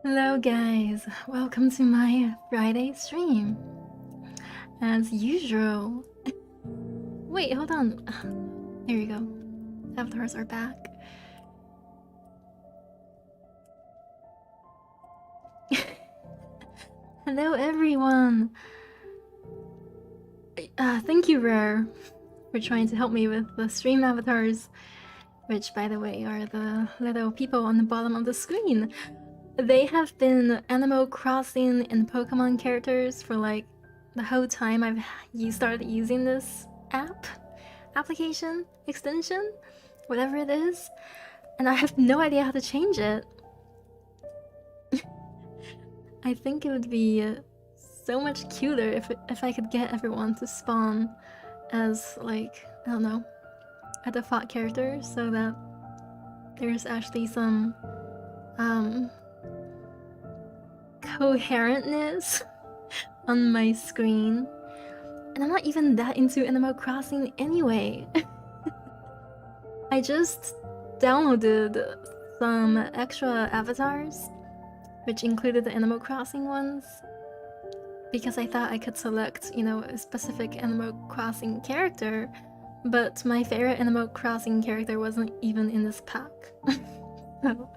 Hello guys, welcome to my Friday stream. As usual. Wait, hold on. There you go. Avatars are back. Hello everyone. Thank you, Rare, for trying to help me with the stream avatars, which by the way are the little people on the bottom of the screen. They have been Animal Crossing and Pokemon characters for like the whole time I've started using this application, extension, whatever it is, and I have no idea how to change it. I think it would be so much cuter if I could get everyone to spawn as, like, I don't know, a default character, so that there's actually some coherentness on my screen. And I'm not even that into Animal Crossing anyway. I just downloaded some extra avatars, which included the Animal Crossing ones, because I thought I could select, you know, a specific Animal Crossing character, but my favorite Animal Crossing character wasn't even in this pack. So,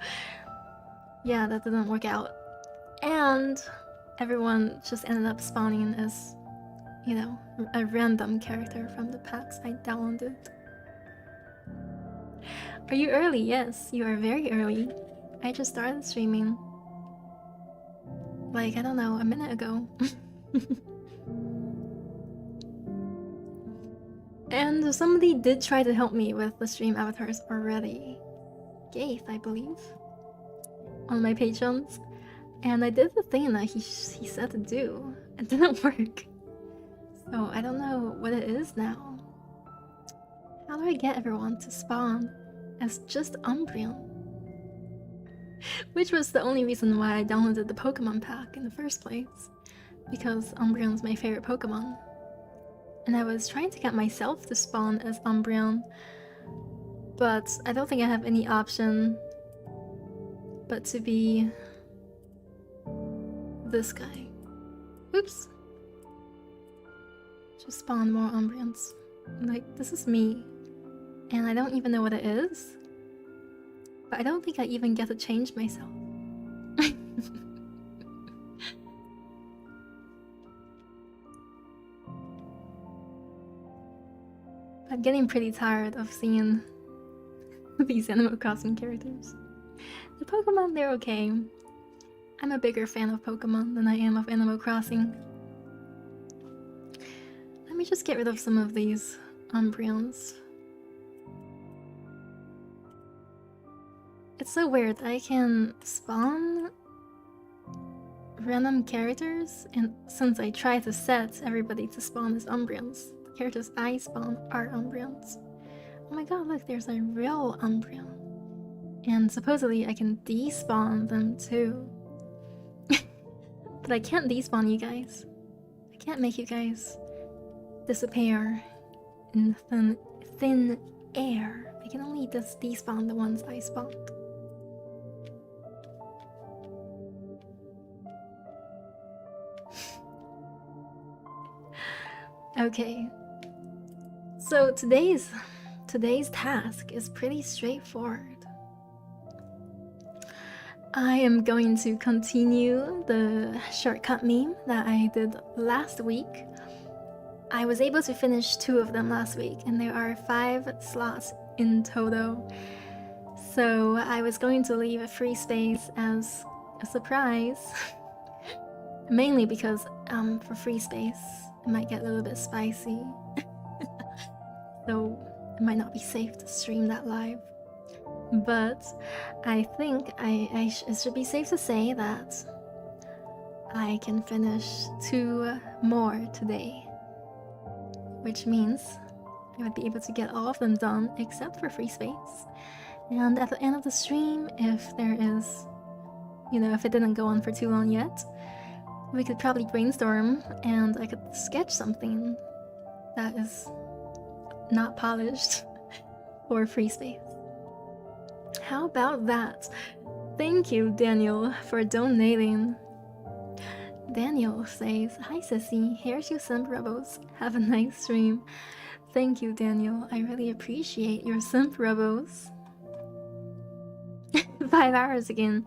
yeah, that didn't work out. And everyone just ended up spawning as, you know, a random character from the packs I downloaded. Are you early? Yes, you are very early. I just started streaming, like, I don't know, a minute ago. And somebody did try to help me with the stream avatars already. Gaith, I believe. On my patrons. And I did the thing that he said to do. It didn't work. So I don't know what it is now. How do I get everyone to spawn as just Umbreon? Which was the only reason why I downloaded the Pokemon pack in the first place. Because Umbreon's my favorite Pokemon. And I was trying to get myself to spawn as Umbreon, but I don't think I have any option but to be this guy. Oops. Just spawn more Umbreons. Like, this is me. And I don't even know what it is. But I don't think I even get to change myself. I'm getting pretty tired of seeing these Animal Crossing characters. The Pokemon, they're okay. I'm a bigger fan of Pokemon than I am of Animal Crossing. Let me just get rid of some of these Umbreons. It's so weird, I can spawn random characters, and since I try to set everybody to spawn as Umbreons, the characters I spawn are Umbreons. Oh my god, look, there's a real Umbreon. And supposedly I can despawn them too. But I can't despawn you guys. I can't make you guys disappear in thin air. I can only just despawn the ones I spawned. Okay. So today's task is pretty straightforward. I am going to continue the shortcut meme that I did last week. I was able to finish 2 of them last week, and there are 5 slots in total. So I was going to leave a free space as a surprise. Mainly because for free space, it might get a little bit spicy. So it might not be safe to stream that live. But I think it should be safe to say that I can finish 2 more today. Which means I would be able to get all of them done except for free space. And at the end of the stream, if there is, you know, if it didn't go on for too long yet, we could probably brainstorm and I could sketch something that is not polished for free space. How about that? Thank you, Daniel, for donating. Daniel says, "Hi Sissy, here's your simp rebels. Have a nice stream." Thank you, Daniel. I really appreciate your simp rebels. 5 hours again.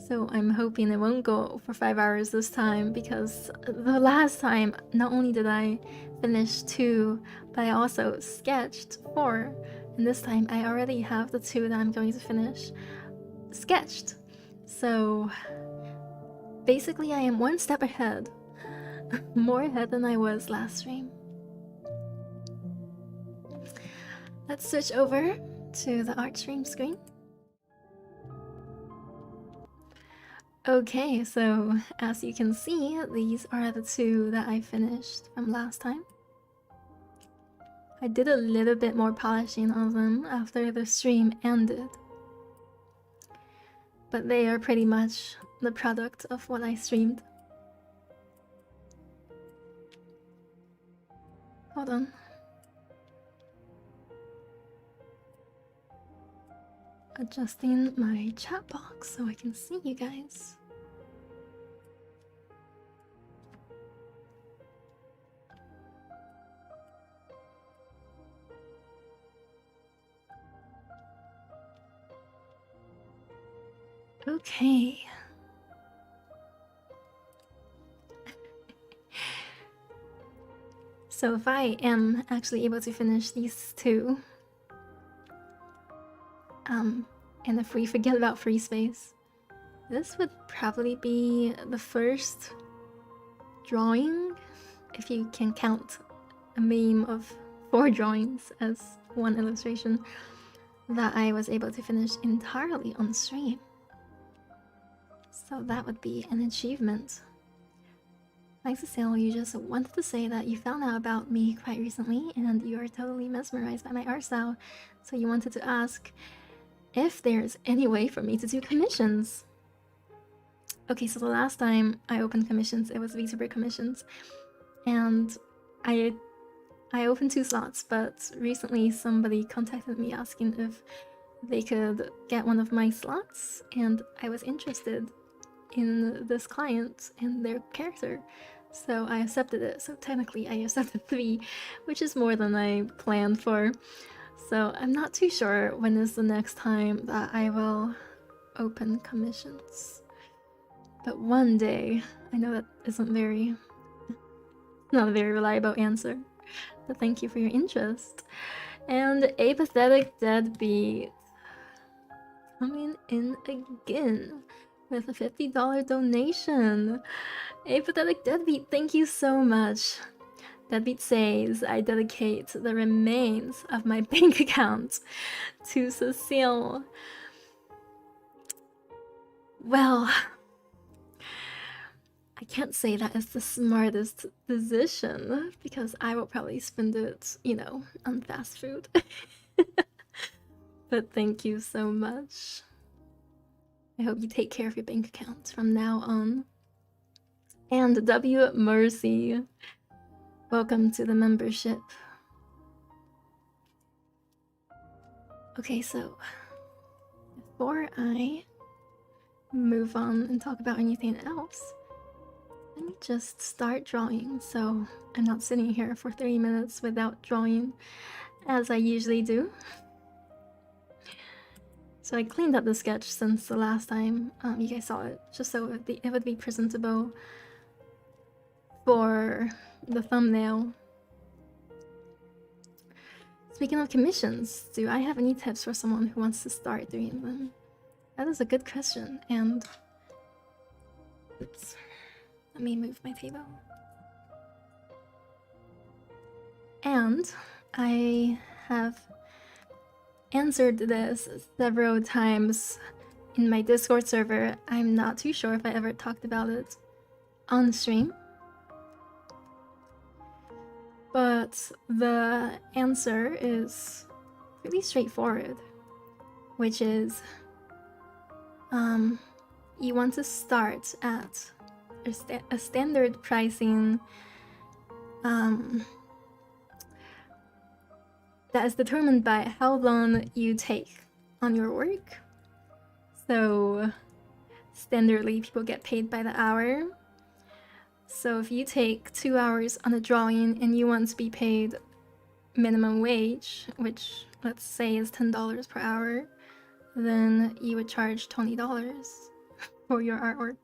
So I'm hoping it won't go for 5 hours this time, because the last time, not only did I finish 2, but I also sketched 4. And this time I already have the 2 that I'm going to finish sketched. So basically I am 1 step ahead. More ahead than I was last stream. Let's switch over to the art stream screen. Okay, so as you can see, these are the 2 that I finished from last time. I did a little bit more polishing on them after the stream ended, but they are pretty much the product of what I streamed. Hold on. Adjusting my chat box so I can see you guys. Okay. So if I am actually able to finish these 2, and if we forget about free space, this would probably be the first drawing, if you can count a meme of 4 drawings as 1 illustration, that I was able to finish entirely on stream. So that would be an achievement. Thanks, theCecile, you just wanted to say that you found out about me quite recently and you are totally mesmerized by my art style, so you wanted to ask if there's any way for me to do commissions. Okay, so the last time I opened commissions, it was VTuber commissions, and I opened 2 slots, but recently somebody contacted me asking if they could get one of my slots, and I was interested in this client and their character, so I accepted it. So technically I accepted 3, which is more than I planned for. So I'm not too sure when is the next time that I will open commissions, but one day. I know that isn't not a very reliable answer, but thank you for your interest. And a pathetic deadbeat coming in again with a $50 donation. A pathetic deadbeat, thank you so much. Deadbeat says, "I dedicate the remains of my bank account to Cecile." Well, I can't say that is the smartest decision, because I will probably spend it, you know, on fast food. But thank you so much. I hope you take care of your bank account from now on. And W Mercy, welcome to the membership. Okay, so before I move on and talk about anything else, let me just start drawing, so I'm not sitting here for 30 minutes without drawing, as I usually do. So I cleaned up the sketch since the last time you guys saw it, just so it would be presentable for the thumbnail. Speaking of commissions, do I have any tips for someone who wants to start doing them? That is a good question, and oops, let me move my table. And I have answered this several times in my Discord server. I'm not too sure if I ever talked about it on stream, but the answer is pretty straightforward, which is you want to start at a standard pricing that is determined by how long you take on your work. So standardly, people get paid by the hour. So if you take 2 hours on a drawing and you want to be paid minimum wage, which let's say is $10 per hour, then you would charge $20 for your artwork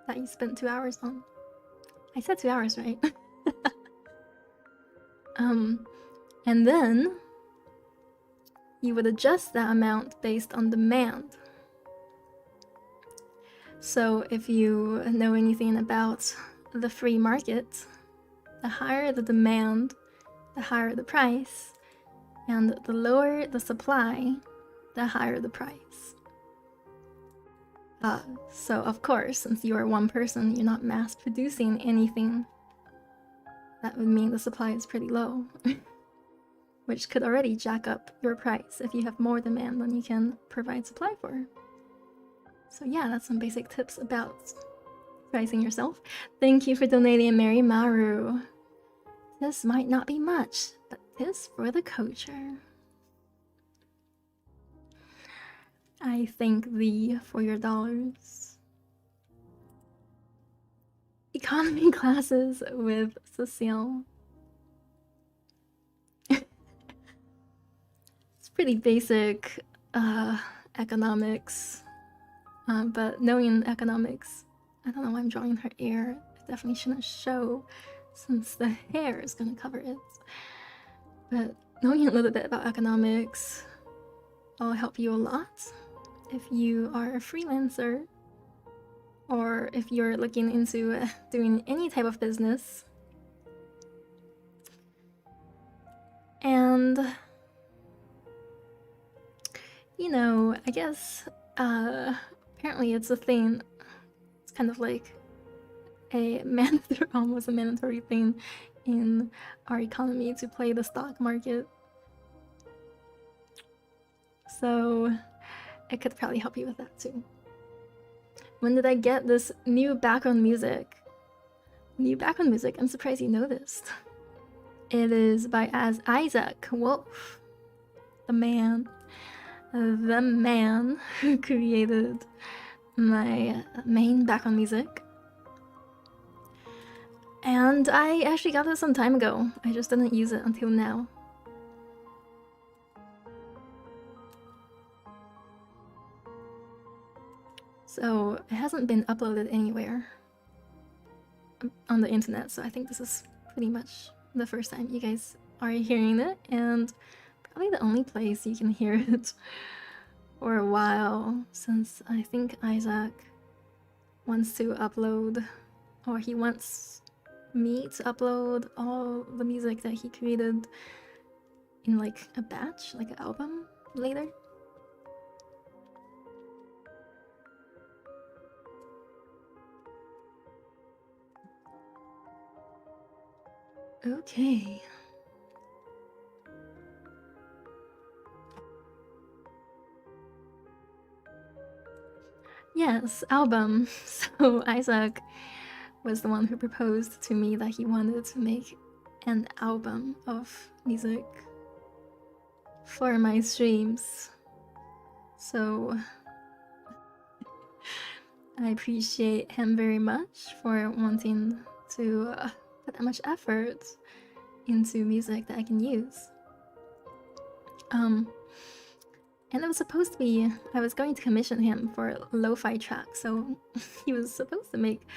that you spent 2 hours on. I said 2 hours, right? And then you would adjust that amount based on demand. So if you know anything about the free market, the higher the demand, the higher the price, and the lower the supply, the higher the price. So of course, since you are one person, you're not mass producing anything, that would mean the supply is pretty low, which could already jack up your price if you have more demand than you can provide supply for. So yeah, that's some basic tips about pricing yourself. Thank you for donating, Mary Maru. This might not be much, but this for the culture. I thank thee for your dollars. Economy classes with Cecile. It's pretty basic economics, but knowing economics, I don't know why I'm drawing her ear. I definitely shouldn't show since the hair is gonna cover it. But knowing a little bit about economics will help you a lot if you are a freelancer or if you're looking into doing any type of business. And you know, I guess apparently it's a thing. It's kind of like almost a mandatory thing in our economy to play the stock market. So it could probably help you with that too. When did I get this new background music? New background music, I'm surprised you noticed. It is by Isaac Wolf, the man who created my main background music. And I actually got this some time ago. I just didn't use it until now. So it hasn't been uploaded anywhere on the internet, so I think this is pretty much the first time you guys are hearing it, and probably the only place you can hear it for a while, since I think Isaac wants to upload, or he wants me to upload all the music that he created in like a batch, like an album later. Okay. Yes, album. So Isaac was the one who proposed to me that he wanted to make an album of music for my streams. So I appreciate him very much for wanting to put that much effort into music that I can use. And it was supposed to be, I was going to commission him for a lo-fi track, so he was supposed to make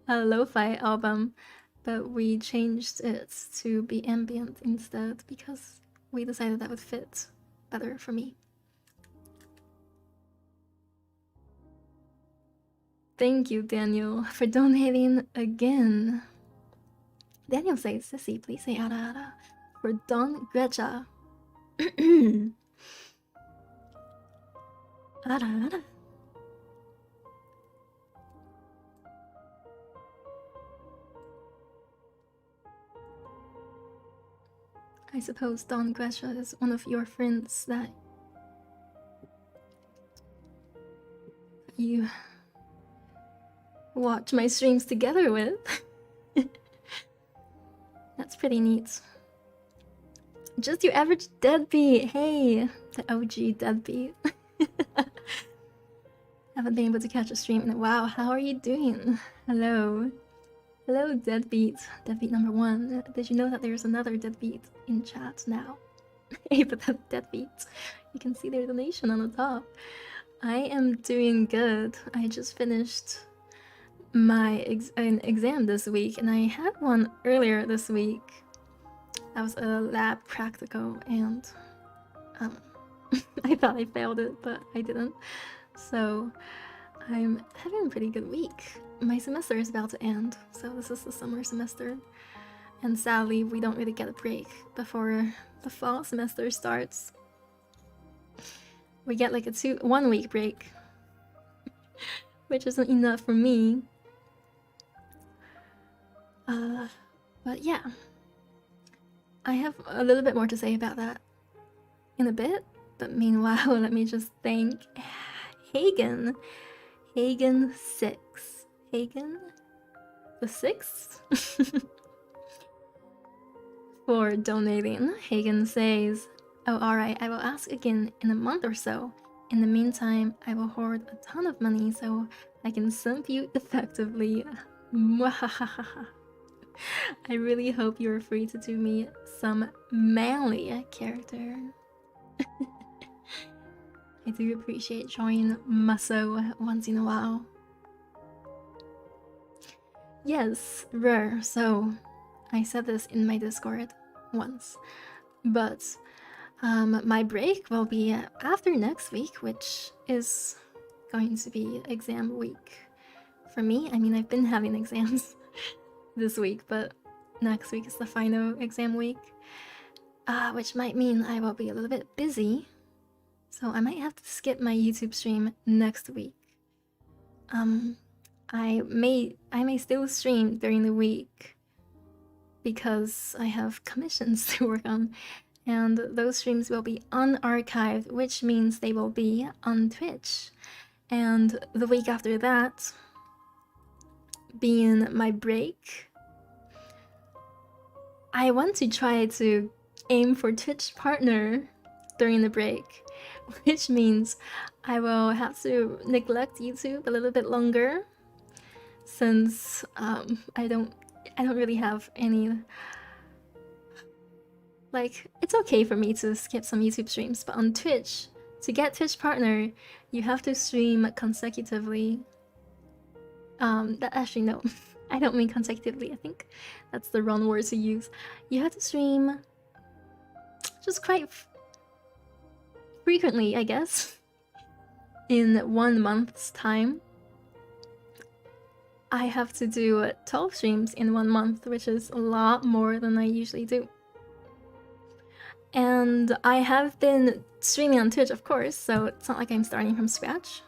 a lo-fi album, but we changed it to be ambient instead because we decided that would fit better for me. Thank you, Daniel, for donating again. Daniel says, Sissy, please say ara ara for Don Grecha. Ara ara. I suppose Don Grecha is one of your friends that you watch my streams together with. That's pretty neat. Just your average deadbeat. Hey, the OG deadbeat. Haven't been able to catch a stream in a while. How are you doing? Hello. Hello, Deadbeat. Deadbeat number 1. Did you know that there's another Deadbeat in chat now? Apathetic Deadbeat. You can see their donation on the top. I am doing good. I just finished my exam this week, and I had one earlier this week. That was a lab practical, and I thought I failed it, but I didn't. So I'm having a pretty good week. My semester is about to end, so this is the summer semester. And sadly, we don't really get a break before the fall semester starts. We get like a 1 week break, which isn't enough for me. But yeah, I have a little bit more to say about that in a bit. But meanwhile, let me just thank Hagen 6. Hagen the 6th? For donating. Hagen says, "Oh, alright, I will ask again in a month or so. In the meantime, I will hoard a ton of money so I can simp you effectively." I really hope you're free to do me some manly character. I do appreciate showing muscle once in a while. Yes, rare. So I said this in my Discord once, but my break will be after next week, which is going to be exam week for me. I mean, I've been having exams this week, but next week is the final exam week, which might mean I will be a little bit busy, so I might have to skip my YouTube stream next week. I may still stream during the week because I have commissions to work on, and those streams will be unarchived, which means they will be on Twitch. And the week after that, being my break, I want to try to aim for Twitch partner during the break, which means I will have to neglect YouTube a little bit longer, since I don't really have any, like, it's okay for me to skip some YouTube streams, but on Twitch, to get Twitch partner, you have to stream consecutively. Actually, no, I don't mean consecutively. I think that's the wrong word to use. You have to stream just quite frequently, I guess, in 1 month's time. I have to do 12 streams in 1 month, which is a lot more than I usually do. And I have been streaming on Twitch, of course, so it's not like I'm starting from scratch.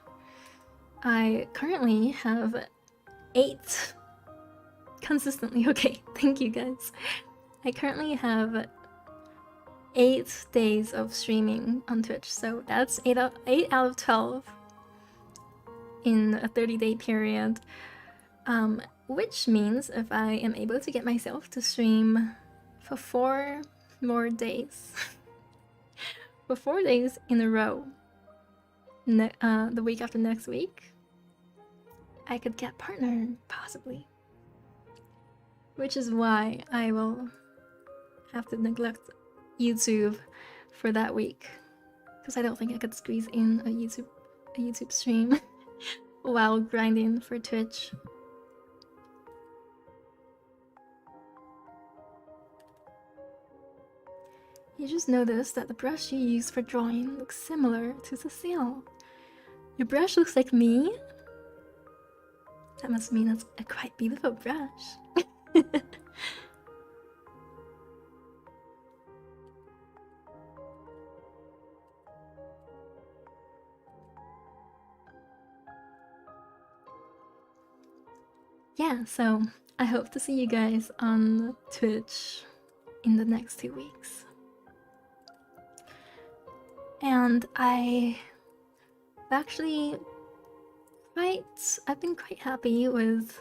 I currently have 8 consistently. Okay, thank you guys. I currently have 8 days of streaming on Twitch, so that's 8 out of 12 in a 30-day period. Which means if I am able to get myself to stream for 4 more days, for 4 days in a row, the week after next week, I could get partner, possibly. Which is why I will have to neglect YouTube for that week, because I don't think I could squeeze in a YouTube stream while grinding for Twitch. You just noticed that the brush you use for drawing looks similar to Cecile. Your brush looks like me? That must mean it's a quite beautiful brush. Yeah, so I hope to see you guys on Twitch in the next 2 weeks. And I've been quite happy with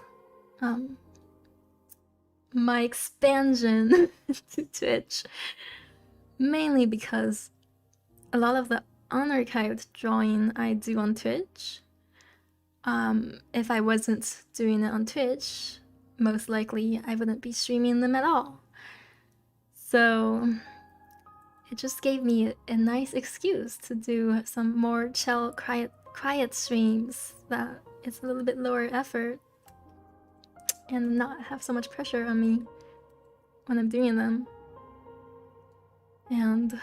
my expansion to Twitch, mainly because a lot of the unarchived drawing I do on Twitch If I wasn't doing it on Twitch, most likely I wouldn't be streaming them at all. So it just gave me a nice excuse to do some more chill, quiet streams that it's a little bit lower effort and not have so much pressure on me when I'm doing them. And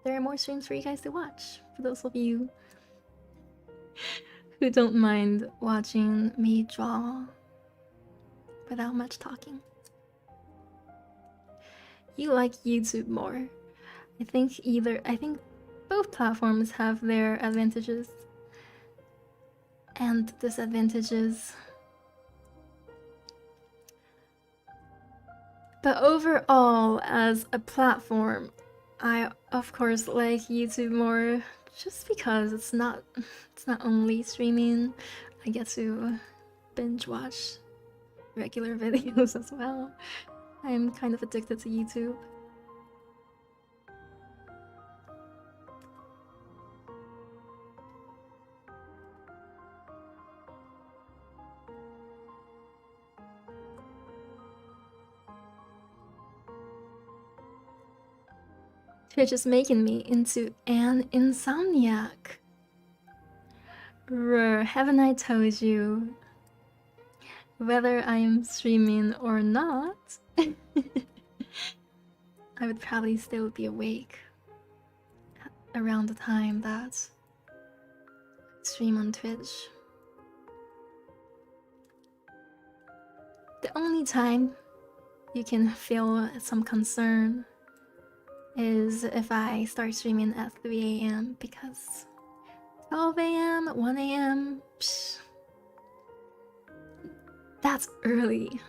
there are more streams for you guys to watch, for those of you who don't mind watching me draw without much talking. You like YouTube more. I think both platforms have their advantages and disadvantages. But overall, as a platform, I of course like YouTube more, just because it's not only streaming. I get to binge watch regular videos as well. I'm kind of addicted to YouTube. Twitch is making me into an insomniac. Haven't I told you? Whether I'm streaming or not, I would probably still be awake around the time that I stream on Twitch. The only time you can feel some concern is if I start streaming at 3 AM, because 12 AM, 1 AM, psh, that's early.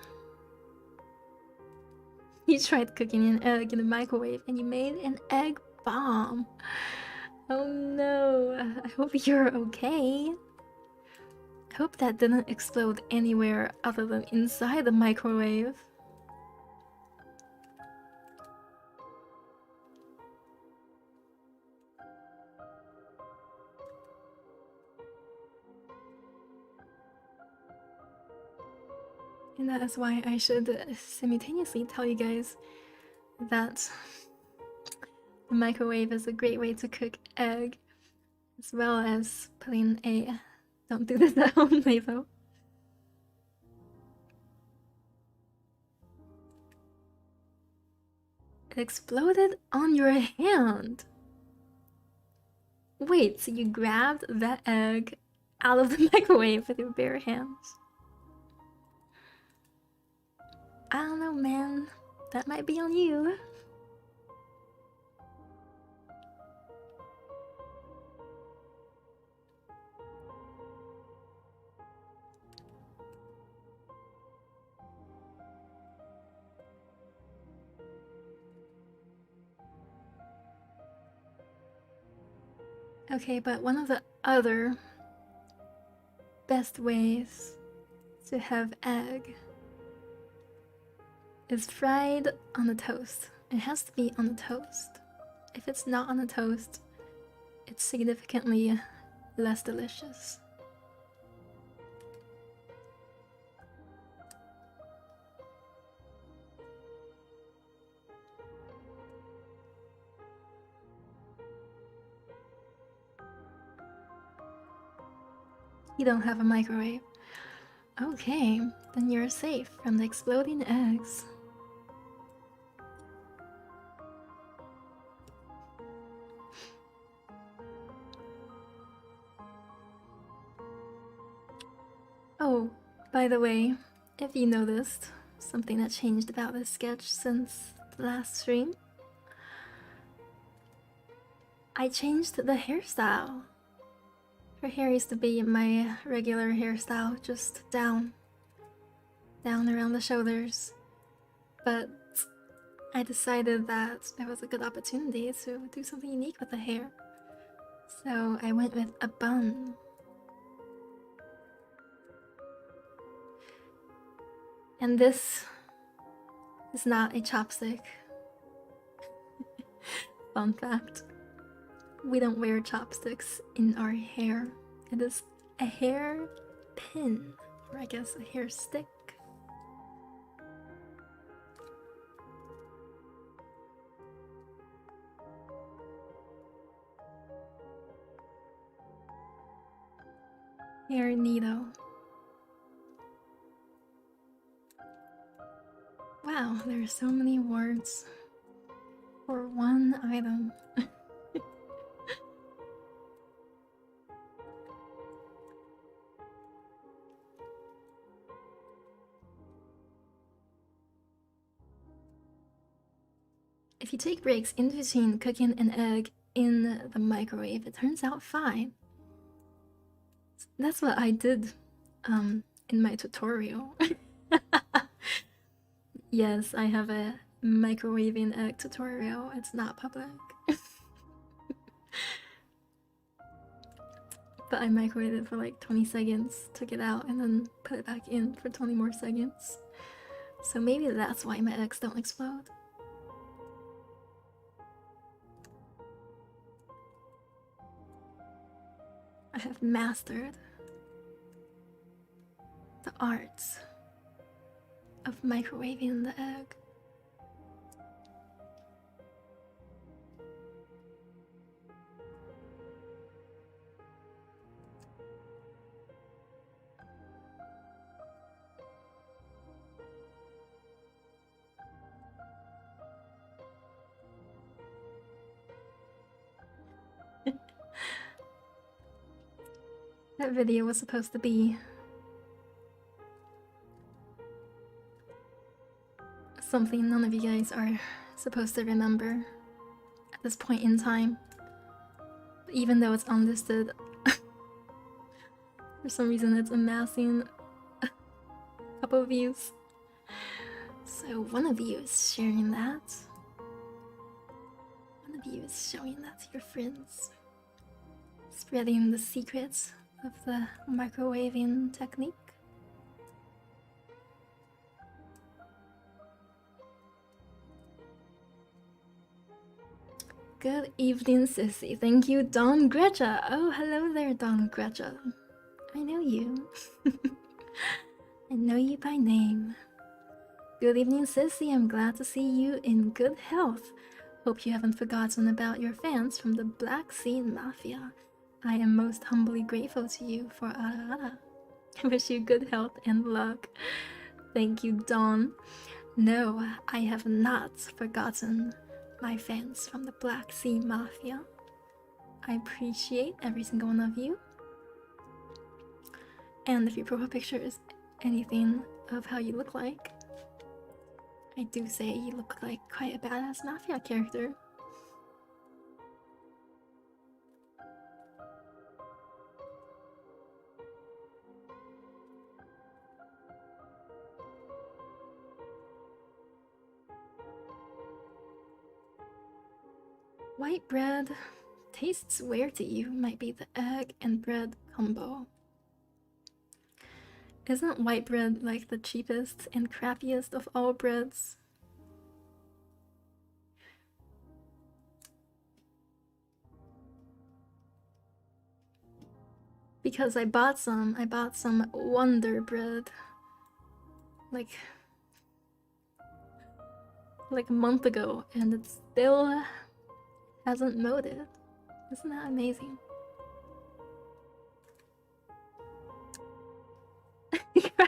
You tried cooking an egg in the microwave and you made an egg bomb. Oh no, I hope you're okay. I hope that didn't explode anywhere other than inside the microwave. And that is why I should simultaneously tell you guys that the microwave is a great way to cook egg, as well as putting a... Don't do this at home, Levo. It exploded on your hand. Wait, so you grabbed that egg out of the microwave with your bare hands? I don't know, man. That might be on you. Okay, but one of the other best ways to have egg is fried on the toast. It has to be on the toast. If it's not on the toast, it's significantly less delicious. You don't have a microwave. Okay, then you're safe from the exploding eggs. Oh, by the way, if you noticed, something that changed about this sketch since the last stream, I changed the hairstyle. Her hair used to be my regular hairstyle, just down around the shoulders. But I decided that it was a good opportunity to do something unique with the hair. So I went with a bun. And this is not a chopstick. Fun fact. We don't wear chopsticks in our hair. It is a hair pin, or I guess a hair stick. Hair needle. Wow, there are so many words for one item. If you take breaks in between cooking an egg in the microwave, it turns out fine. That's what I did in my tutorial. Yes, I have a microwaving egg tutorial. It's not public. But I microwaved it for like 20 seconds, took it out, and then put it back in for 20 more seconds. So maybe that's why my eggs don't explode. I have mastered the arts of microwaving the egg. That video was supposed to be something none of you guys are supposed to remember at this point in time. Even though it's unlisted, for some reason it's amassing a couple of views. So one of you is sharing that. One of you is showing that to your friends. Spreading the secrets of the microwaving technique. Good evening, Sissy. Thank you, Don Grecha. Oh, hello there, Don Grecha. I know you. I know you by name. Good evening, Sissy. I'm glad to see you in good health. Hope you haven't forgotten about your fans from the Black Sea Mafia. I am most humbly grateful to you for Ara. I wish you good health and luck. Thank you, Dawn. No, I have not forgotten my fans from the Black Sea Mafia. I appreciate every single one of you. And if your profile picture is anything of how you look like, I do say you look like quite a badass Mafia character. White bread tastes weird to you might be the egg and bread combo. Isn't white bread like the cheapest and crappiest of all breads? Because I bought some Wonder Bread like a month ago, and it still hasn't molded. Isn't that amazing?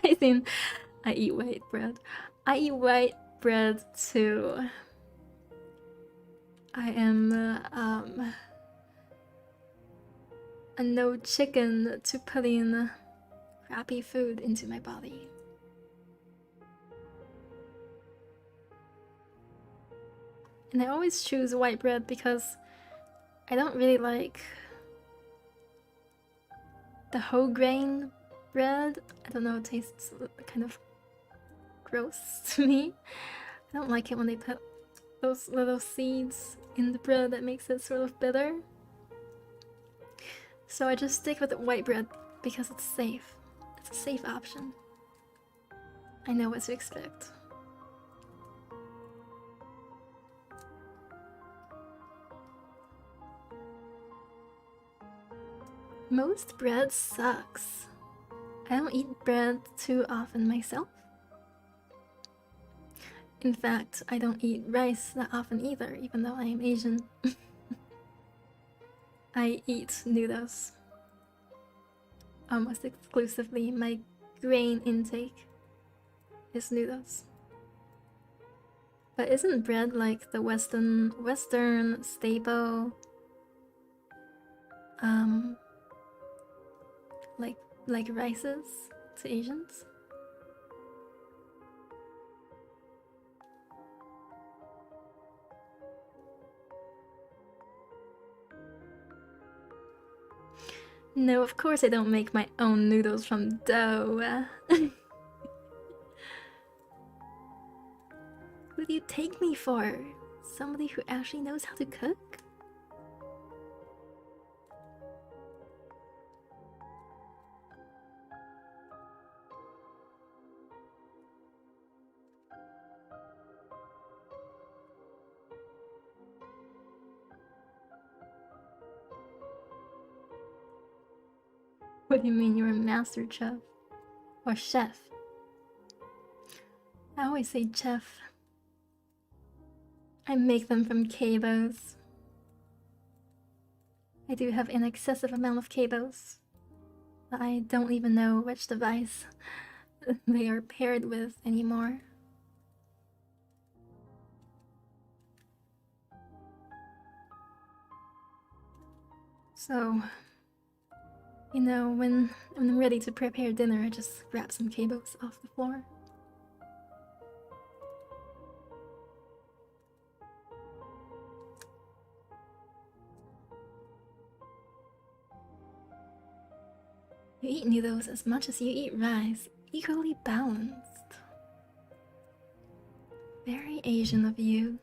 Rising. I eat white bread. I eat white bread too. I am a no chicken to putting crappy food into my body. And I always choose white bread because I don't really like the whole grain bread. I don't know, it tastes kind of gross to me. I don't like it when they put those little seeds in the bread that makes it sort of bitter. So I just stick with the white bread because it's safe. It's a safe option. I know what to expect. Most bread sucks. I don't eat bread too often myself. In fact, I don't eat rice that often either, even though I am Asian. I eat noodles. Almost exclusively. My grain intake is noodles. But isn't bread like the Western staple? Like rices to Asians? No, of course I don't make my own noodles from dough. Who do you take me for? Somebody who actually knows how to cook? What do you mean you're a master chef? Or chef? I always say chef. I make them from cables. I do have an excessive amount of cables. I don't even know which device they are paired with anymore. So, you know, when I'm ready to prepare dinner, I just grab some cables off the floor. You eat noodles as much as you eat rice, equally balanced. Very Asian of you.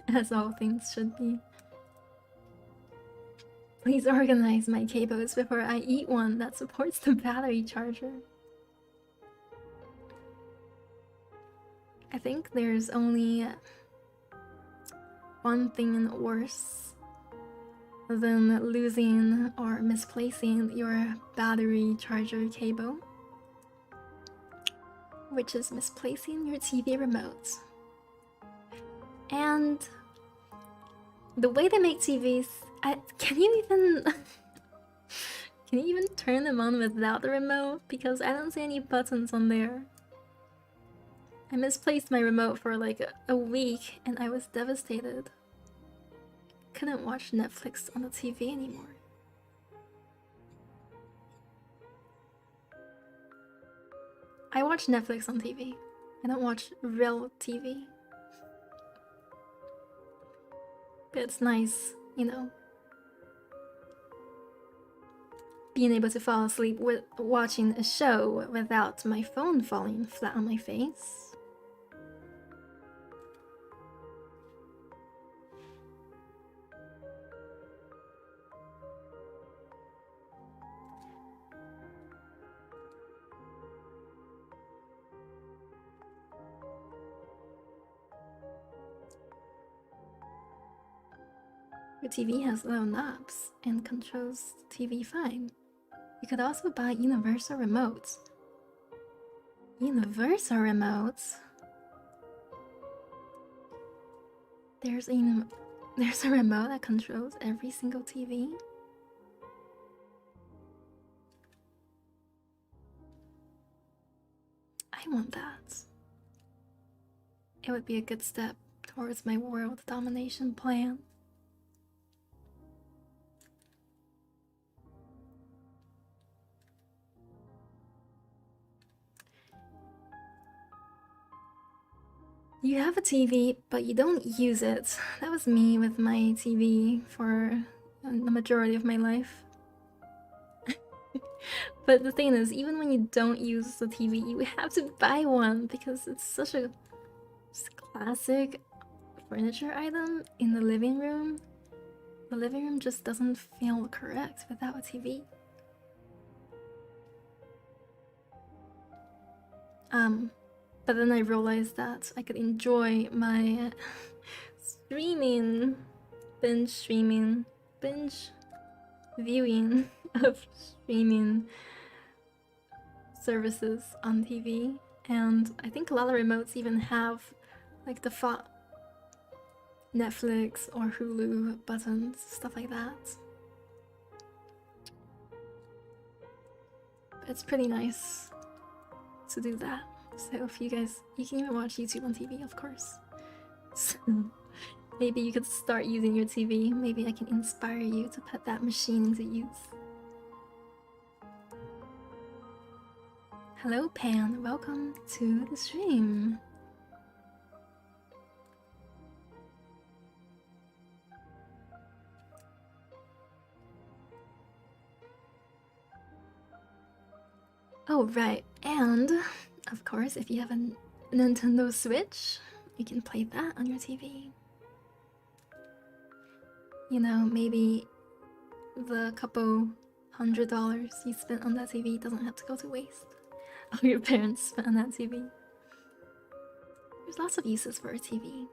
As all things should be. Please organize my cables before I eat one that supports the battery charger. I think there's only one thing worse than losing or misplacing your battery charger cable, which is misplacing your TV remote. And the way they make TVs, can you even turn them on without the remote? Because I don't see any buttons on there. I misplaced my remote for like a week and I was devastated. Couldn't watch Netflix on the TV anymore. I watch Netflix on TV. I don't watch real TV. But it's nice, you know, being able to fall asleep with watching a show without my phone falling flat on my face. Your TV has little knobs and controls the TV fine. You could also buy universal remotes. Universal remotes? There's a remote that controls every single TV? I want that. It would be a good step towards my world domination plan. You have a TV, but you don't use it. That was me with my TV for the majority of my life. But the thing is, even when you don't use the TV, you have to buy one because it's such a classic furniture item in the living room. The living room just doesn't feel correct without a TV. But then I realized that I could enjoy my binge viewing of streaming services on TV. And I think a lot of remotes even have like default Netflix or Hulu buttons, stuff like that. It's pretty nice to do that. So if you guys, you can even watch YouTube on TV, of course. So maybe you could start using your TV. Maybe I can inspire you to put that machine into use. Hello Pan, welcome to the stream. Oh right, and of course if you have a Nintendo Switch, you can play that on your TV. You know, maybe the couple $100 you spent on that TV doesn't have to go to waste. All your parents spent on that TV. There's lots of uses for a TV.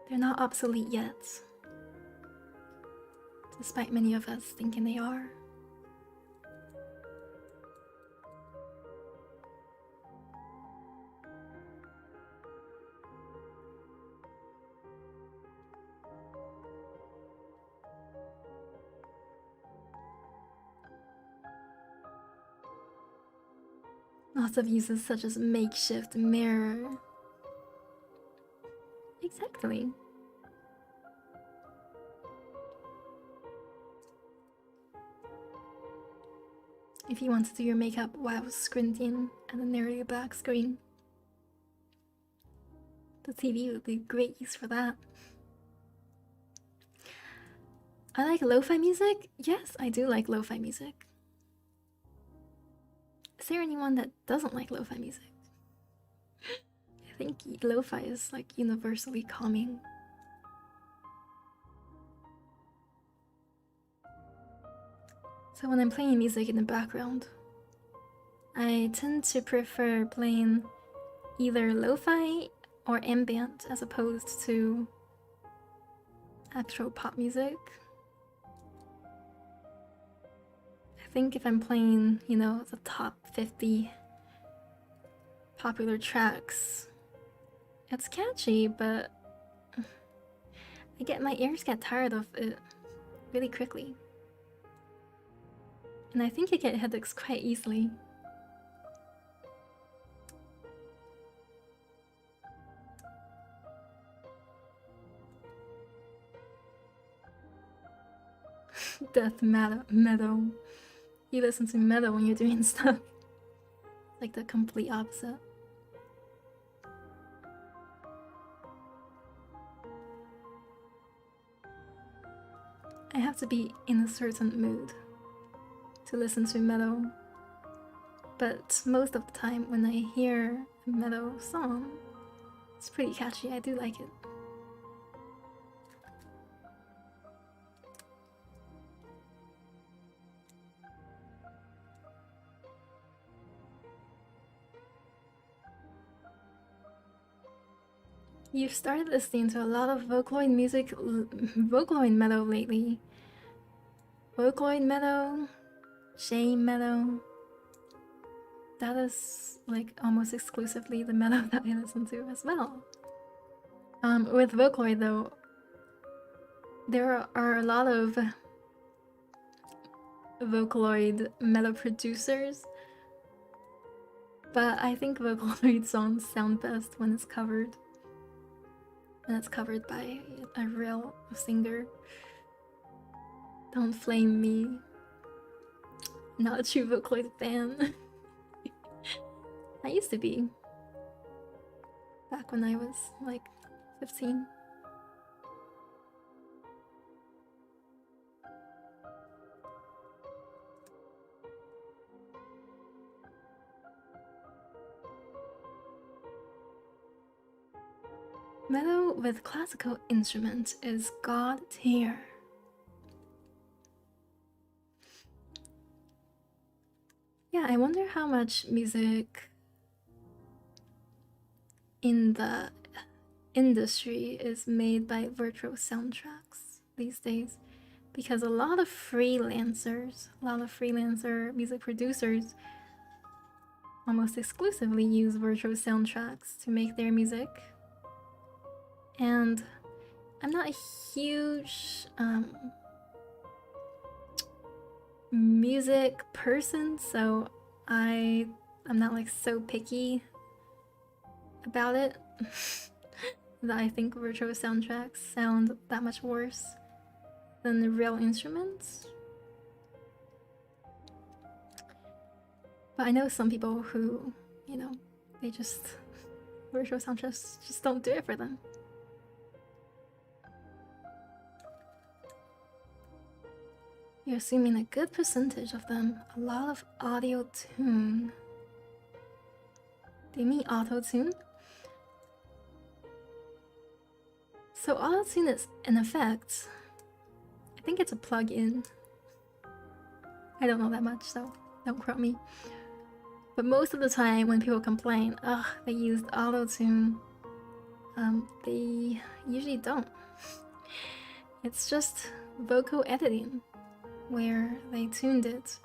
They're not obsolete yet, despite many of us thinking they are. Lots of uses such as makeshift mirror. Exactly. If you want to do your makeup while squinting at a nearly black screen, the TV would be great use for that. I like lo-fi music. Yes, I do like lo-fi music. Is there anyone that doesn't like lo-fi music? I think lo-fi is like universally calming. So when I'm playing music in the background, I tend to prefer playing either lo-fi or ambient as opposed to actual pop music. I think if I'm playing, you know, the top 50 popular tracks, it's catchy, but my ears get tired of it really quickly. And I think I get headaches quite easily. Death metal. You listen to metal when you're doing stuff. Like the complete opposite. I have to be in a certain mood to listen to metal. But most of the time when I hear a metal song, it's pretty catchy, I do like it. You've started listening to a lot of Vocaloid music, Vocaloid metal lately. Vocaloid metal, shame metal. That is like almost exclusively the metal that I listen to as well. With Vocaloid though, there are a lot of Vocaloid metal producers, but I think Vocaloid songs sound best when it's covered. And it's covered by a real singer. Don't flame me. Not a true Vocaloid fan. I used to be. Back when I was like 15. Metal with classical instrument is god tier. Yeah, I wonder how much music in the industry is made by virtual soundtracks these days, because a lot of freelancer music producers almost exclusively use virtual soundtracks to make their music. And I'm not a huge music person, so I'm not like so picky about it that I think virtual soundtracks sound that much worse than the real instruments. But I know some people who, you know, they just virtual soundtracks just don't do it for them. You're assuming a good percentage of them, a lot of audio tune. Do you mean auto tune? So auto tune is an effect. I think it's a plug-in. I don't know that much, so don't quote me. But most of the time when people complain, ugh, they used auto tune, they usually don't. It's just vocal editing, where they tuned it.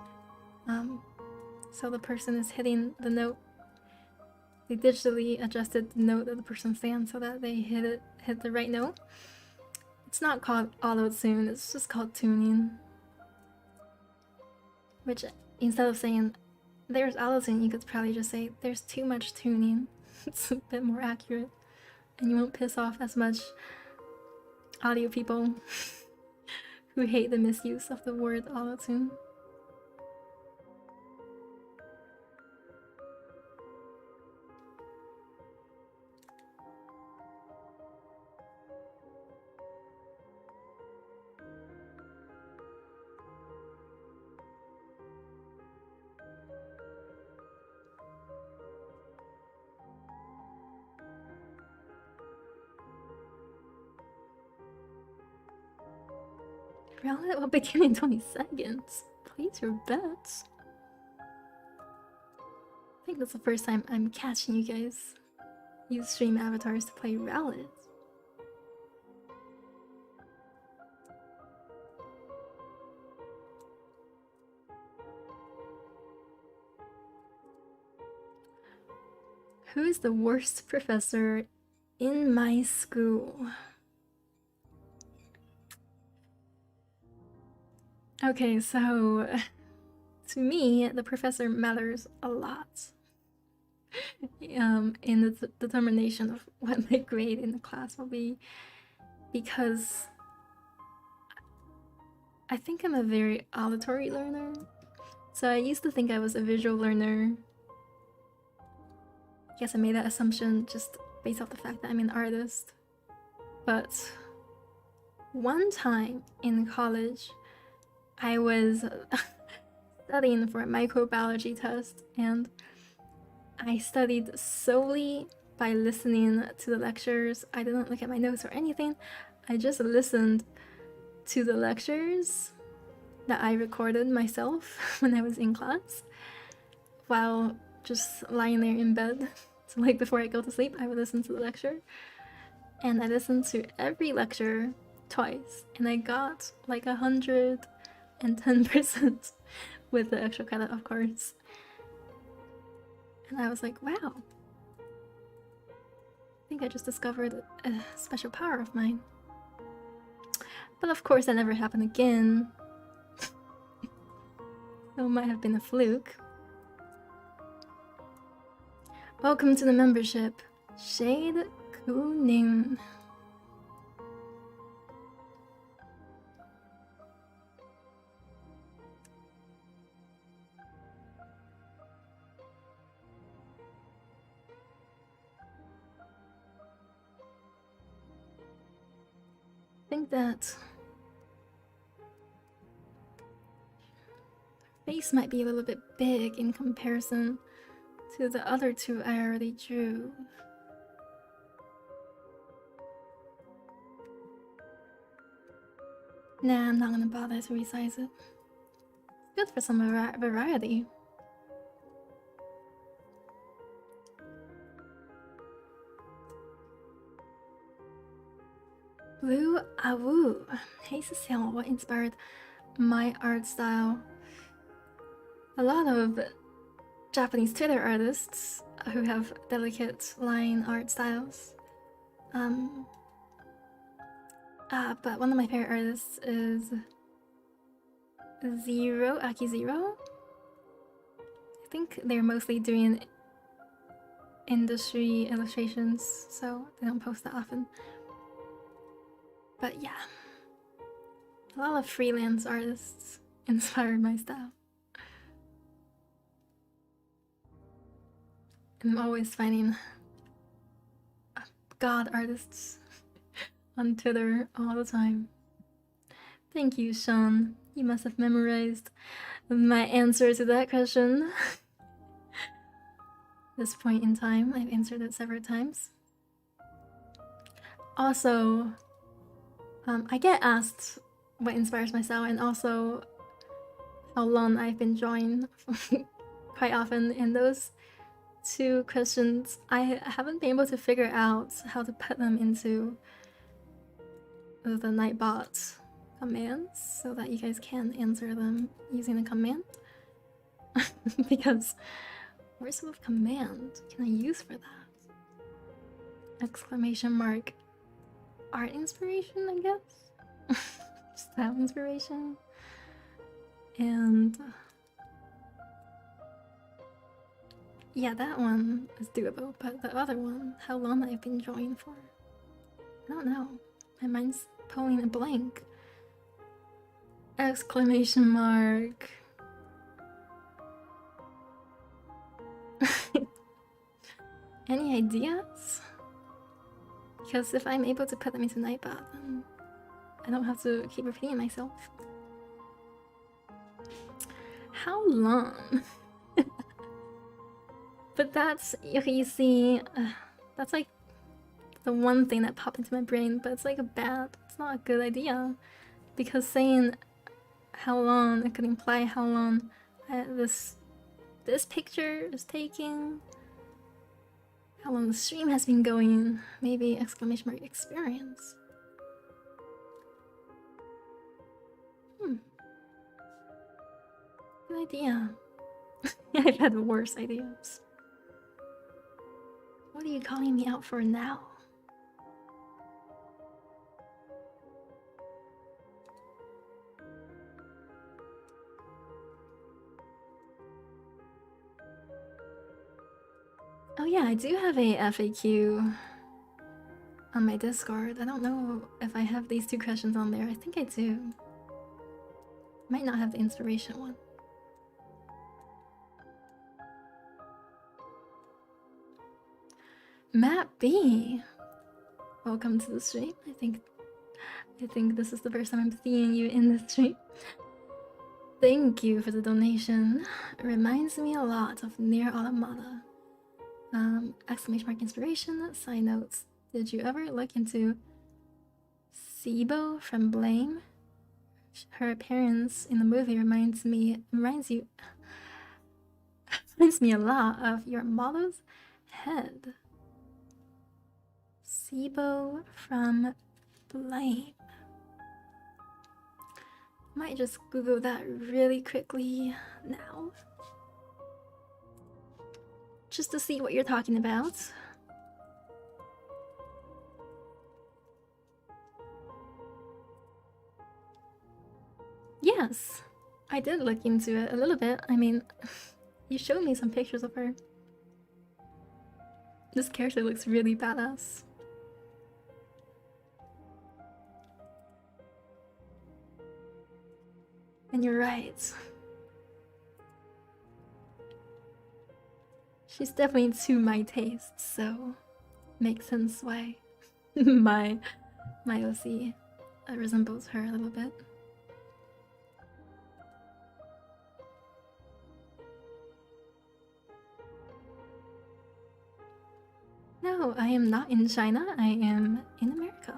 So the person is hitting the note. They digitally adjusted the note that the person's saying so that they hit the right note. It's not called auto-tune, it's just called tuning. Which, instead of saying there's auto-tune, you could probably just say there's too much tuning. It's a bit more accurate, and you won't piss off as much audio people who hate the misuse of the word auto-tune. Round it will begin in 20 seconds. Place your bets. I think that's the first time I'm catching you guys use stream avatars to play Rallies. Who is the worst professor in my school? Okay, so to me, the professor matters a lot in the determination of what my grade in the class will be, because I think I'm a very auditory learner. So I used to think I was a visual learner. I guess I made that assumption just based off the fact that I'm an artist. But one time in college, I was studying for a microbiology test, and I studied solely by listening to the lectures. I didn't look at my notes or anything. I just listened to the lectures that I recorded myself when I was in class while just lying there in bed. So like before I go to sleep, I would listen to the lecture, and I listened to every lecture twice, and I got like 110% with the extra credit, of course. And I was like, wow, I think I just discovered a special power of mine. But of course that never happened again. So it might have been a fluke. Welcome to the membership, Shade Kuning. I think that face might be a little bit big in comparison to the other two I already drew. Nah, I'm not gonna bother to resize it. Good for some variety. Blue Awu. Hey Cecile, what inspired my art style? A lot of Japanese Twitter artists who have delicate line art styles. But one of my favorite artists is Aki Zero. I think they're mostly doing industry illustrations, so they don't post that often. But yeah, a lot of freelance artists inspired my style. I'm always finding god artists on Twitter all the time. Thank you, Sean. You must have memorized my answer to that question. This point in time, I've answered it several times. Also, I get asked what inspires my style and also how long I've been drawing quite often. In those two questions, I haven't been able to figure out how to put them into the Nightbot commands so that you guys can answer them using the command. Because what sort of command can I use for that? Exclamation mark. Art inspiration, I guess? Style inspiration. And yeah, that one is doable, but the other one, how long I've been drawing for, I don't know. My mind's pulling a blank. Exclamation mark. Any ideas? Because if I'm able to put them into Nightbot, then I don't have to keep repeating myself. How long? But that's, you see, that's like the one thing that popped into my brain, but it's like it's not a good idea. Because saying how long, it could imply how long this picture is taking, how long the stream has been going, maybe exclamation mark experience. Good idea. I've had worse ideas. What are you calling me out for now? Oh yeah, I do have a FAQ on my Discord. I don't know if I have these two questions on there. I think I do. Might not have the inspiration one. Matt B, welcome to the stream. I think this is the first time I'm seeing you in the stream. Thank you for the donation. It reminds me a lot of Near Automata. Exclamation mark inspiration. Side notes. Did you ever look into Sibo from Blame? Her appearance in the movie reminds me a lot of your model's head. Sibo from Blame. Might just Google that really quickly now. Just to see what you're talking about. Yes, I did look into it a little bit. I mean, you showed me some pictures of her. This character looks really badass. And you're right. She's definitely to my taste, so makes sense why my OC resembles her a little bit. No, I am not in China. I am in America.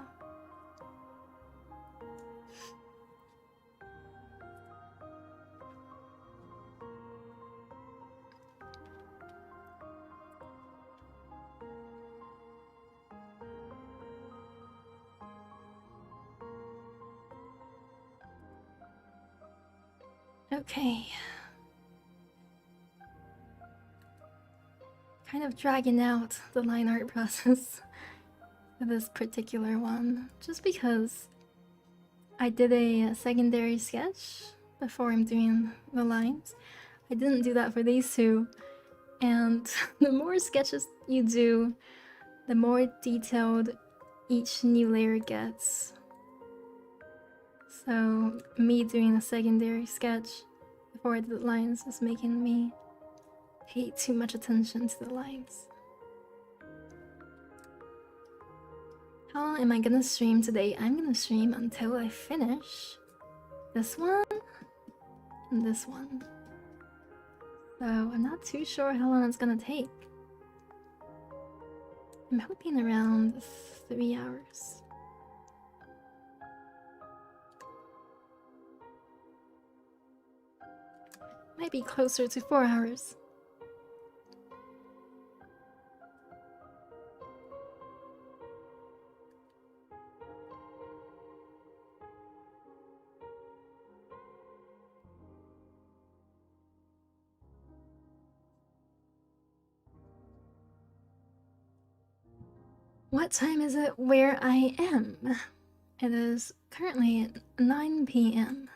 Okay. Kind of dragging out the line art process for this particular one, just because I did a secondary sketch before I'm doing the lines. I didn't do that for these two, and the more sketches you do, the more detailed each new layer gets. So me doing a secondary sketch before I did the lines is making me pay too much attention to the lines. How long am I gonna stream today? I'm gonna stream until I finish this one and this one. So I'm not too sure how long it's gonna take. I'm hoping around 3 hours. Might be closer to 4 hours. What time is it where I am? It is currently 9 p.m.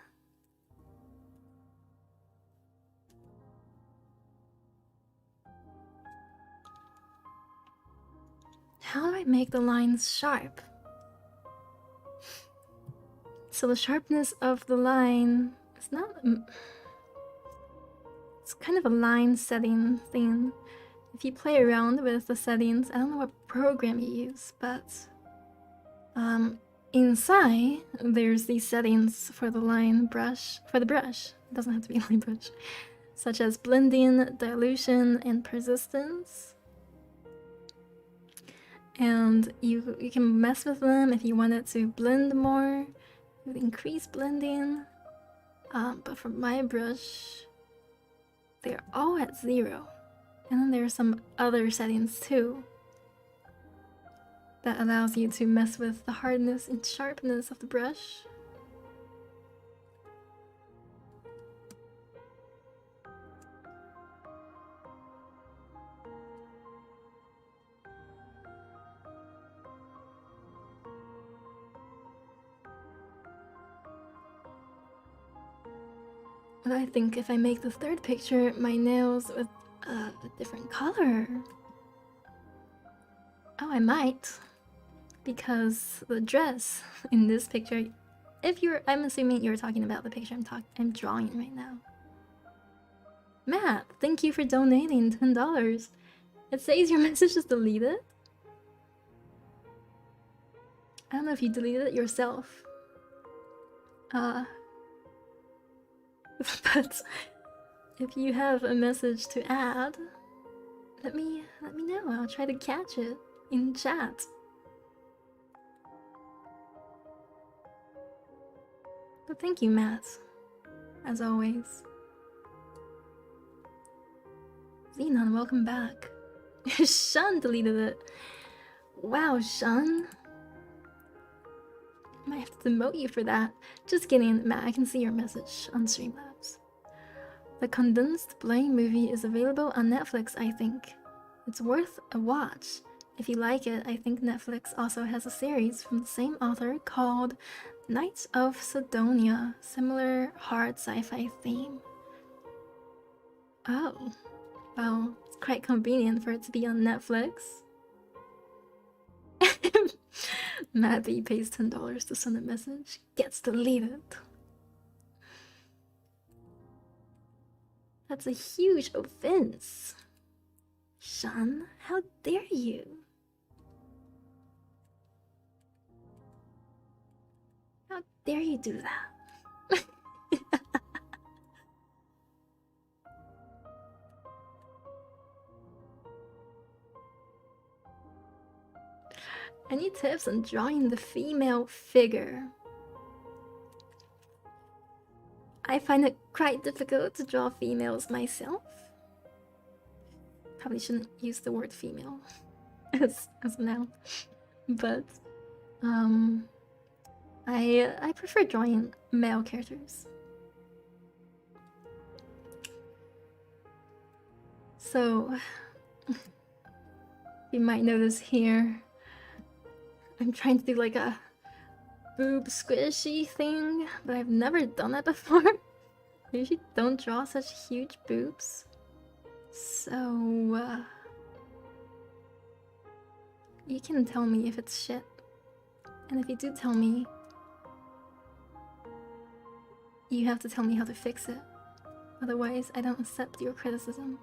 How do I make the lines sharp? So the sharpness of the line is not... It's kind of a line setting thing. If you play around with the settings, I don't know what program you use, but inside there's these settings for the line brush, for the brush. It doesn't have to be a line brush, such as blending, dilution, and persistence. And you can mess with them if you want it to blend more, with increased blending. But for my brush, they're all at 0. And then there are some other settings too that allows you to mess with the hardness and sharpness of the brush. But I think if I make the third picture my nails with a different color. Oh, I might. Because the dress in this picture, I'm assuming you're talking about the picture I'm drawing right now. Matt, thank you for donating $10. It says your message is deleted. I don't know if you deleted it yourself. But if you have a message to add, let me know. I'll try to catch it in chat. But thank you, Matt, as always. Xenon, welcome back. Shun deleted it. Wow, Shun. Might have to demote you for that. Just kidding, Matt. I can see your message on Streamlabs. The condensed Blame movie is available on Netflix, I think. It's worth a watch. If you like it, I think Netflix also has a series from the same author called Knights of Sidonia. Similar hard sci-fi theme. Oh. Well, it's quite convenient for it to be on Netflix. Matt B pays $10 to send a message. Gets deleted. That's a huge offense. Sean, how dare you? How dare you do that? Any tips on drawing the female figure? I find it quite difficult to draw females myself. Probably shouldn't use the word female as a noun. But I prefer drawing male characters. So, you might notice here, I'm trying to do like a boob squishy thing, but I've never done it before. I usually don't draw such huge boobs. So, you can tell me if it's shit. And if you do tell me, you have to tell me how to fix it. Otherwise, I don't accept your criticism.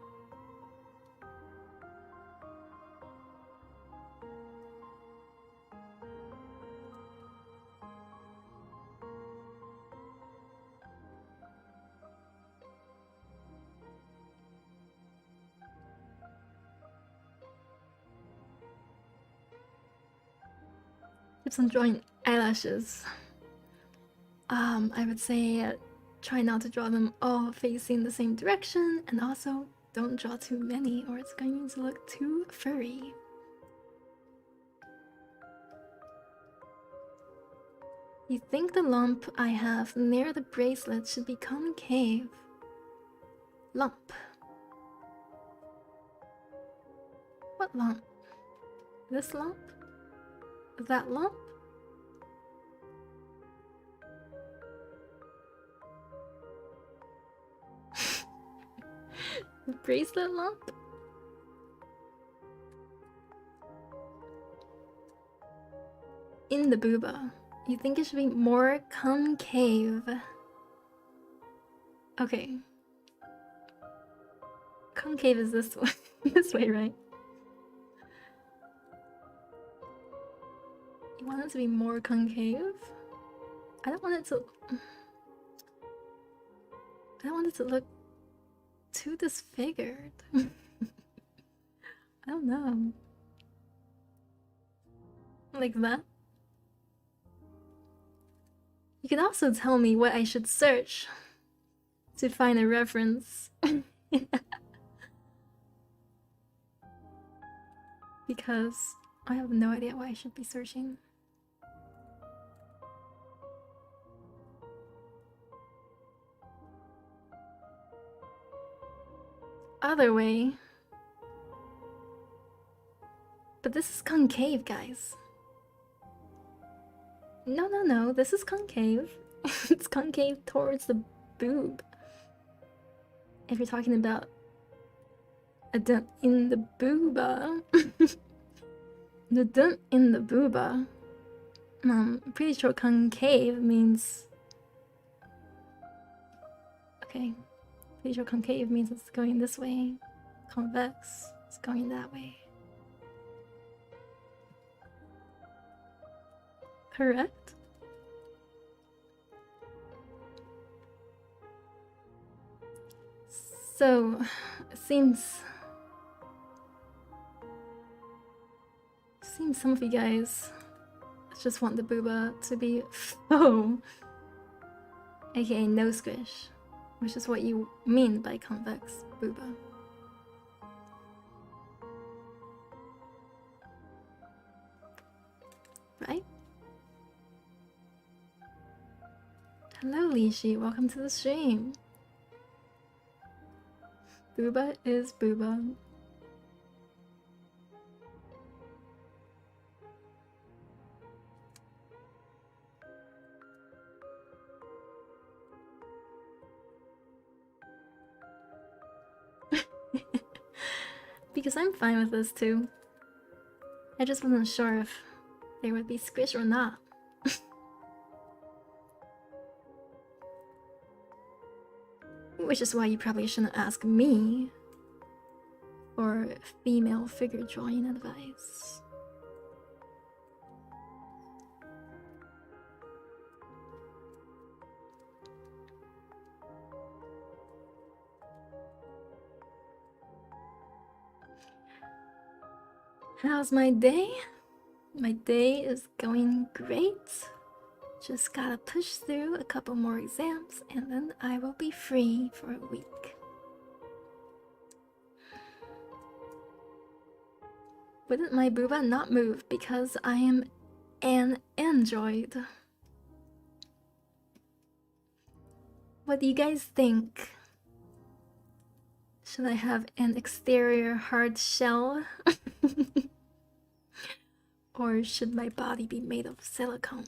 Tips on drawing eyelashes. I would say try not to draw them all facing the same direction, and also don't draw too many or it's going to look too furry. You think the lump I have near the bracelet should be concave? Lump. What lump? This lump? That lump? The bracelet lump? In the booba. You think it should be more concave. Okay. Concave is this way, this way, right? You want it to be more concave? I don't want it to look too disfigured. I don't know. Like that? You can also tell me what I should search to find a reference. Because I have no idea what I should be searching. Other way. But this is concave, guys. No, this is concave. It's concave towards the boob. If you're talking about a dent in the booba. The dent in the booba. I'm pretty sure concave means... Okay. Pretty sure concave means it's going this way. Convex, it's going that way. Correct? So, it seems some of you guys just want the booba to be faux, aka no squish, which is what you mean by convex booba. Right? Hello, Lishi. Welcome to the stream. Booba is booba. Because I'm fine with this too. I just wasn't sure if they would be squished or not. Which is why you probably shouldn't ask me for female figure drawing advice. How's my day? My day is going great. Just gotta push through a couple more exams and then I will be free for a week. Wouldn't my booba not move because I am an android? What do you guys think? Should I have an exterior hard shell? Or should my body be made of silicone?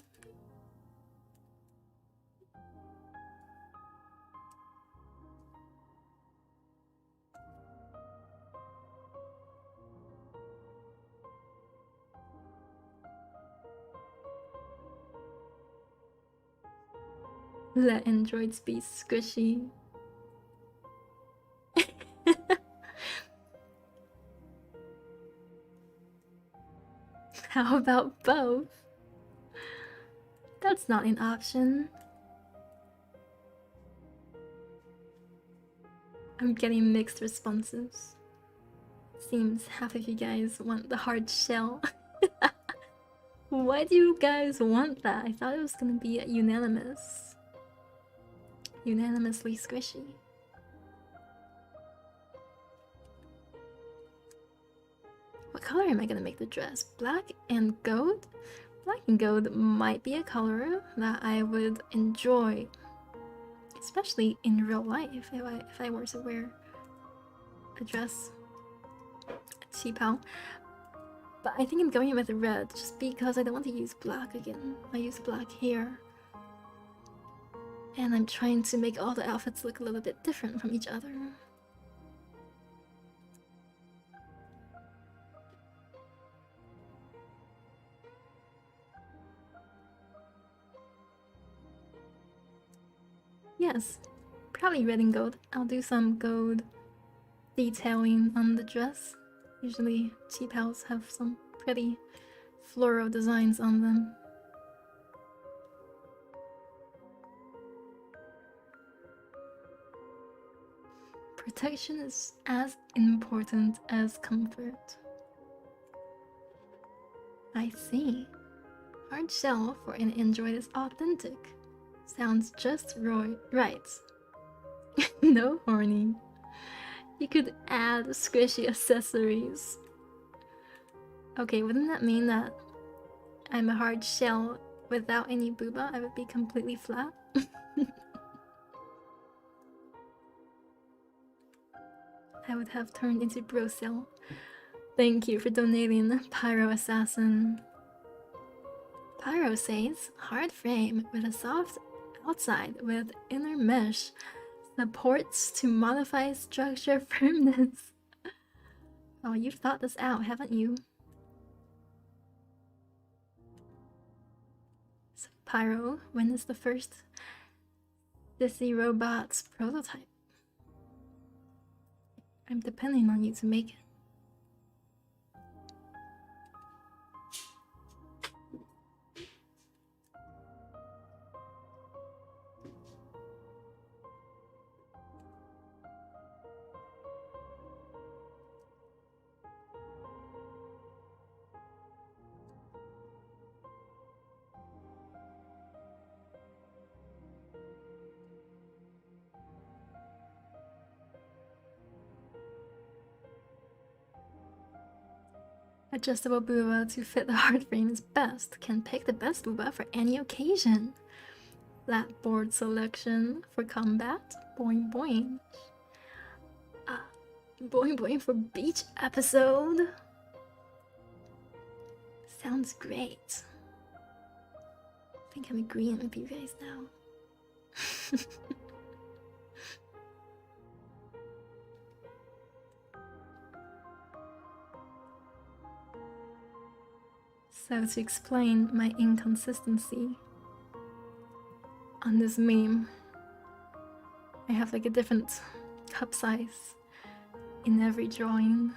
Let androids be squishy. How about both? That's not an option. I'm getting mixed responses. Seems half of you guys want the hard shell. Why do you guys want that? I thought it was gonna be unanimous. Unanimously squishy. What color am I gonna make the dress? Black and gold? Black and gold might be a color that I would enjoy, especially in real life if I were to wear a dress. Qipao. But I think I'm going with red just because I don't want to use black again. I use black here. And I'm trying to make all the outfits look a little bit different from each other. Yes, probably red and gold. I'll do some gold detailing on the dress. Usually Qipaos have some pretty floral designs on them. Protection is as important as comfort. I see. Hard shell for an android is authentic. Sounds just right. No horny. You could add squishy accessories. Okay, wouldn't that mean that I'm a hard shell without any booba? I would be completely flat. I would have turned into Brocel. Thank you for donating, Pyro Assassin. Pyro says, hard frame with a soft outside with inner mesh. Supports to modify structure firmness. Oh, you've thought this out, haven't you? So, Pyro, when is the first Sissy Robots prototype? I'm depending on you to make it. Adjustable booba to fit the hard frame is best. Can pick the best booba for any occasion. Flat board selection for combat. Boing boing. Boing boing for beach episode. Sounds great. I think I'm agreeing with you guys now. So to explain my inconsistency on this meme, I have like a different cup size in every drawing.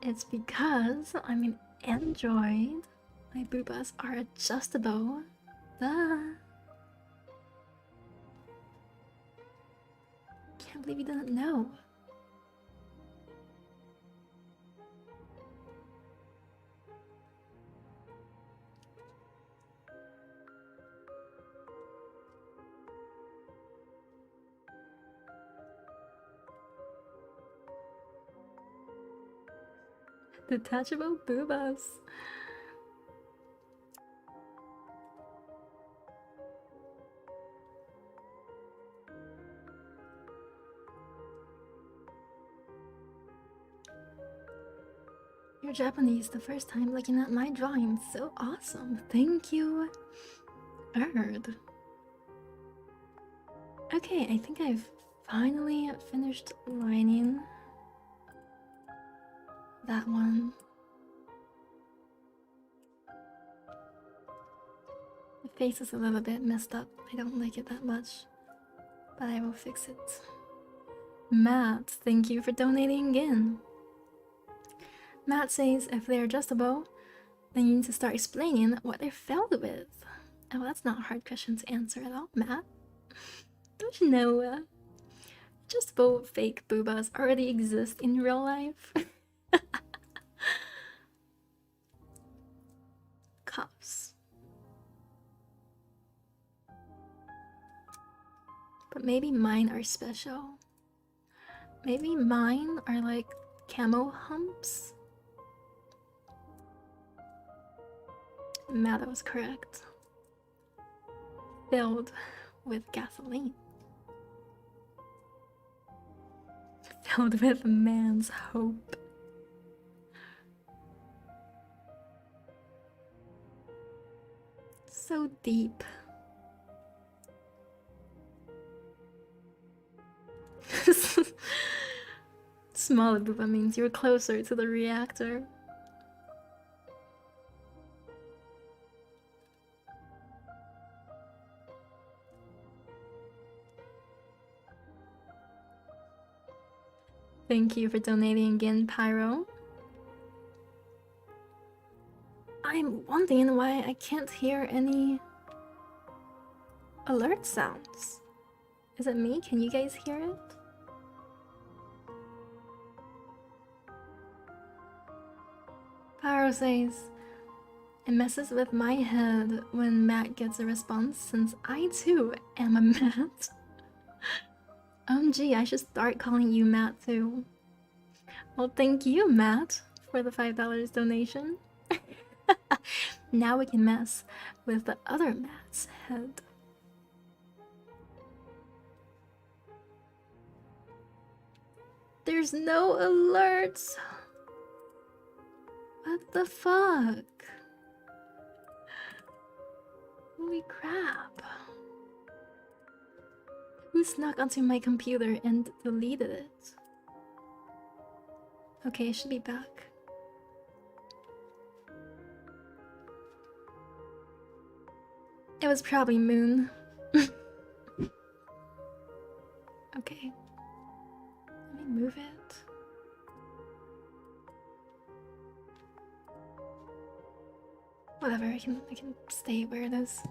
It's because I'm an android. My boobas are adjustable. Duh. Can't believe you didn't know. Detachable boobas. You're Japanese the first time looking at my drawing. So awesome. Thank you, Erd. Okay, I think I've finally finished lining that one. The face is a little bit messed up. I don't like it that much, but I will fix it. Matt, thank you for donating again. Matt says if they're adjustable, then you need to start explaining what they're filled with. Oh, that's not a hard question to answer at all, Matt. Don't you know adjustable fake boobas already exist in real life? Cuffs. But maybe mine are special. Maybe mine are like camo humps? Matt was correct. Filled with gasoline. Filled with man's hope. So deep. Smaller booba means you're closer to the reactor. Thank you for donating again, Pyro. I'm wondering why I can't hear any alert sounds. Is it me? Can you guys hear it? Pyro says, it messes with my head when Matt gets a response since I too am a Matt. OMG, I should start calling you Matt too. Well, thank you, Matt, for the $5 donation. Now we can mess with the other Matt's head. There's no alerts. What the fuck? Holy crap. Who snuck onto my computer and deleted it? Okay, it should be back. It was probably Moon. Okay. Let me move it. Whatever, I can stay where it is.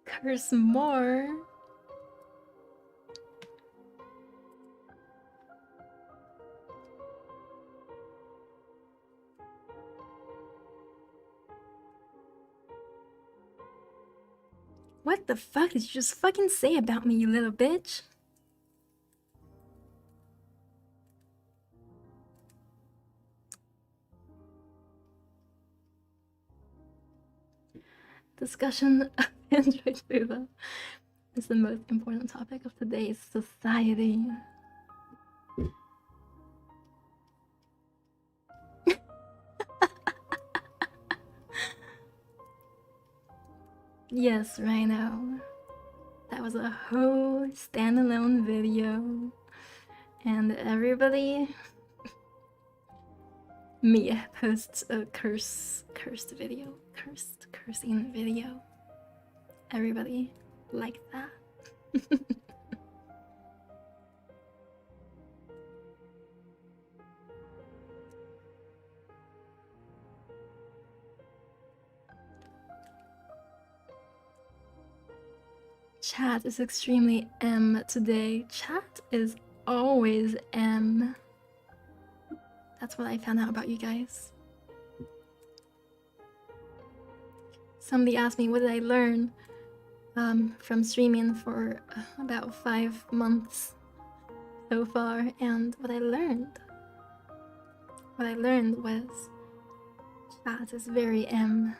Curse more. What the fuck did you just fucking say about me, you little bitch? Discussion of Android BOOBA is the most important topic of today's society. Yes, Rhino. That was a whole standalone video. And everybody... Mia posts a cursing video. Everybody liked that. Chat is extremely M today. Chat is always M. That's what I found out about you guys. Somebody asked me what did I learn from streaming for about 5 months so far, and what I learned was chat is very M.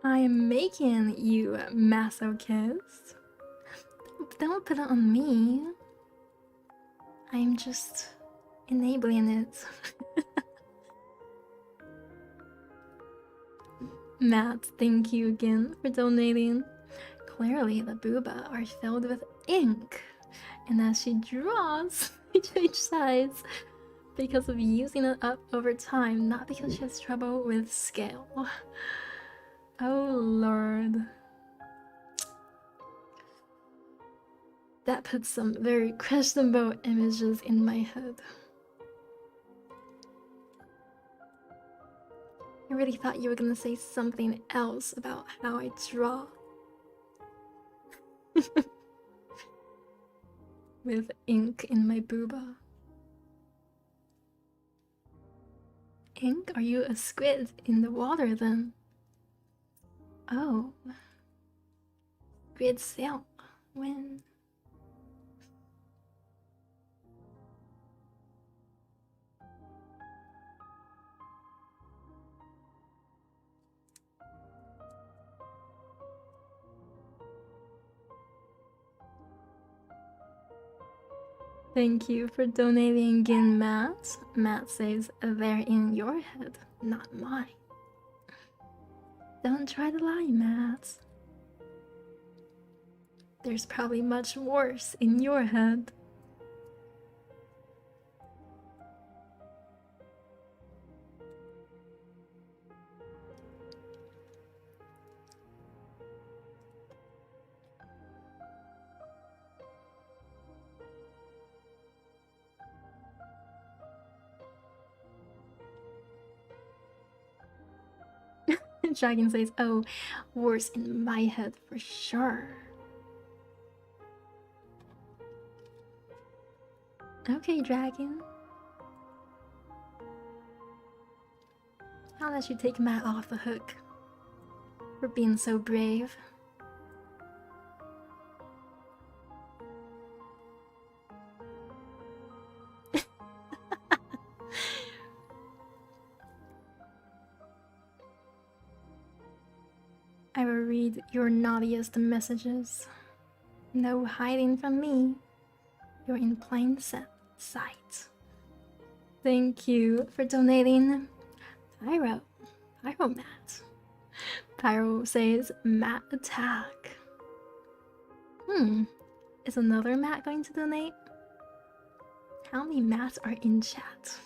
I am making you masochist. Don't put it on me. I'm just enabling it. Matt, thank you again for donating. Clearly, the BOOBA are filled with ink, and as she draws, they change size because of using it up over time, not because she has trouble with scale. Oh lord. That puts some very questionable images in my head. I really thought you were gonna say something else about how I draw. With ink in my booba. Ink? Are you a squid in the water then? Oh. Squid sail. When? Thank you for donating again, Matt. Matt says they're in your head, not mine. Don't try to lie, Matt. There's probably much worse in your head. Dragon says, oh, worse in my head for sure. Okay, Dragon. I'll let you take Matt off the hook for being so brave. I will read your naughtiest messages. No hiding from me. You're in plain sight. Thank you for donating. Pyro Matt. Pyro says Matt attack. Is another Matt going to donate? How many Matts are in chat?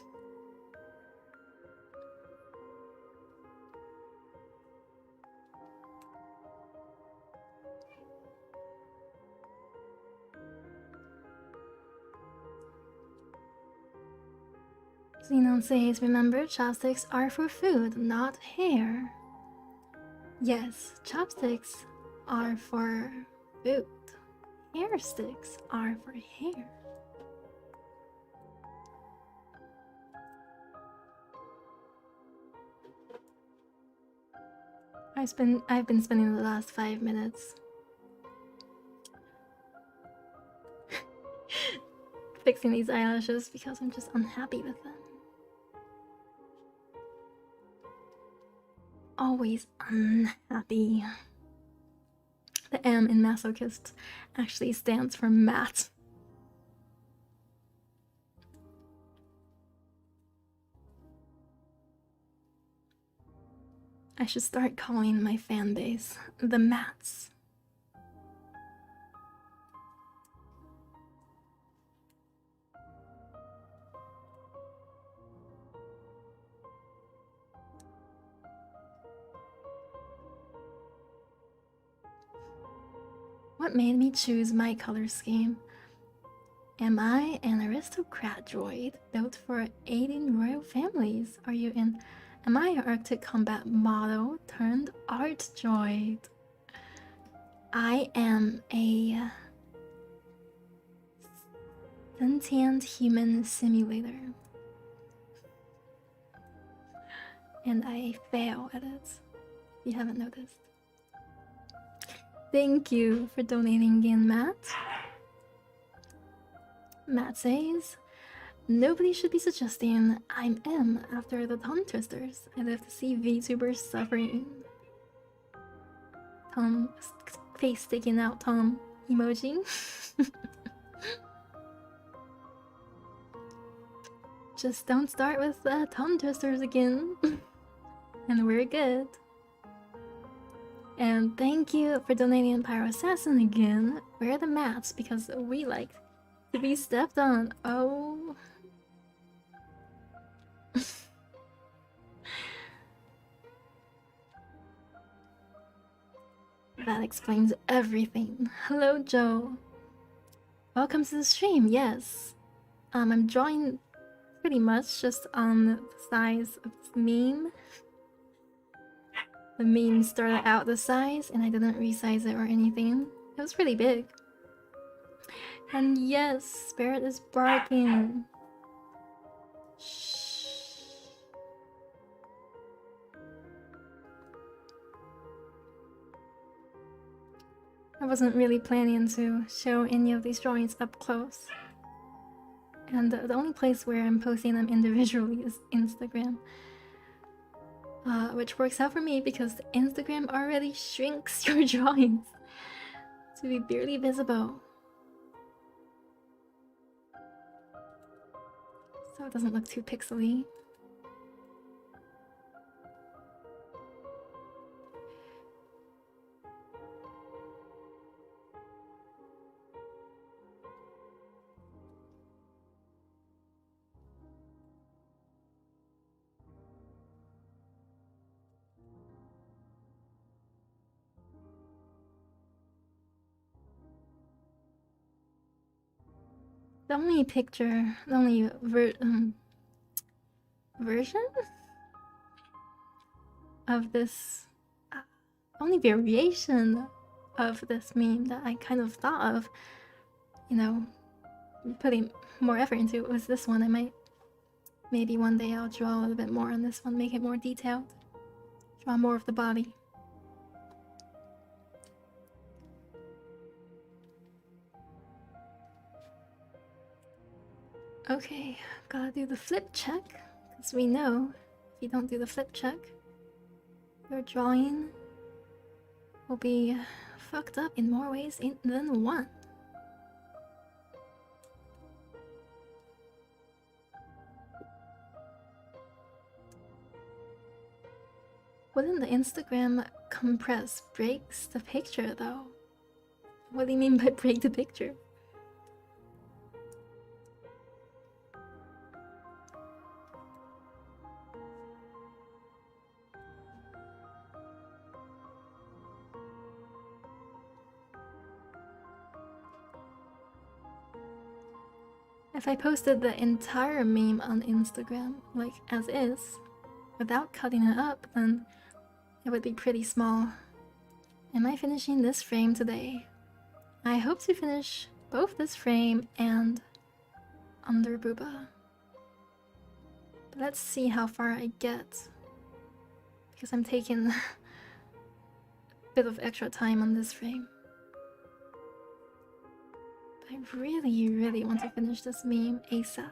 Xenon says, remember, chopsticks are for food, not hair. Yes, chopsticks are for food. Hair sticks are for hair. I've been spending the last 5 minutes fixing these eyelashes because I'm just unhappy with them. Always unhappy. The M in masochist actually stands for Matt. I should start calling my fan base the Matts. What made me choose my color scheme? Am I an aristocrat droid built for aiding royal families? Are you in? Am I an Arctic combat model turned art droid? I am a sentient human simulator. And I fail at it, if you haven't noticed. Thank you for donating again, Matt. Matt says, nobody should be suggesting I'm M after the tongue twisters. I live to see VTubers suffering. Tom face sticking out Tom emoji. Just don't start with tongue twisters again. And we're good. And thank you for donating Pyro Assassin again. Wear the mats because we like to be stepped on. Oh. That explains everything. Hello, Joe. Welcome to the stream. Yes. I'm drawing pretty much just on the size of this meme. The meme started out the size and I didn't resize it or anything. It was pretty big. And yes, Spirit is barking. Shh. I wasn't really planning to show any of these drawings up close. And the only place where I'm posting them individually is Instagram. Which works out for me because Instagram already shrinks your drawings to be barely visible. So it doesn't look too pixely. The only picture, the only version of this, only variation of this meme that I kind of thought of, you know, putting more effort into was this one. I might, maybe one day I'll draw a little bit more on this one, make it more detailed, draw more of the body. Okay, gotta do the flip check, because we know if you don't do the flip check, your drawing will be fucked up in more ways than one. Wouldn't the Instagram compress breaks the picture though? What do you mean by break the picture? If I posted the entire meme on Instagram, like as is, without cutting it up, then it would be pretty small. Am I finishing this frame today? I hope to finish both this frame and under BOOBA. But let's see how far I get, because I'm taking a bit of extra time on this frame. I really want to finish this meme ASAP.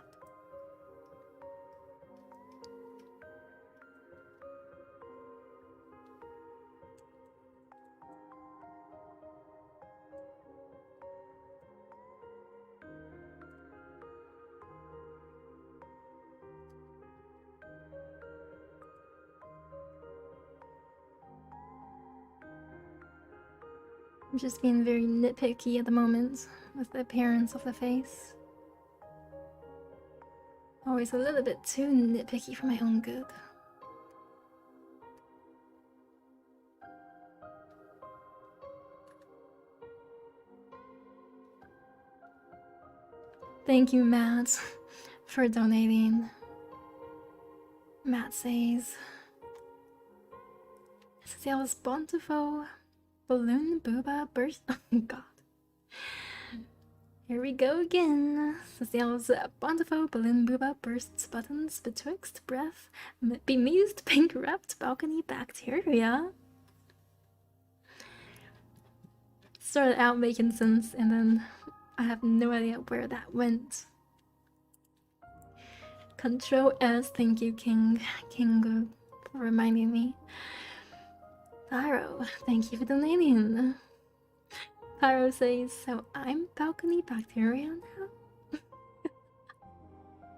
I'm just being very nitpicky at the moment with the appearance of the face. Always a little bit too nitpicky for my own good. Thank you, Matt, for donating. Matt says, "That was bountiful. Balloon booba burst." Oh god. Here we go again. Cecile's bountiful balloon booba bursts buttons betwixt breath, bemused pink wrapped balcony bacteria. Started out making sense and then I have no idea where that went. Control S, thank you, King for reminding me. Pyro, thank you for donating. Pyro says, so I'm balcony bacteria now?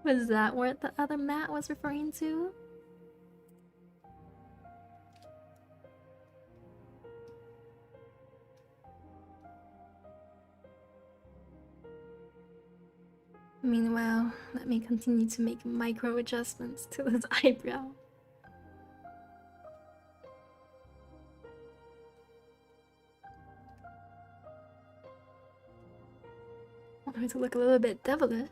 Was that what the other Matt was referring to? Meanwhile, let me continue to make micro adjustments to this eyebrow. I want her to look a little bit devilish.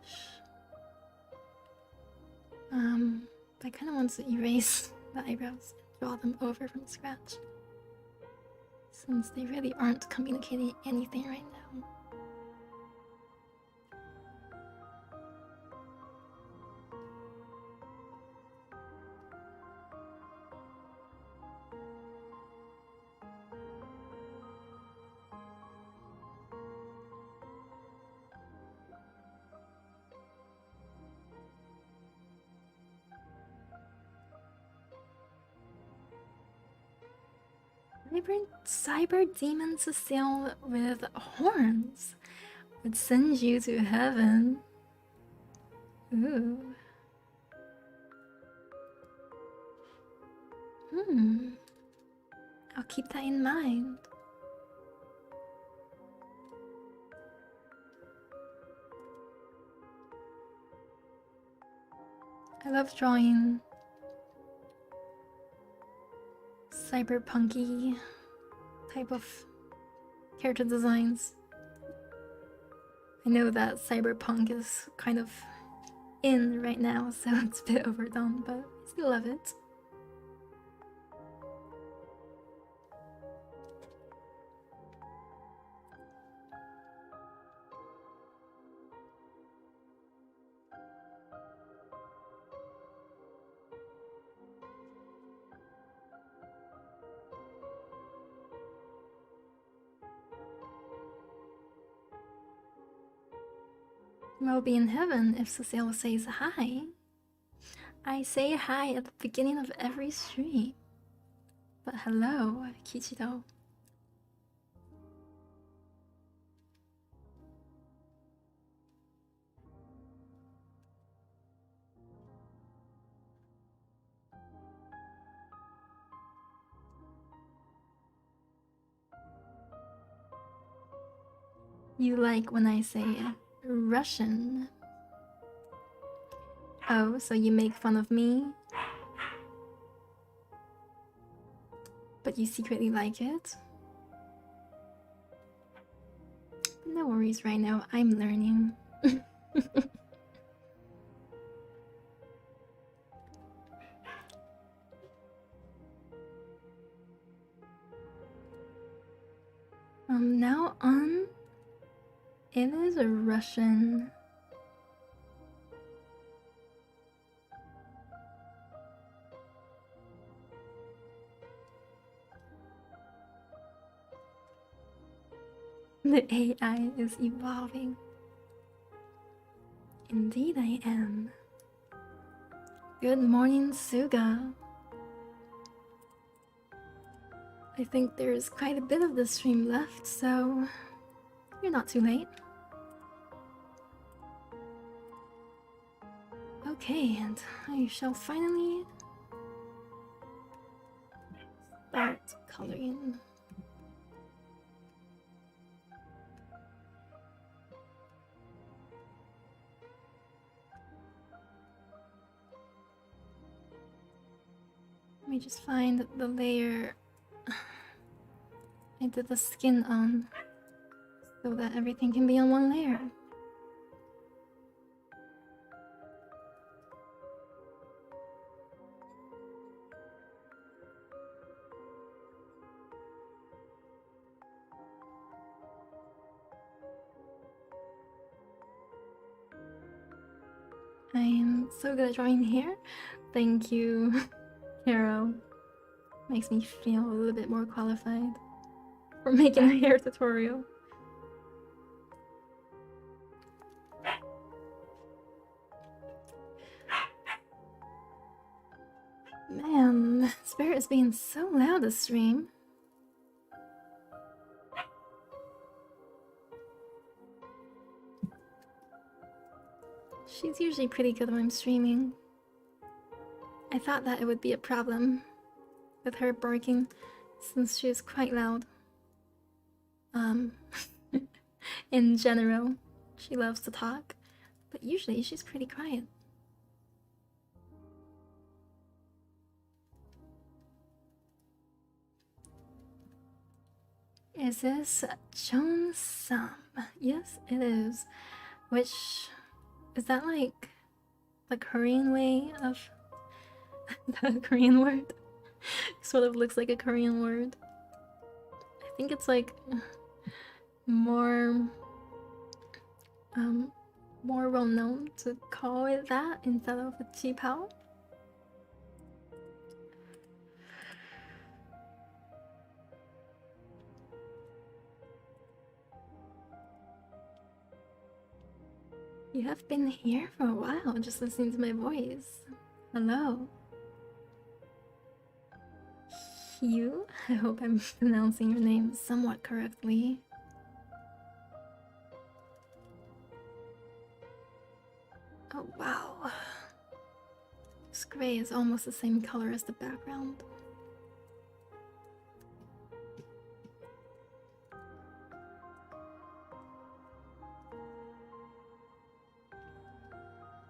I kind of want to erase the eyebrows and draw them over from scratch, since they really aren't communicating anything right now. Vibrant cyber demon Cecile with horns would send you to heaven. Ooh. I'll keep that in mind. I love drawing cyberpunky type of character designs. I know that cyberpunk is kind of in right now, so it's a bit overdone, but I still love it. We'll be in heaven if Cecile says hi. I say hi at the beginning of every stream. But hello, Kichiro. You like when I say Russian? Oh, so you make fun of me? But you secretly like it? No worries right now, I'm learning. Now on, it is a Russian. The AI is evolving. Indeed I am. Good morning, Suga. I think there's quite a bit of the stream left, so you're not too late. Okay, and I shall finally start coloring. Let me just find the layer I did the skin on, so that everything can be on one layer. I am so good at drawing hair. Thank you, Carol. Makes me feel a little bit more qualified for making a hair tutorial. Man, Spirit is being so loud this stream. She's usually pretty good when I'm streaming. I thought that it would be a problem with her barking since she is quite loud. In general, she loves to talk, but usually she's pretty quiet. Is this Cheonsam? Yes, it is. Which is that like the Korean way of the Korean word? Sort of looks like a Korean word. I think it's like more more well known to call it that instead of a qipao. You have been here for a while, just listening to my voice. Hello. Hugh? I hope I'm pronouncing your name somewhat correctly. Oh wow. This gray is almost the same color as the background.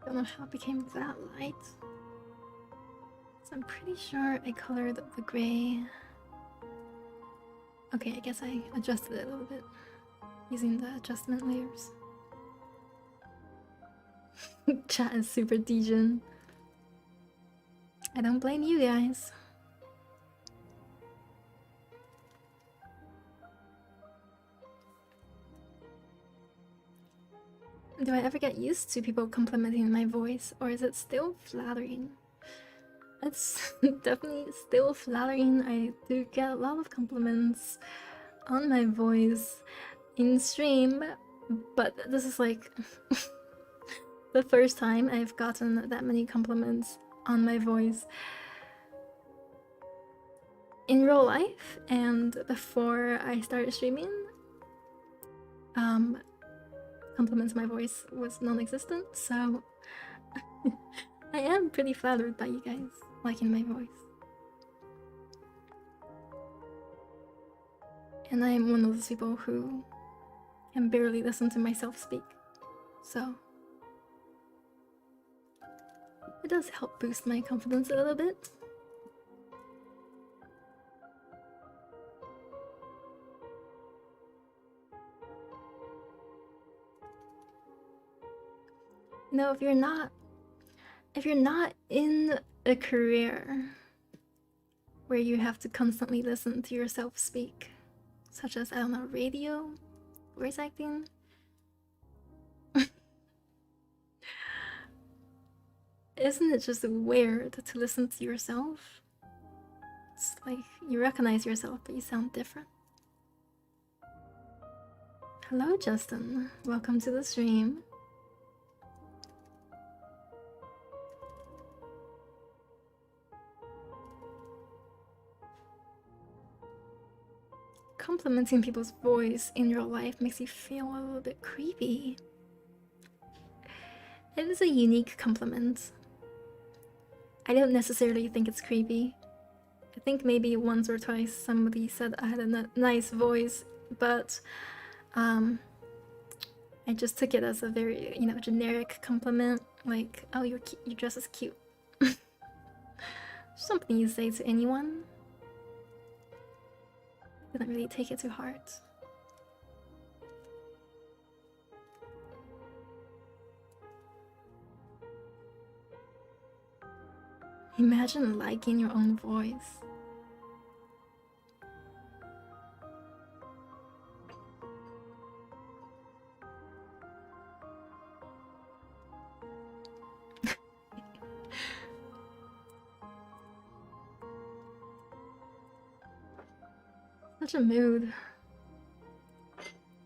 Don't know how it became that light. So I'm pretty sure I colored the gray. Okay, I guess I adjusted it a little bit using the adjustment layers. Chat is super degen. I don't blame you guys. Do I ever get used to people complimenting my voice, or is it still flattering? It's definitely still flattering. I do get a lot of compliments on my voice in stream, but this is like the first time I've gotten that many compliments on my voice in real life, and before I started streaming, compliments my voice was non-existent, so I am pretty flattered by you guys liking my voice. And I am one of those people who can barely listen to myself speak, so it does help boost my confidence a little bit. You know, if you're not in a career where you have to constantly listen to yourself speak, such as, I don't know, radio, voice acting, isn't it just weird to listen to yourself? It's like you recognize yourself, but you sound different. Hello, Justin. Welcome to the stream. Complimenting people's voice in real life makes you feel a little bit creepy. It is a unique compliment. I don't necessarily think it's creepy. I think maybe once or twice somebody said I had a nice voice, but I just took it as a very, you know, generic compliment, like, oh, your dress is cute. Something you say to anyone. Didn't really take it to heart. Imagine liking your own voice. Such a mood.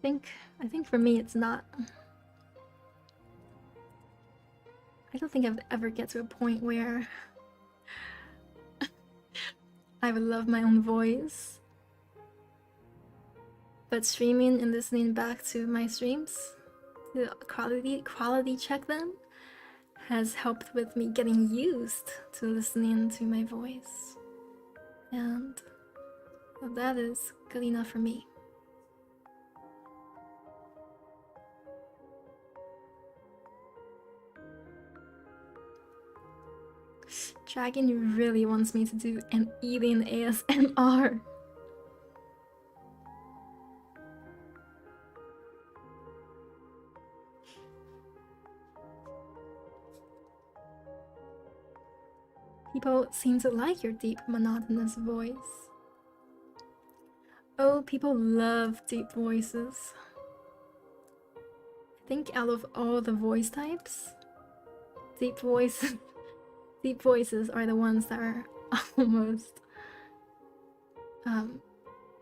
I think for me it's not. I don't think I would ever get to a point where I would love my own voice. But streaming and listening back to my streams, to quality check them, has helped with me getting used to listening to my voice. And used to listening to my voice. And that is good enough for me. Dragon really wants me to do an eating ASMR. People seem to like your deep, monotonous voice. Oh, people love deep voices. I think out of all the voice types, deep voices are the ones that are almost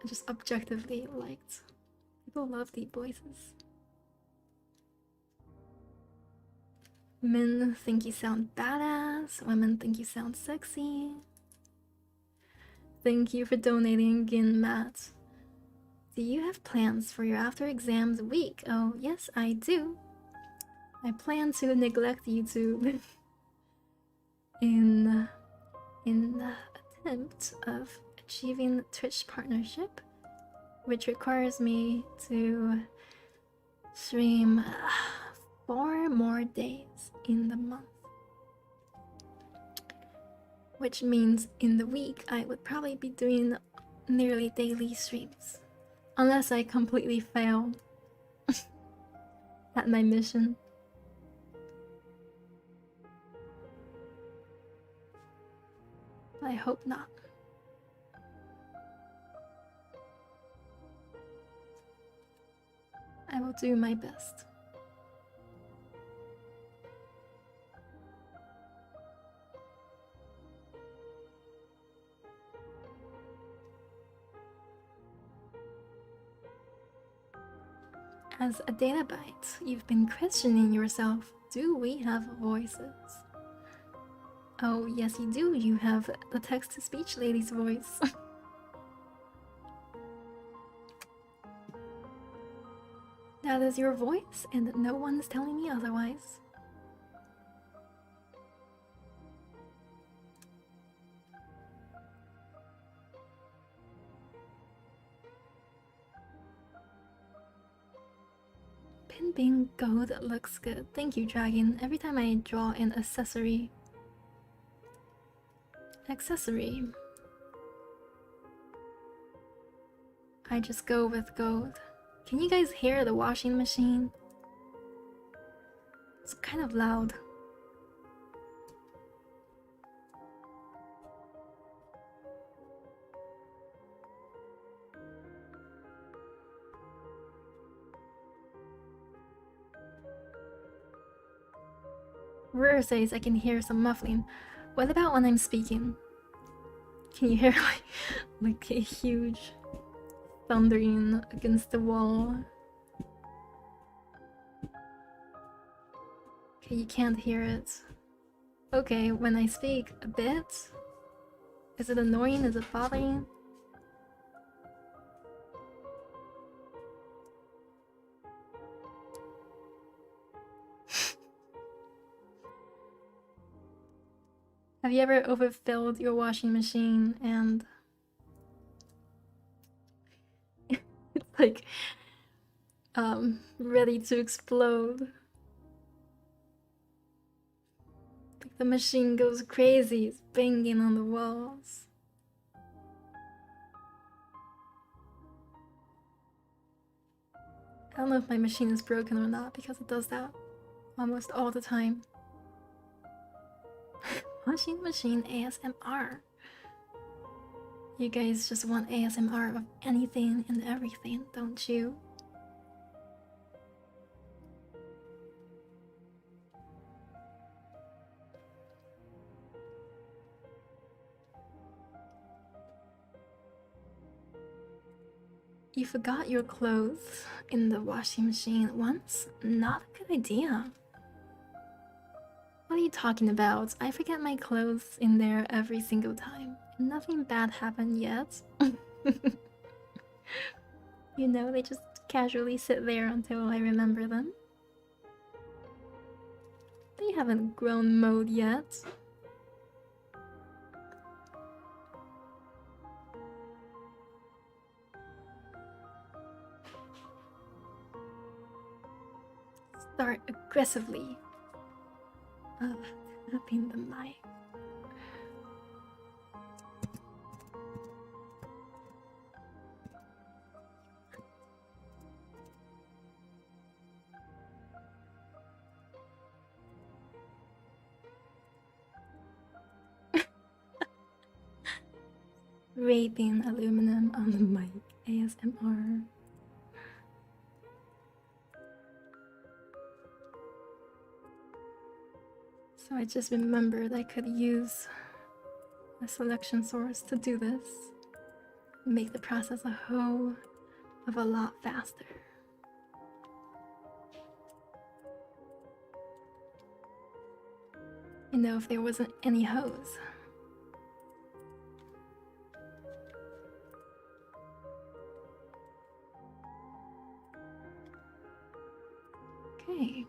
just objectively liked. People love deep voices. Men think you sound badass, women think you sound sexy. Thank you for donating again, Matt. Do you have plans for your after exams week? Oh, yes, I do. I plan to neglect YouTube in the attempt of achieving Twitch partnership, which requires me to stream 4 more days in the month. Which means in the week I would probably be doing nearly daily streams. Unless I completely fail at my mission. I hope not. I will do my best. As a data byte, you've been questioning yourself. Do we have voices? Oh, yes, you do. You have the text-to-speech lady's voice. That is your voice, and no one is telling me otherwise. Pin being gold looks good. Thank you, Dragon. Every time I draw an accessory, I just go with gold. Can you guys hear the washing machine? It's kind of loud. Rare says I can hear some muffling. What about when I'm speaking? Can you hear like a huge thundering against the wall? Okay, you can't hear it. Okay, when I speak a bit, is it annoying? Is it bothering? Have you ever overfilled your washing machine and it's like ready to explode? Like the machine goes crazy, it's banging on the walls. I don't know if my machine is broken or not because it does that almost all the time. Washing machine ASMR. You guys just want ASMR of anything and everything, don't you? You forgot your clothes in the washing machine once? Not a good idea. What are you talking about? I forget my clothes in there every single time. Nothing bad happened yet. You know, they just casually sit there until I remember them. They haven't grown mode yet. Start aggressively tapping the mic. Raping aluminum on the mic. ASMR. So I just remembered I could use a selection source to do this. Make the process a whole of a lot faster. You know, if there wasn't any hose. Okay.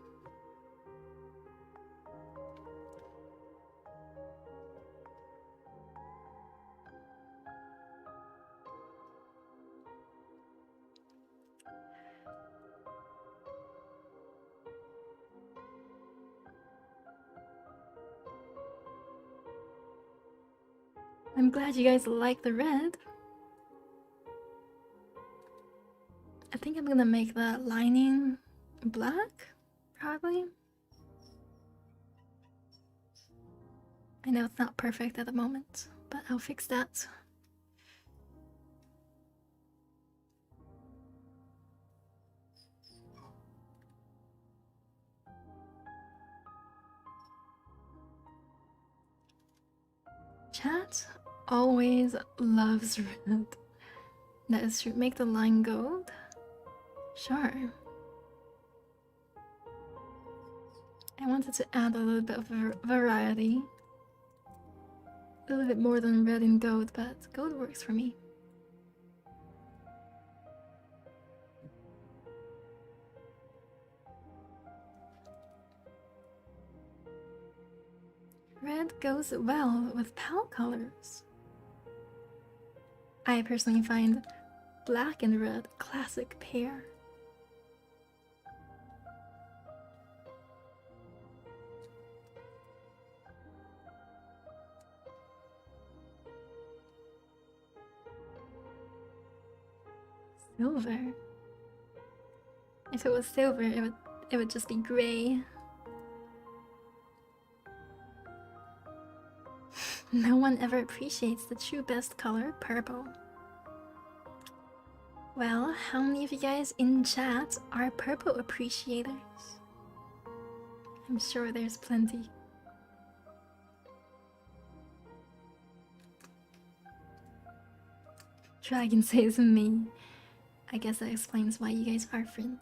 I'm glad you guys like the red. I think I'm gonna make the lining black, probably. I know it's not perfect at the moment, but I'll fix that. Chat always loves red. That is true. Make the line gold? Sure. I wanted to add a little bit of variety. A little bit more than red and gold, but gold works for me. Red goes well with pal colors. I personally find black and red a classic pair. Silver. If it was silver, it would just be gray. No one ever appreciates the true best color, purple. Well, how many of you guys in chat are purple appreciators? I'm sure there's plenty. Dragon says me. I guess that explains why you guys are friends.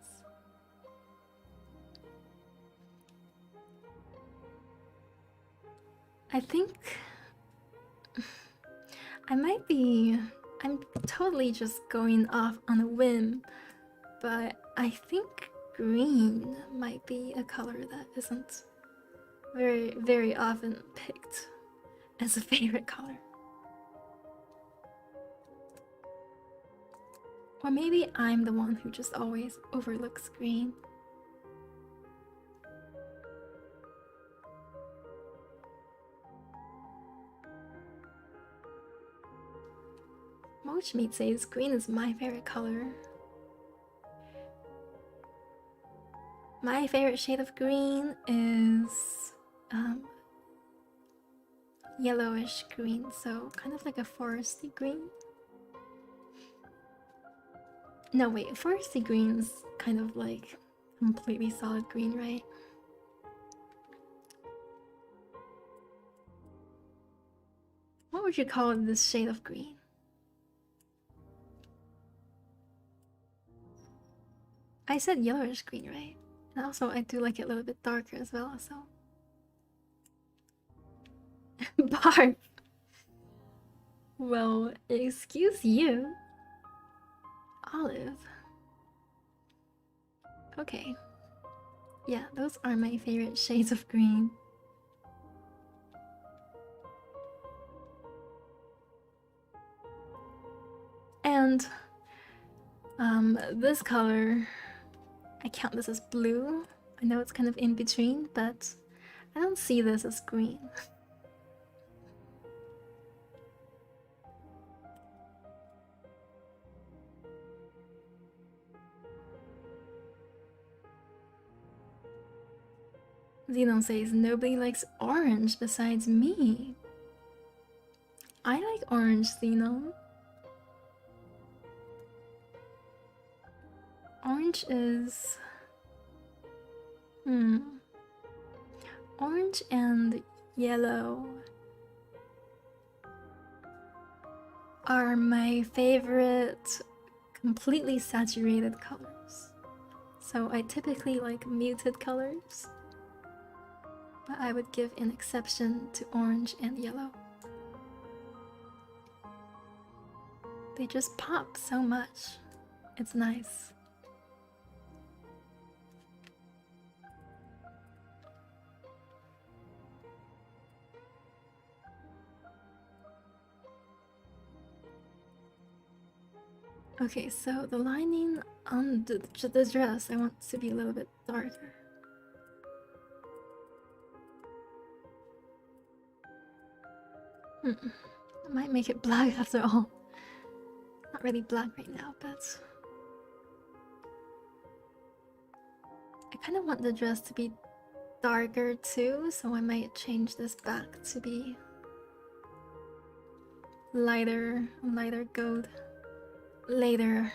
I think I'm totally just going off on a whim, but I think green might be a color that isn't very often picked as a favorite color. Or maybe I'm the one who just always overlooks green. Mochmeat says green is my favorite color. My favorite shade of green is yellowish green, so kind of like a foresty green. No, wait, foresty green's kind of like completely solid green, right? What would you call this shade of green? I said yellowish green, right? And also I do like it a little bit darker as well, so... Barf! Well, excuse you. Olive. Okay. Yeah, those are my favorite shades of green. And this color, I count this as blue. I know it's kind of in between, but I don't see this as green. Xenon says nobody likes orange besides me. I like orange, Xenon. Orange is... Orange and yellow are my favorite completely saturated colors. So I typically like muted colors, but I would give an exception to orange and yellow. They just pop so much. It's nice. Okay, so the lining on the dress, I want to be a little bit darker. I might make it black after all. Not really black right now, but I kind of want the dress to be darker too, so I might change this back to be lighter gold later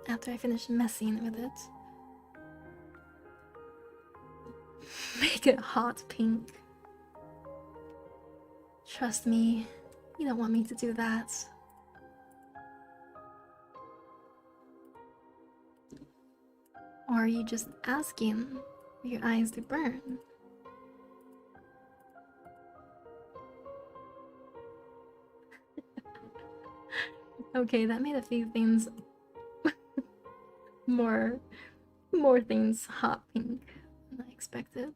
after I finish messing with it. Make it hot pink. Trust me, you don't want me to do that. Or are you just asking for your eyes to burn? Okay, that made a few things more things hot pink than I expected.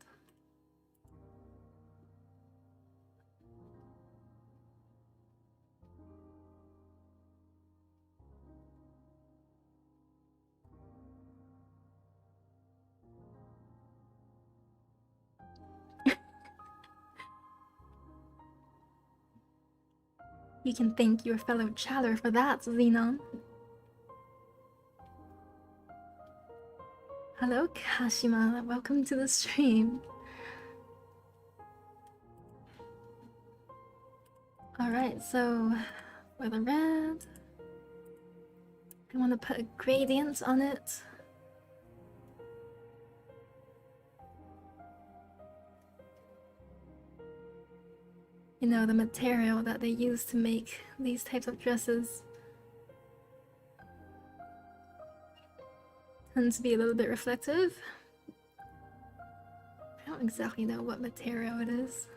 You can thank your fellow chatter for that, Xenon. Hello, Kashima. Welcome to the stream. Alright, so for the red, I want to put a gradient on it. You know, the material that they use to make these types of dresses tends to be a little bit reflective. I don't exactly know what material it is.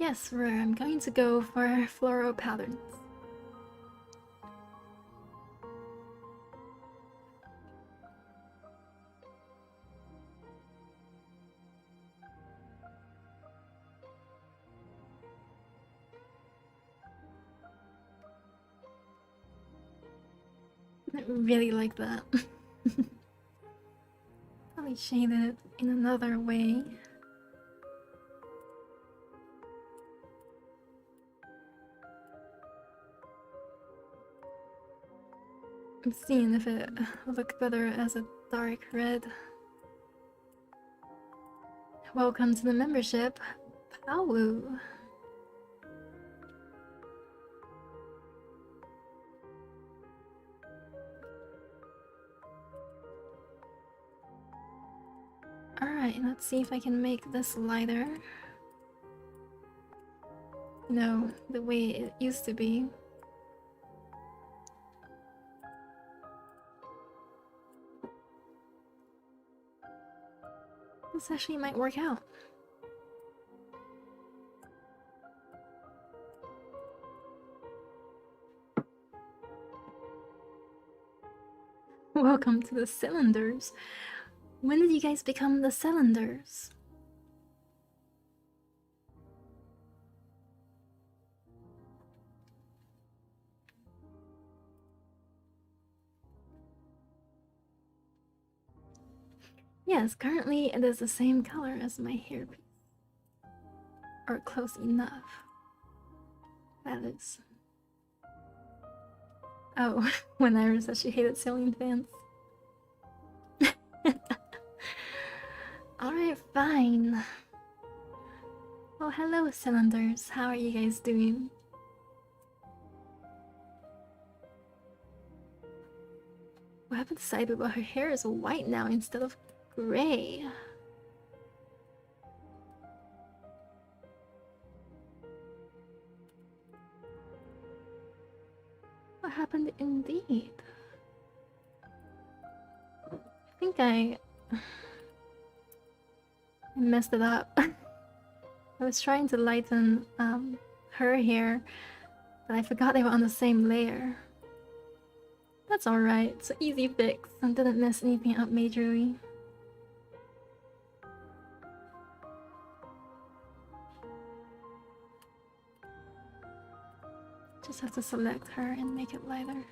Yes, I'm going to go for floral patterns. I really like that. Probably shade it in another way. I'm seeing if it looked better as a dark red. Welcome to the membership, Pawu. Alright, let's see if I can make this lighter. You know, the way it used to be. This actually might work out. Welcome to the cylinders. When did you guys become the cylinders? Yes, currently it is the same color as my hairpiece. Or close enough. That is. Oh, when Iris said she hated ceiling fans. Alright, fine. Well, hello, cylinders. How are you guys doing? What happened to Saibuba? Her hair is white now instead of gray. What happened indeed? I think I messed it up. I was trying to lighten her hair, but I forgot they were on the same layer. That's alright, it's an easy fix and didn't mess anything up majorly. Just have to select her and make it lighter.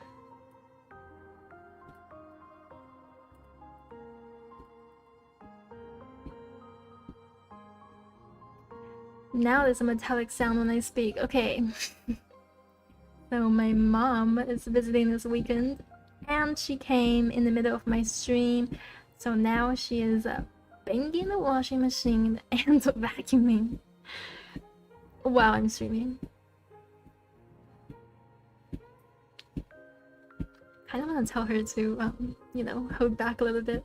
Now there's a metallic sound when I speak. Okay. So my mom is visiting this weekend, and she came in the middle of my stream. So now she is banging the washing machine and vacuuming while I'm streaming. Kind of want to tell her to, you know, hold back a little bit.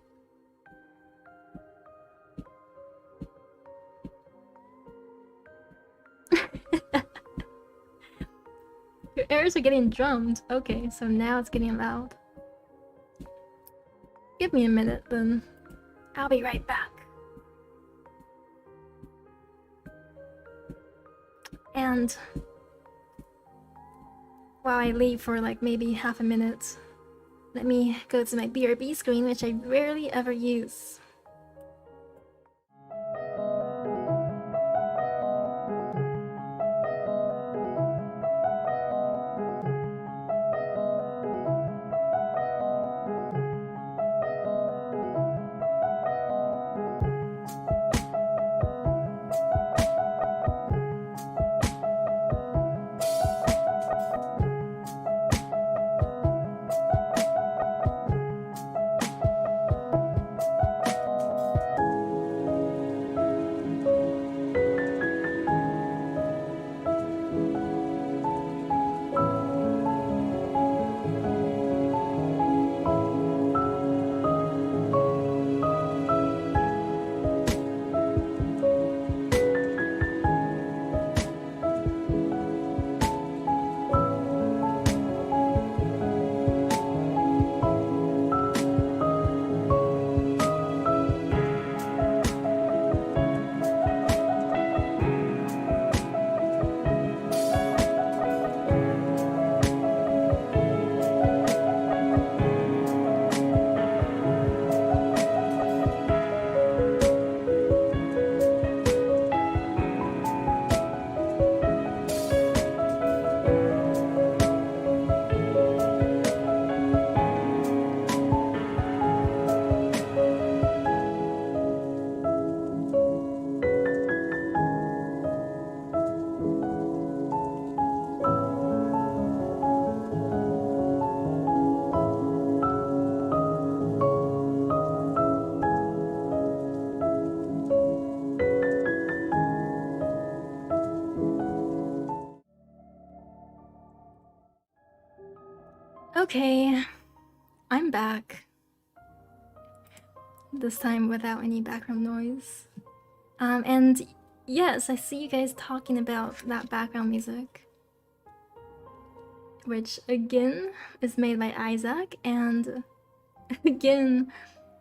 Your ears are getting drummed. Okay, so now it's getting loud. Give me a minute then. I'll be right back. And while I leave for like maybe half a minute, let me go to my BRB screen, which I rarely ever use. Okay, I'm back. This time without any background noise. And yes, I see you guys talking about that background music, which again is made by Isaac, and again,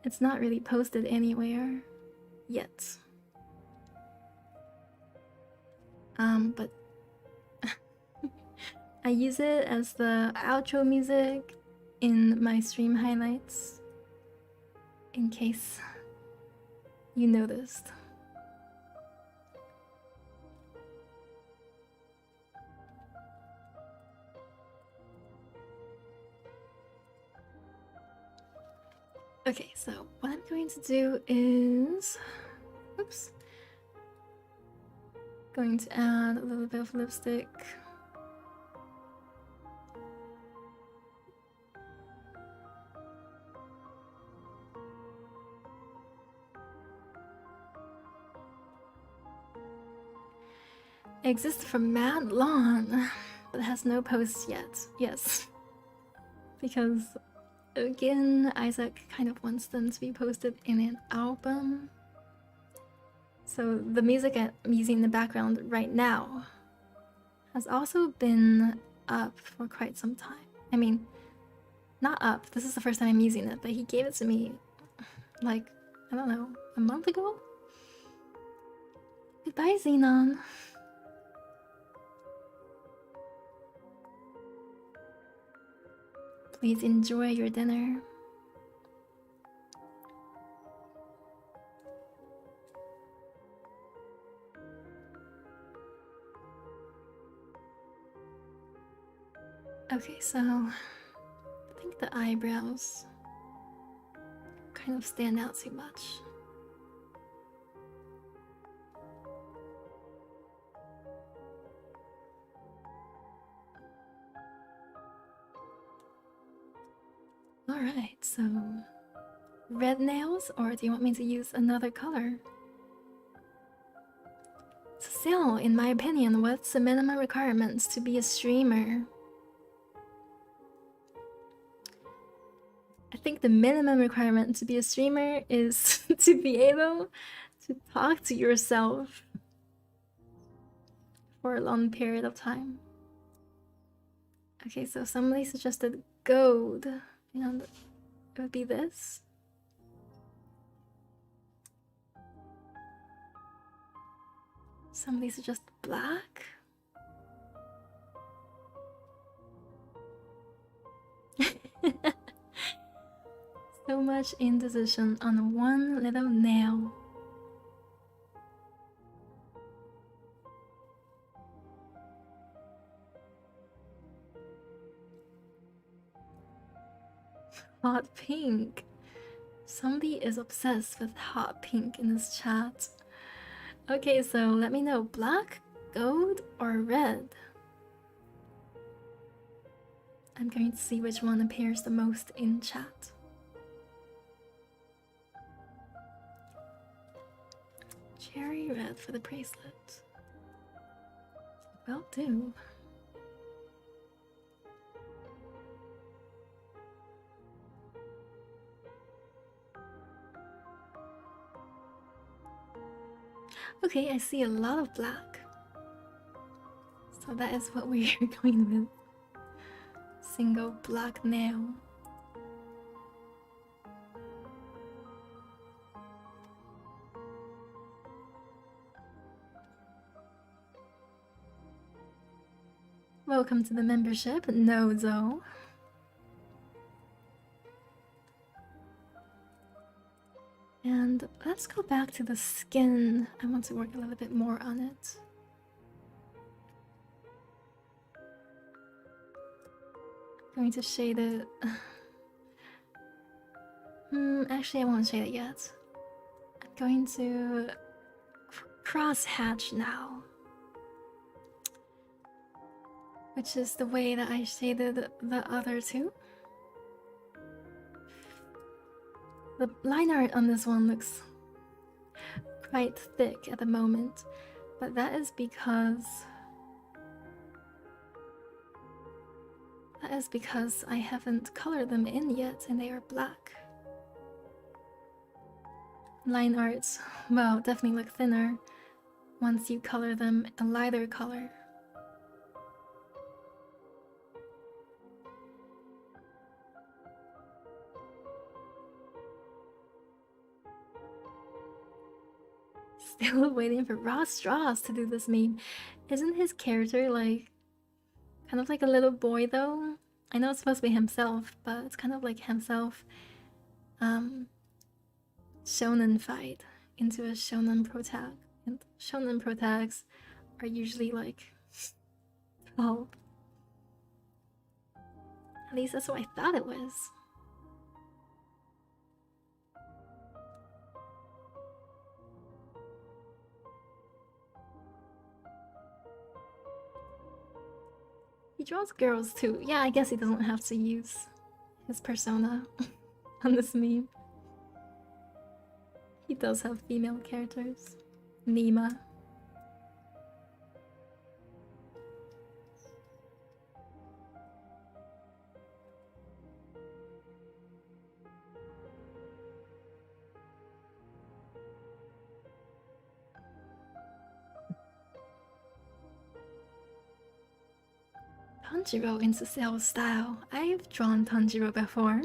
it's not really posted anywhere yet. But I use it as the outro music in my stream highlights, in case you noticed. Okay, so what I'm going to do is, oops, going to add a little bit of lipstick. It exists for mad long, but has no posts yet. Yes, because again, Isaac kind of wants them to be posted in an album. So the music I'm using in the background right now has also been up for quite some time. I mean, not up, this is the first time I'm using it, but he gave it to me like, I don't know, a month ago? Goodbye, Xenon. Please enjoy your dinner. Okay, so I think the eyebrows kind of stand out too much. Alright, so red nails, or do you want me to use another color? Cecile, in my opinion, what's the minimum requirements to be a streamer? I think the minimum requirement to be a streamer is to be able to talk to yourself for a long period of time. Okay, so somebody suggested gold, and it would be this. Somebody suggested black. So much indecision on one little nail. Hot pink. Somebody is obsessed with hot pink in this chat. Okay, so let me know, black, gold, or red? I'm going to see which one appears the most in chat. Cherry red for the bracelet. Will do. Okay, I see a lot of black. So that is what we are going with. Single black nail. Welcome to the membership, Nozo. And let's go back to the skin. I want to work a little bit more on it. I'm going to shade it. Actually, I won't shade it yet. I'm going to cross hatch now, which is the way that I shaded the other two. The line art on this one looks quite thick at the moment, but that is because I haven't colored them in yet and they are black. Line arts, well, definitely look thinner once you color them a lighter color. Still waiting for Ross Strauss to do this meme. Isn't his character like kind of like a little boy though? I know it's supposed to be himself, but it's kind of like himself shonen fight into a shonen protag. And shonen protags are usually like 12. At least that's what I thought it was. He draws girls too. Yeah, I guess he doesn't have to use his persona on this meme. He does have female characters. Nima. Tanjiro in Cecile's style. I've drawn Tanjiro before.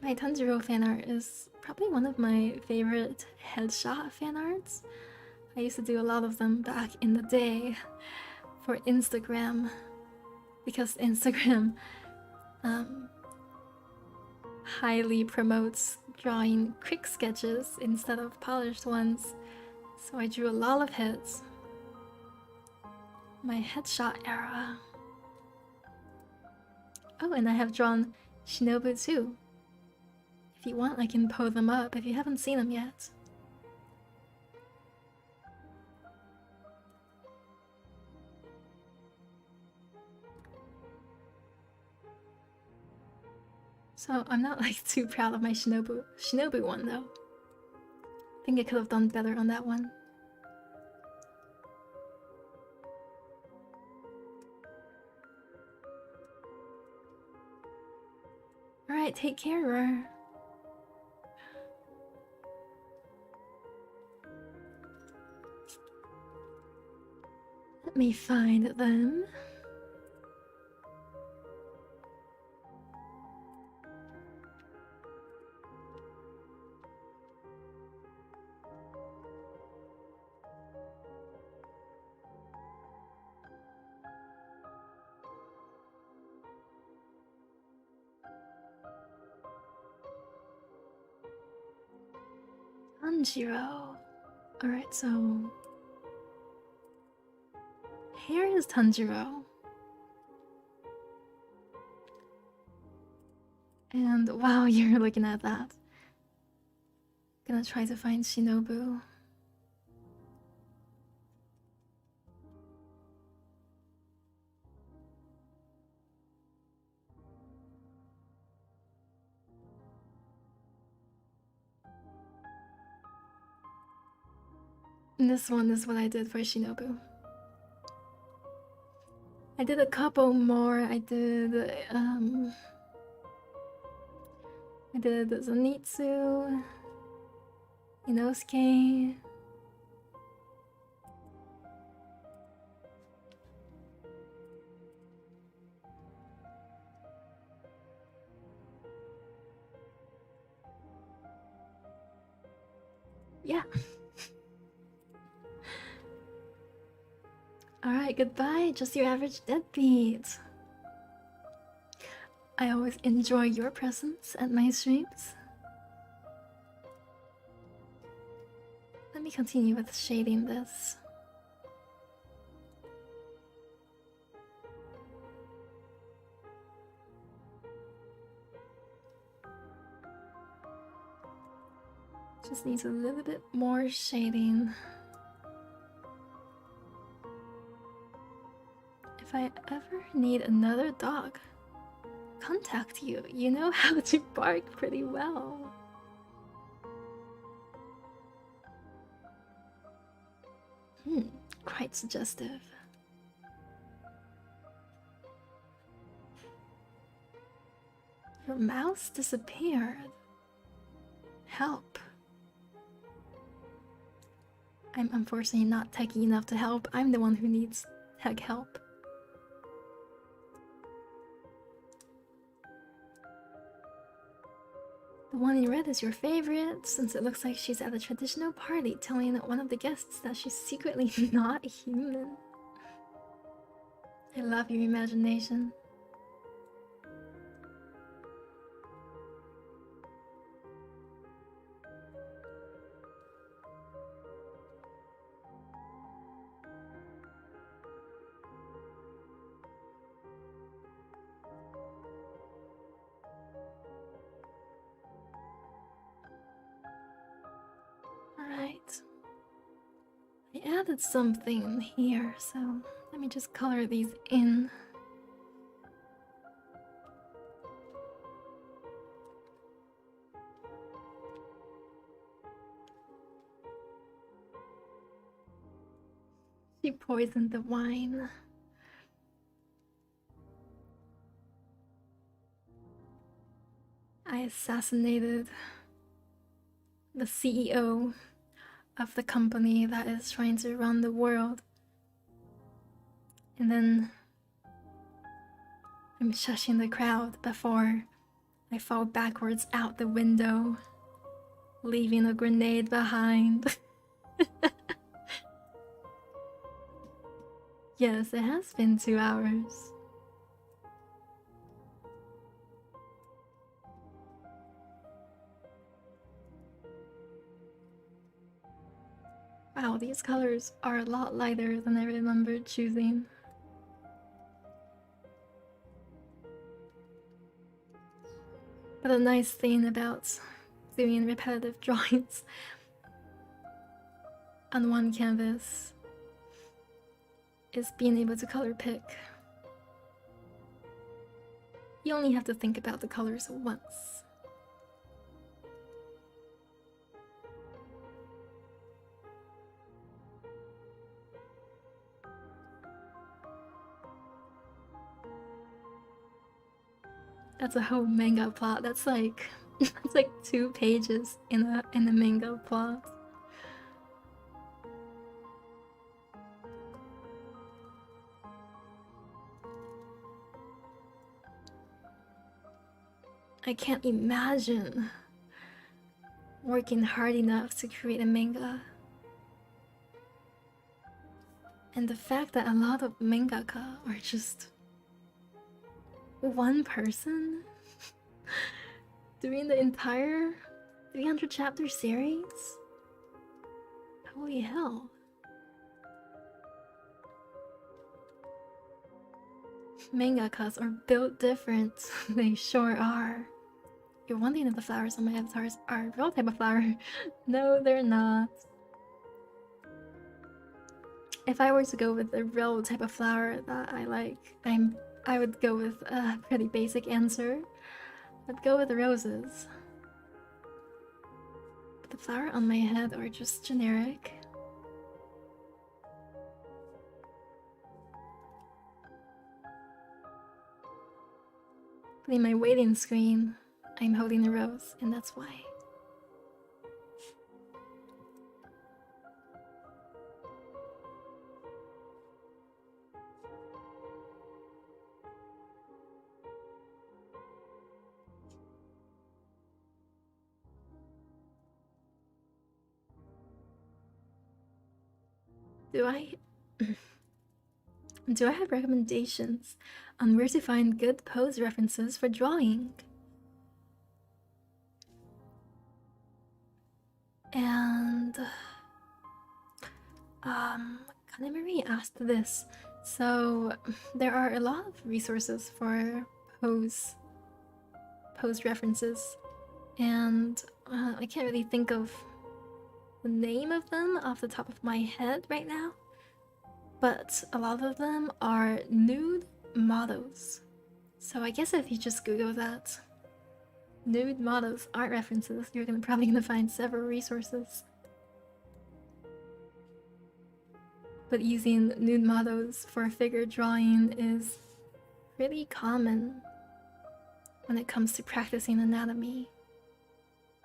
My Tanjiro fan art is probably one of my favorite headshot fan arts. I used to do a lot of them back in the day for Instagram, because Instagram highly promotes drawing quick sketches instead of polished ones, so I drew a lot of heads. My headshot era. Oh, and I have drawn Shinobu too. If you want, I can pull them up if you haven't seen them yet. So I'm not like too proud of my Shinobu one though. I think I could have done better on that one. Alright, take care, Roar. Let me find them. Tanjiro. Alright, so here is Tanjiro. And wow, you're looking at that. Gonna try to find Shinobu. And this one is what I did for Shinobu. I did a couple more. I did Zenitsu, Inosuke. Yeah. Alright, goodbye, just your average deadbeat. I always enjoy your presence at my streams. Let me continue with shading this. Just needs a little bit more shading. If I ever need another dog, contact you. You know how to bark pretty well. Quite suggestive. Your mouse disappeared. Help. I'm unfortunately not techy enough to help. I'm the one who needs tech help. The one in red is your favorite, since it looks like she's at a traditional party telling one of the guests that she's secretly not human. I love your imagination. Alright. I added something here, so let me just color these in. She poisoned the wine. I assassinated the CEO of the company that is trying to run the world. And then I'm shushing the crowd before I fall backwards out the window, leaving a grenade behind. Yes, it has been 2 hours. Wow, these colors are a lot lighter than I remembered choosing. But a nice thing about doing repetitive drawings on one canvas is being able to color pick. You only have to think about the colors once. That's a whole manga plot. That's like that's like 2 pages in a manga plot. I can't imagine working hard enough to create a manga. And the fact that a lot of mangaka are just one person doing the entire 300 chapter series? Holy hell. Mangakas are built different. They sure are. You're wondering if the flowers on my avatars are a real type of flower. No, they're not. If I were to go with a real type of flower that I like, I would go with a pretty basic answer. I'd go with roses. But the flower on my head are just generic. But in my waiting screen, I'm holding a rose, and that's why. Do I have recommendations on where to find good pose references for drawing? And Kanemarie asked this. So there are a lot of resources for pose references, and I can't really think of the name of them off the top of my head right now, but a lot of them are nude models. So I guess if you just Google that, nude models art references, you're probably gonna find several resources. But using nude models for figure drawing is pretty common when it comes to practicing anatomy.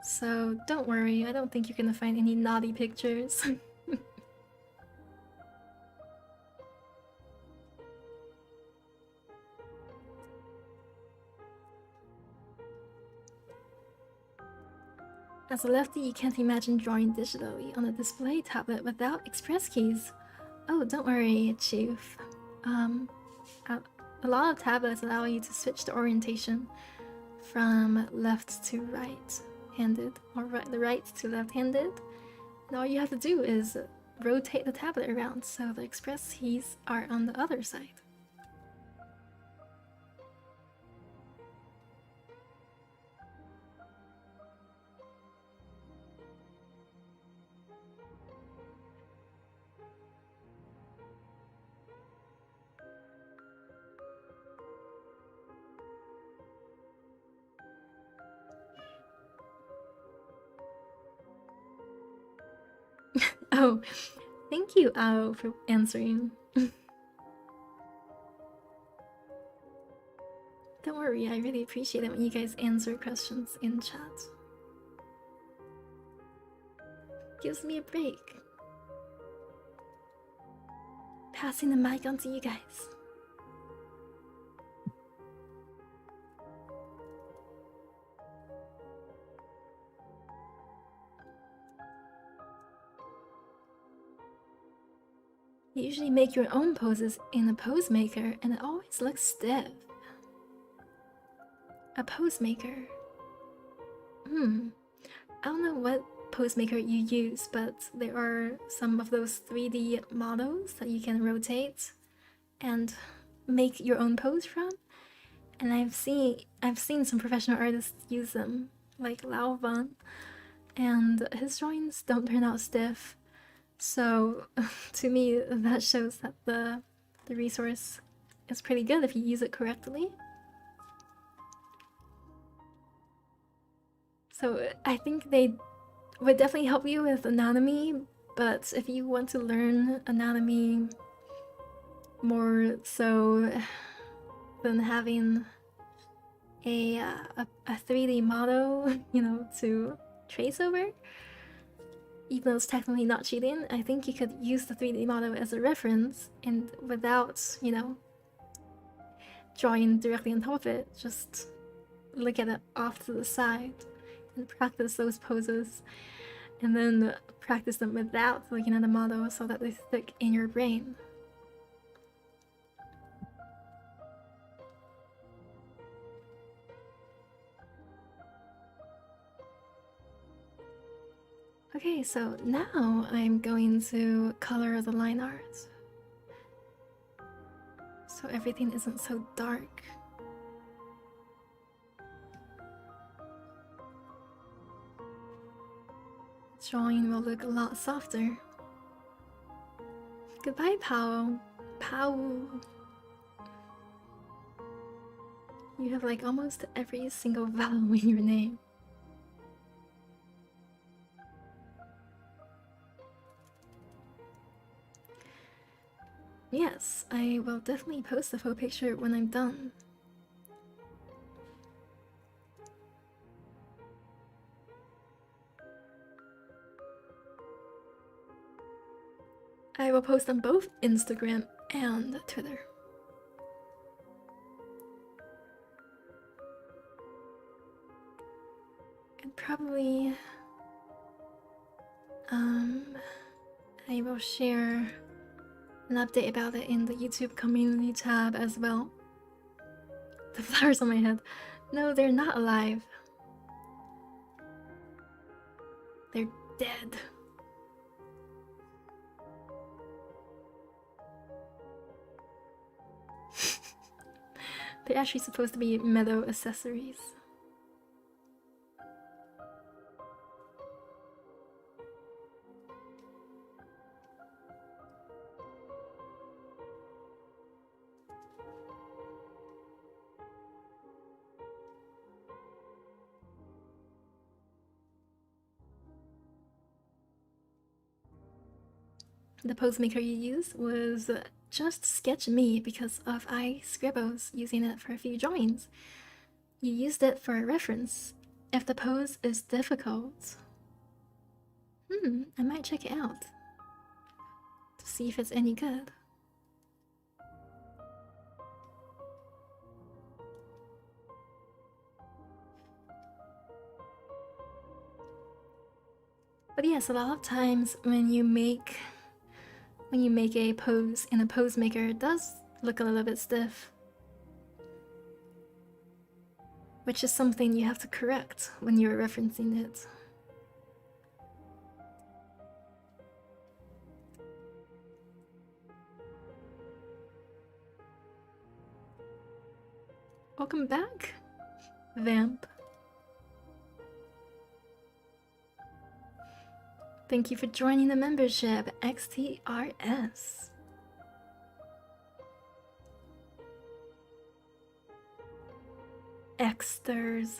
So don't worry, I don't think you're gonna find any naughty pictures. As a lefty, you can't imagine drawing digitally on a display tablet without express keys. Oh, don't worry, Chief. A lot of tablets allow you to switch the orientation from left to right-handed, or the right to left-handed. And all you have to do is rotate the tablet around so the express keys are on the other side. Oh, thank you, Ao, for answering. Don't worry, I really appreciate it when you guys answer questions in chat. Gives me a break. Passing the mic on to you guys. You usually make your own poses in a pose maker, and it always looks stiff. A pose maker. I don't know what pose maker you use, but there are some of those 3D models that you can rotate and make your own pose from. And I've seen some professional artists use them, like Lao Van, and his drawings don't turn out stiff. So to me, that shows that the resource is pretty good if you use it correctly. So I think they would definitely help you with anatomy, but if you want to learn anatomy more so than having a 3D model, you know, to trace over, even though it's technically not cheating, I think you could use the 3D model as a reference and without, you know, drawing directly on top of it, just look at it off to the side and practice those poses, and then practice them without looking at the model so that they stick in your brain. Okay, so now I'm going to color the line art so everything isn't so dark. Drawing will look a lot softer. Goodbye, Pao. Pao. You have like almost every single vowel in your name. Yes, I will definitely post the full picture when I'm done. I will post on both Instagram and Twitter. And probably I will share an update about it in the YouTube community tab as well. The flowers on my head. No, they're not alive. They're dead. They're actually supposed to be meadow accessories. The pose maker you used was just Sketch Me because of I scribbles using it for a few drawings. You used it for a reference. If the pose is difficult, I might check it out to see if it's any good. But yes, a lot of times when you make a pose in a pose maker, it does look a little bit stiff, which is something you have to correct when you're referencing it. Welcome back, Vamp. Thank you for joining the membership, XTRS. Xters.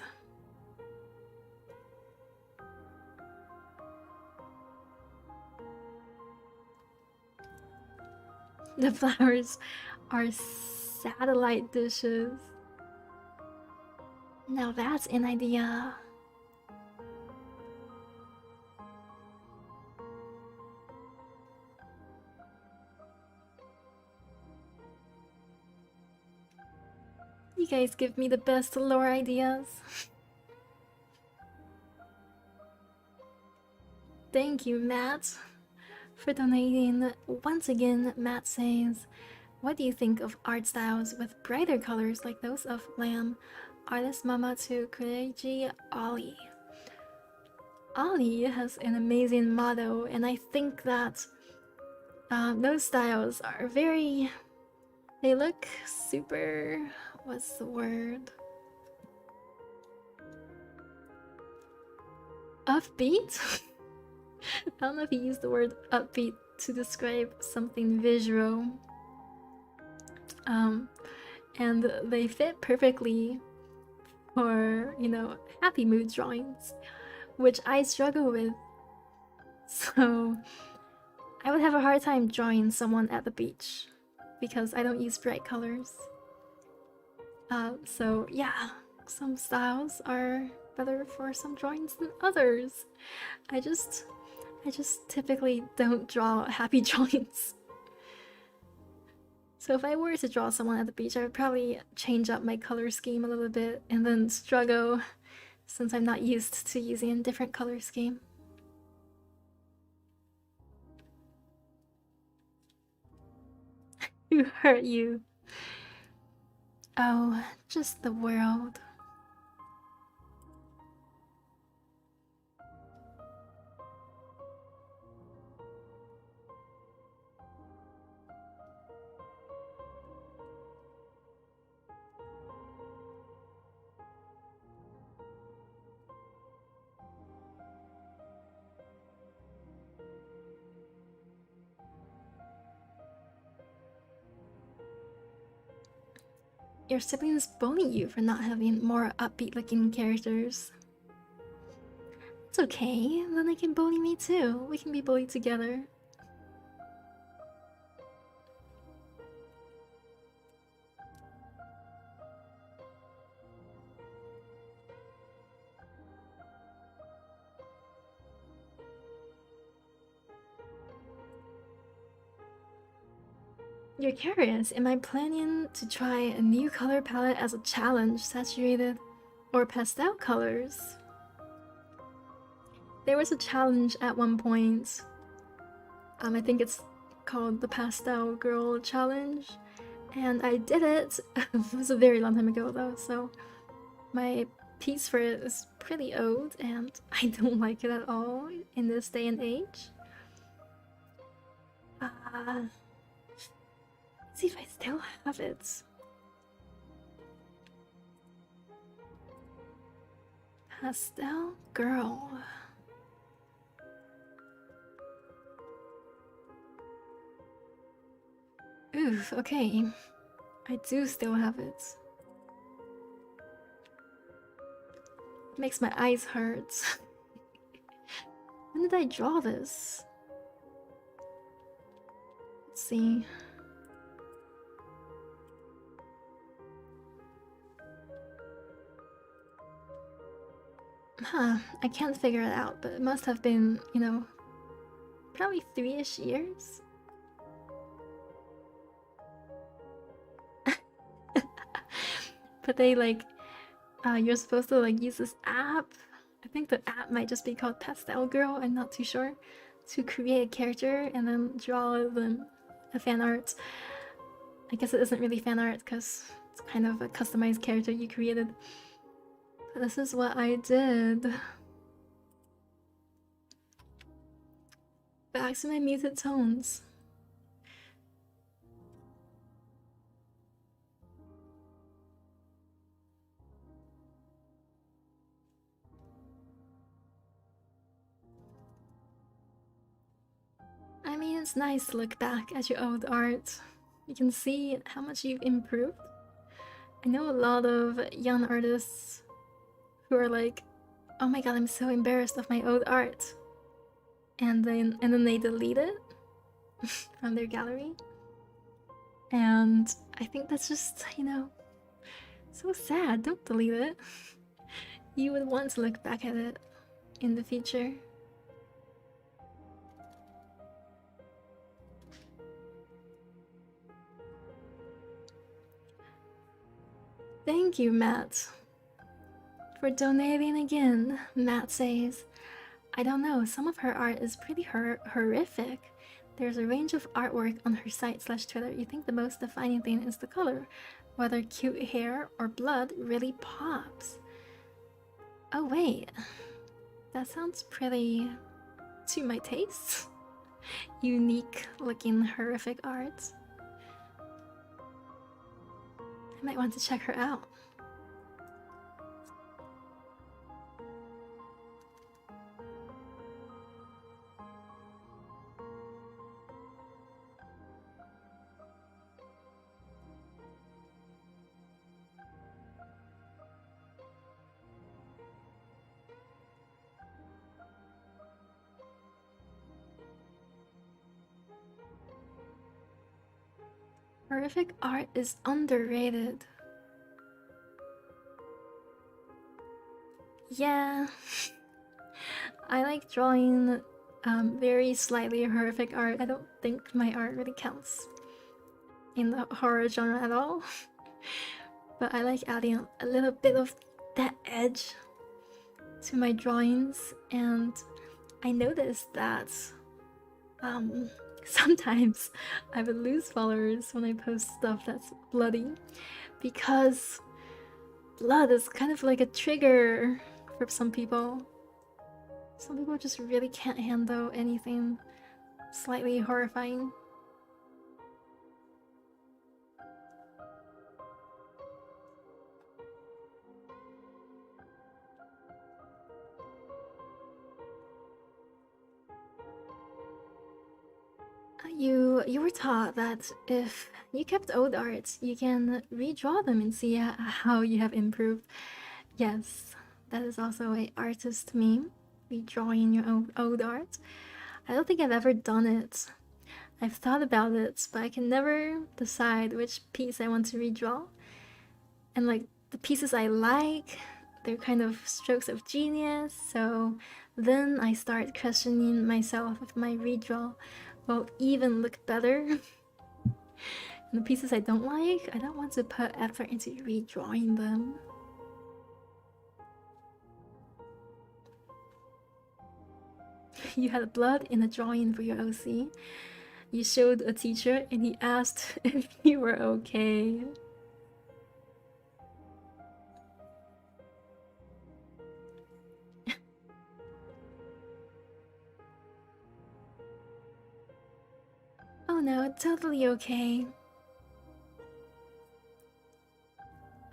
The flowers are satellite dishes. Now that's an idea. You guys give me the best lore ideas. Thank you, Matt, for donating. Once again, Matt says, what do you think of art styles with brighter colors like those of Lamb, artist Mama to Kureiji Ali? Ali has an amazing motto, and I think that those styles are very... they look super... what's the word? Upbeat? I don't know if he used the word upbeat to describe something visual. And they fit perfectly for, you know, happy mood drawings, which I struggle with. So I would have a hard time drawing someone at the beach because I don't use bright colors. So yeah, some styles are better for some drawings than others. I just typically don't draw happy drawings. So if I were to draw someone at the beach, I would probably change up my color scheme a little bit and then struggle since I'm not used to using a different color scheme. Who hurt you? Oh, just the world. Your siblings bully you for not having more upbeat looking characters. It's okay, then they can bully me too. We can be bullied together. You're curious, am I planning to try a new color palette as a challenge, saturated or pastel colors? There was a challenge at one point. I think it's called the Pastel Girl Challenge, and I did it. It was a very long time ago though, so my piece for it is pretty old and I don't like it at all in this day and age. Let's see if I still have it. Pastel Girl. Oof, okay. I do still have it. Makes my eyes hurt. When did I draw this? Let's see. Huh, I can't figure it out, but it must have been, you know, probably 3-ish years. But they like, you're supposed to like use this app. I think the app might just be called Pastel Girl, I'm not too sure. To create a character and then draw them a fan art. I guess it isn't really fan art because it's kind of a customized character you created. But this is what I did. Back to my muted tones. I mean, it's nice to look back at your old art. You can see how much you've improved. I know a lot of young artists who are like, oh my god, I'm so embarrassed of my old art. And then they delete it from their gallery. And I think that's just, you know, so sad. Don't delete it. You would want to look back at it in the future. Thank you, Matt, for donating again. Matt says, I don't know, some of her art is pretty horrific. There's a range of artwork on her site / Twitter. You think the most defining thing is the color. Whether cute hair or blood really pops. Oh wait, that sounds pretty to my taste. Unique looking horrific art. I might want to check her out. Horrific art is underrated. Yeah, I like drawing very slightly horrific art. I don't think my art really counts in the horror genre at all. But I like adding a little bit of that edge to my drawings, and I noticed that sometimes I would lose followers when I post stuff that's bloody, because blood is kind of like a trigger for some people. Some people just really can't handle anything slightly horrifying. You were taught that if you kept old art, you can redraw them and see how you have improved. Yes, that is also a artist meme. Redrawing your own old art. I don't think I've ever done it. I've thought about it, but I can never decide which piece I want to redraw. And like the pieces I like, they're kind of strokes of genius, so then I start questioning myself if my redraw will even look better. And the pieces I don't like, I don't want to put effort into redrawing them. You had blood in a drawing for your OC. You showed a teacher and he asked if you were okay. Oh no, totally okay.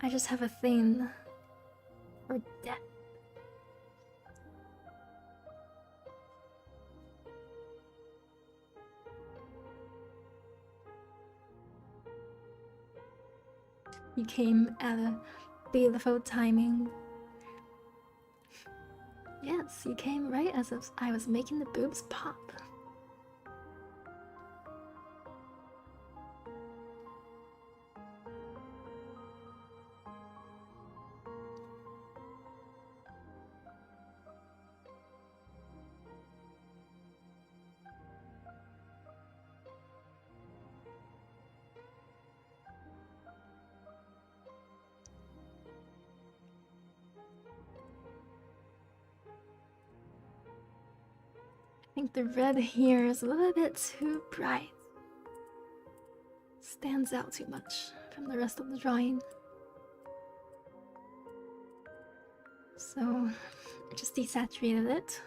I just have a thing for death. You came at a beautiful timing. Yes, you came right as I was making the boobs pop. think the red here is a little bit too bright. Stands out too much from the rest of the drawing. So I just desaturated it.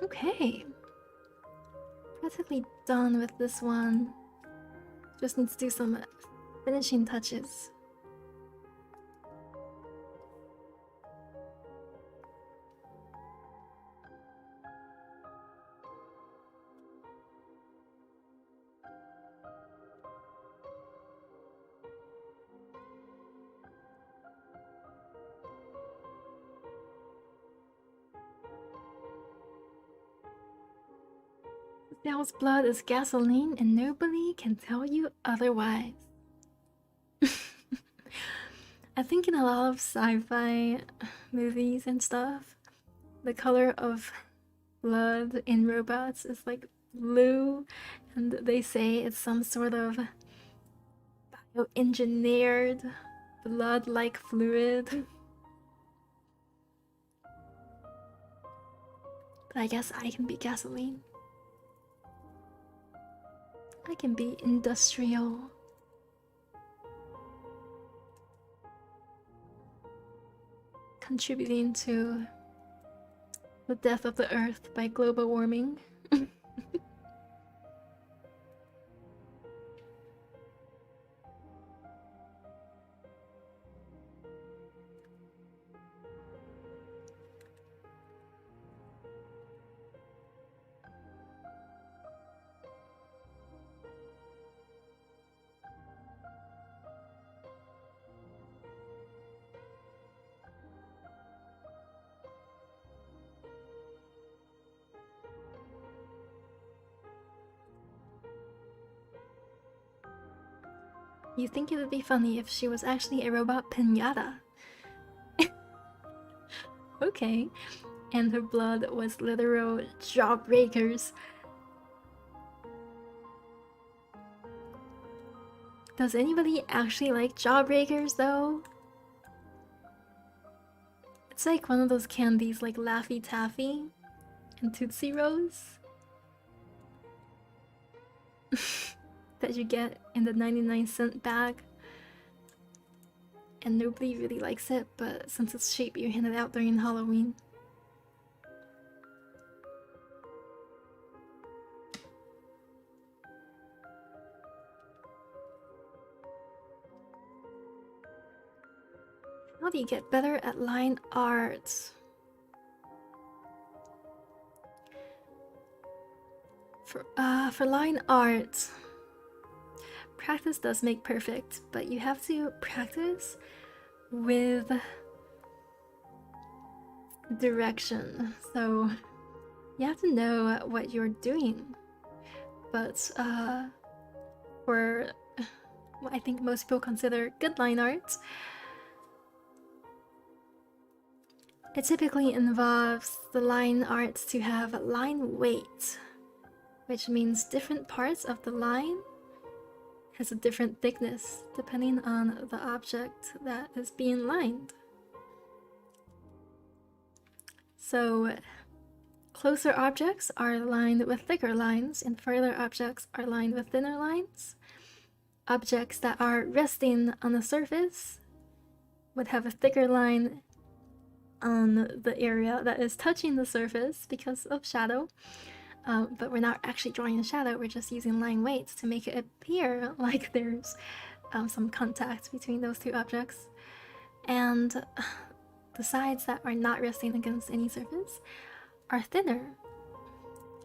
Okay. Practically done with this one. Just need to do some finishing touches. Dell's blood is gasoline and nobody can tell you otherwise. I think in a lot of sci-fi movies and stuff, the color of blood in robots is like blue, and they say it's some sort of bioengineered blood-like fluid. But I guess I can be gasoline. I can be industrial. Contributing to the death of the earth by global warming. You think it would be funny if she was actually a robot pinata? Okay. And her blood was literal jawbreakers. Does anybody actually like jawbreakers though? It's like one of those candies like Laffy Taffy and Tootsie Rolls that you get in the 99-cent bag. And nobody really likes it, but since it's cheap, you hand it out during Halloween. How do you get better at line art? For line art, practice does make perfect, but you have to practice with direction. So you have to know what you're doing. But for what I think most people consider good line art, it typically involves the line art to have line weight, which means different parts of the line has a different thickness depending on the object that is being lined. So closer objects are lined with thicker lines and further objects are lined with thinner lines. Objects that are resting on the surface would have a thicker line on the area that is touching the surface because of shadow. But we're not actually drawing a shadow, we're just using line weights to make it appear like there's some contact between those two objects. And the sides that are not resting against any surface are thinner.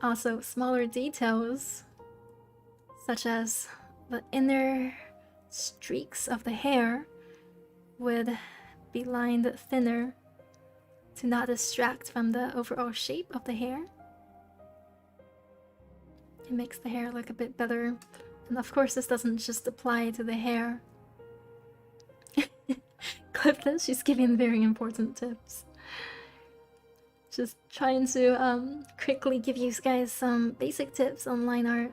Also, smaller details, such as the inner streaks of the hair, would be lined thinner to not distract from the overall shape of the hair. It makes the hair look a bit better. And of course, this doesn't just apply to the hair. Clifton, she's giving very important tips. Just trying to quickly give you guys some basic tips on line art.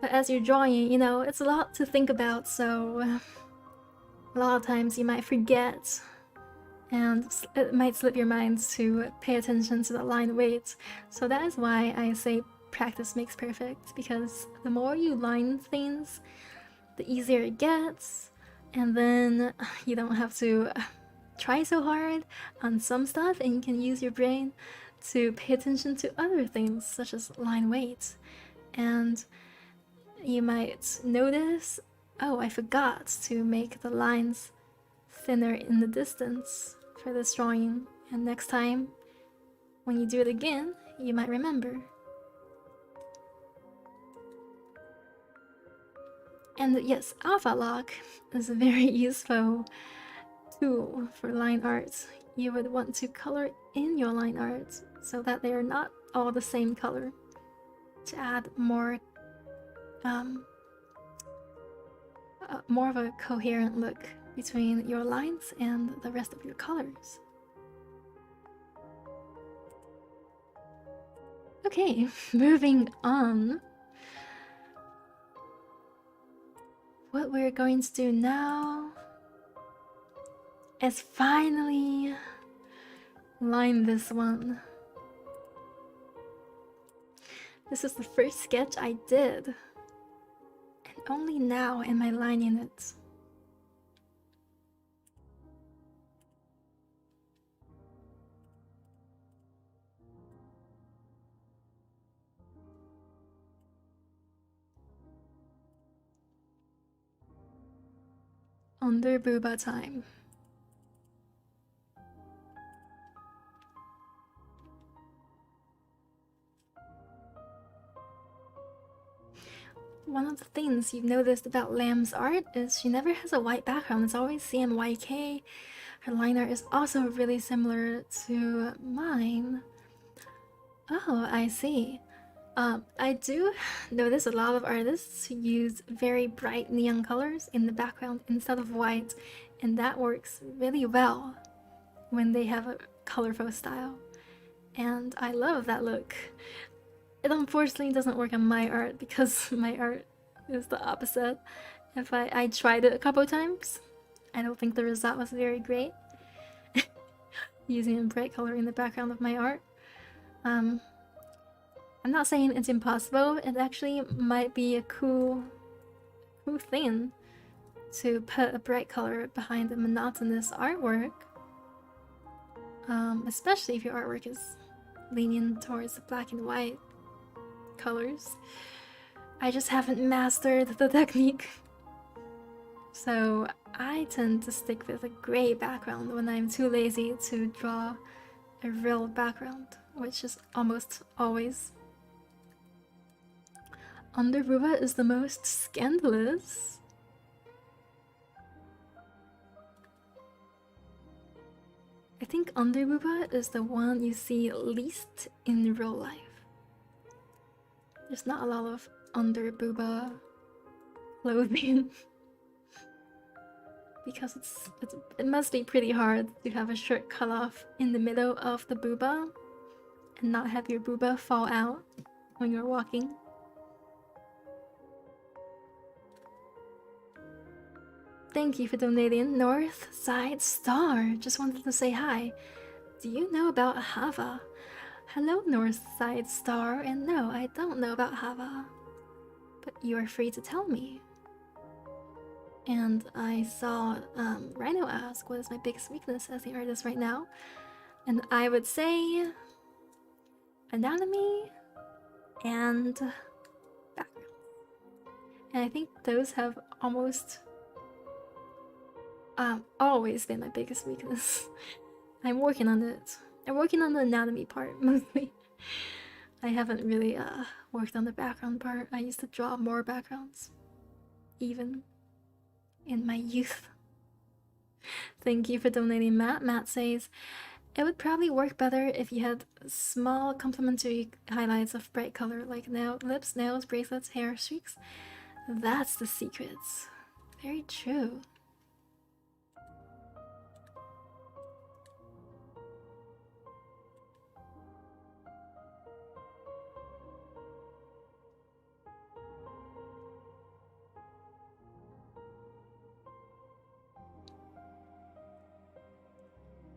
But as you're drawing, you know, it's a lot to think about, so a lot of times you might forget, and it might slip your mind to pay attention to the line weight. So that is why I say practice makes perfect, because the more you line things, the easier it gets, and then you don't have to try so hard on some stuff, and you can use your brain to pay attention to other things, such as line weight. And you might notice, oh, I forgot to make the lines thinner in the distance for this drawing, and next time when you do it again, you might remember. And yes, alpha lock is a very useful tool for line art. You would want to color in your line art so that they are not all the same color, to add more more of a coherent look between your lines and the rest of your colors. Okay, moving on. What we're going to do now is finally line this one. This is the first sketch I did, and only now am I lining it. Under BOOBA time. One of the things you've noticed about Lamb's art is she never has a white background, it's always CMYK. Her line art is also really similar to mine. Oh, I see. I do notice a lot of artists who use very bright neon colors in the background instead of white, and that works really well when they have a colorful style. And I love that look. It unfortunately doesn't work on my art because my art is the opposite. If I tried it a couple times, I don't think the result was very great. Using a bright color in the background of my art. I'm not saying it's impossible, it actually might be a cool thing to put a bright color behind a monotonous artwork. Especially if your artwork is leaning towards the black and white colors. I just haven't mastered the technique. So I tend to stick with a gray background when I'm too lazy to draw a real background, which is almost always. Under BOOBA is the most scandalous. I think Under BOOBA is the one you see least in real life. There's not a lot of Under BOOBA clothing. Because it must be pretty hard to have a shirt cut off in the middle of the booba and not have your booba fall out when you're walking. Thank you for donating, North Side Star. Just wanted to say hi. Do you know about Hava? Hello, North Side Star, and no, I don't know about Hava. But you are free to tell me. And I saw Rhino ask what is my biggest weakness as the artist right now. And I would say anatomy and background. And I think those have almost always been my biggest weakness. I'm working on it. I'm working on the anatomy part mostly. I haven't really worked on the background part. I used to draw more backgrounds, even in my youth. Thank you for donating, Matt. Matt says, it would probably work better if you had small complementary highlights of bright color, like lips, nails, bracelets, hair, streaks. That's the secret. Very true.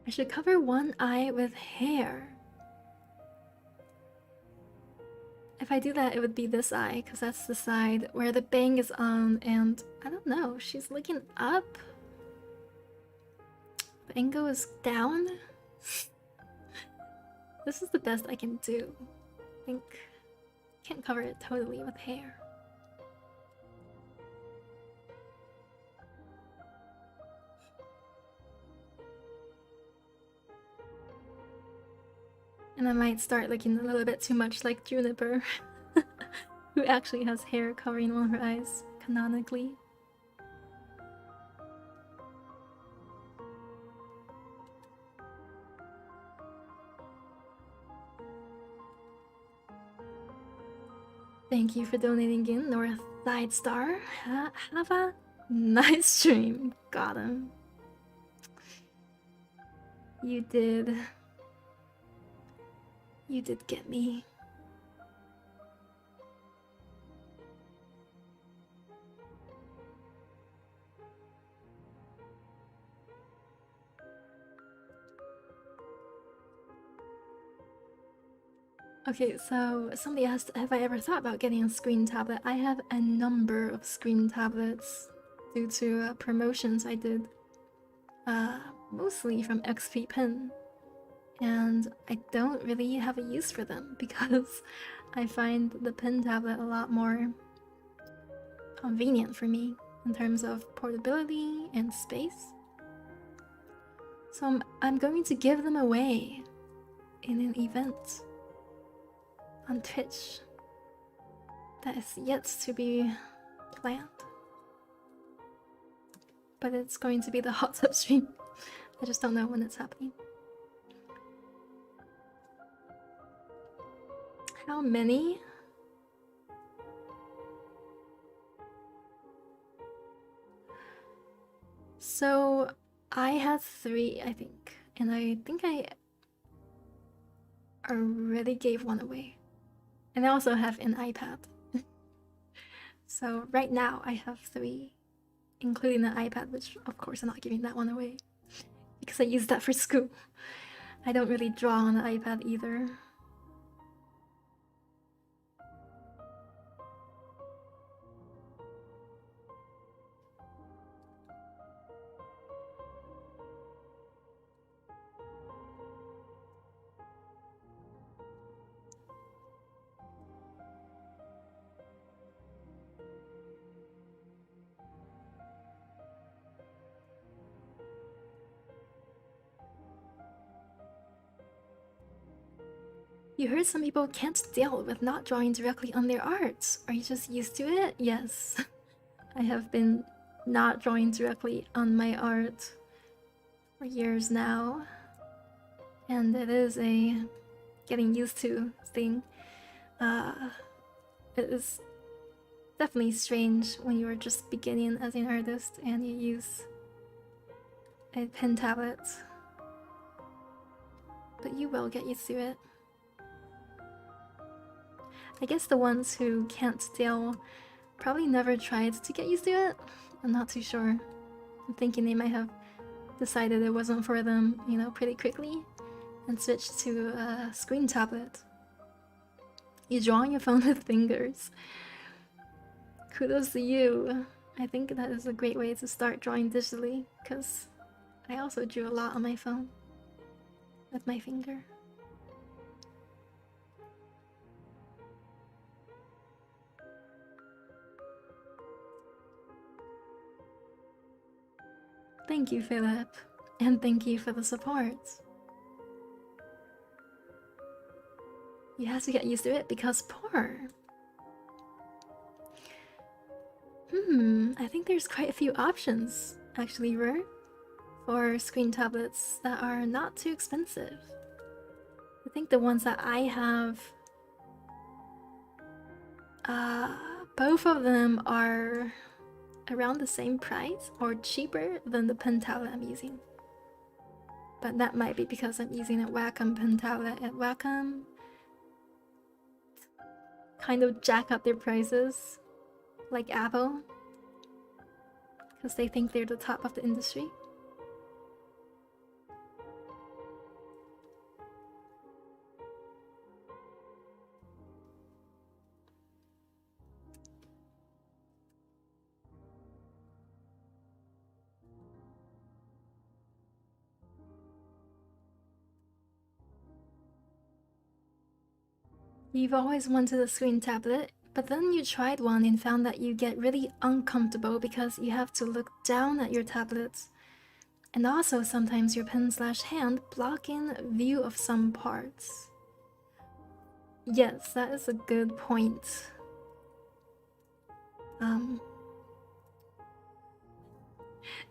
I should cover one eye with hair. If I do that, it would be this eye, because that's the side where the bang is on, and I don't know, she's looking up? The angle is down? This is the best I can do. I think can't cover it totally with hair. And I might start looking a little bit too much like Juniper, who actually has hair covering one of her eyes, canonically. Thank you for donating in, North Side Star. Have a nice stream. Got him. You did get me. Okay, so somebody asked, have I ever thought about getting a screen tablet? I have a number of screen tablets due to promotions I did, mostly from XP Pen, and I don't really have a use for them because I find the pen tablet a lot more convenient for me in terms of portability and space. So I'm going to give them away in an event on Twitch that is yet to be planned, but it's going to be the hot tub stream. I just don't know when it's happening. How many? So I had 3, I think, and I think I already gave one away. And I also have an iPad. So right now I have 3, including the iPad, which of course I'm not giving that one away because I use that for school. I don't really draw on the iPad either. You heard some people can't deal with not drawing directly on their art. Are you just used to it? Yes. I have been not drawing directly on my art for years now. And it is a getting used to thing. It is definitely strange when you are just beginning as an artist and you use a pen tablet. But you will get used to it. I guess the ones who can't deal probably never tried to get used to it. I'm not too sure. I'm thinking they might have decided it wasn't for them, you know, pretty quickly and switched to a screen tablet. You draw on your phone with fingers. Kudos to you. I think that is a great way to start drawing digitally, because I also drew a lot on my phone with my finger. Thank you, Philip, and thank you for the support. You have to get used to it because poor. I think there's quite a few options, actually, Rur, for screen tablets that are not too expensive. I think the ones that I have, both of them are around the same price or cheaper than the pen tablet I'm using. But that might be because I'm using a Wacom pen tablet, and Wacom kind of jack up their prices like Apple because they think they're the top of the industry. You've always wanted a screen tablet, but then you tried one and found that you get really uncomfortable because you have to look down at your tablet. And also sometimes your pen/hand blocking view of some parts. Yes, that is a good point.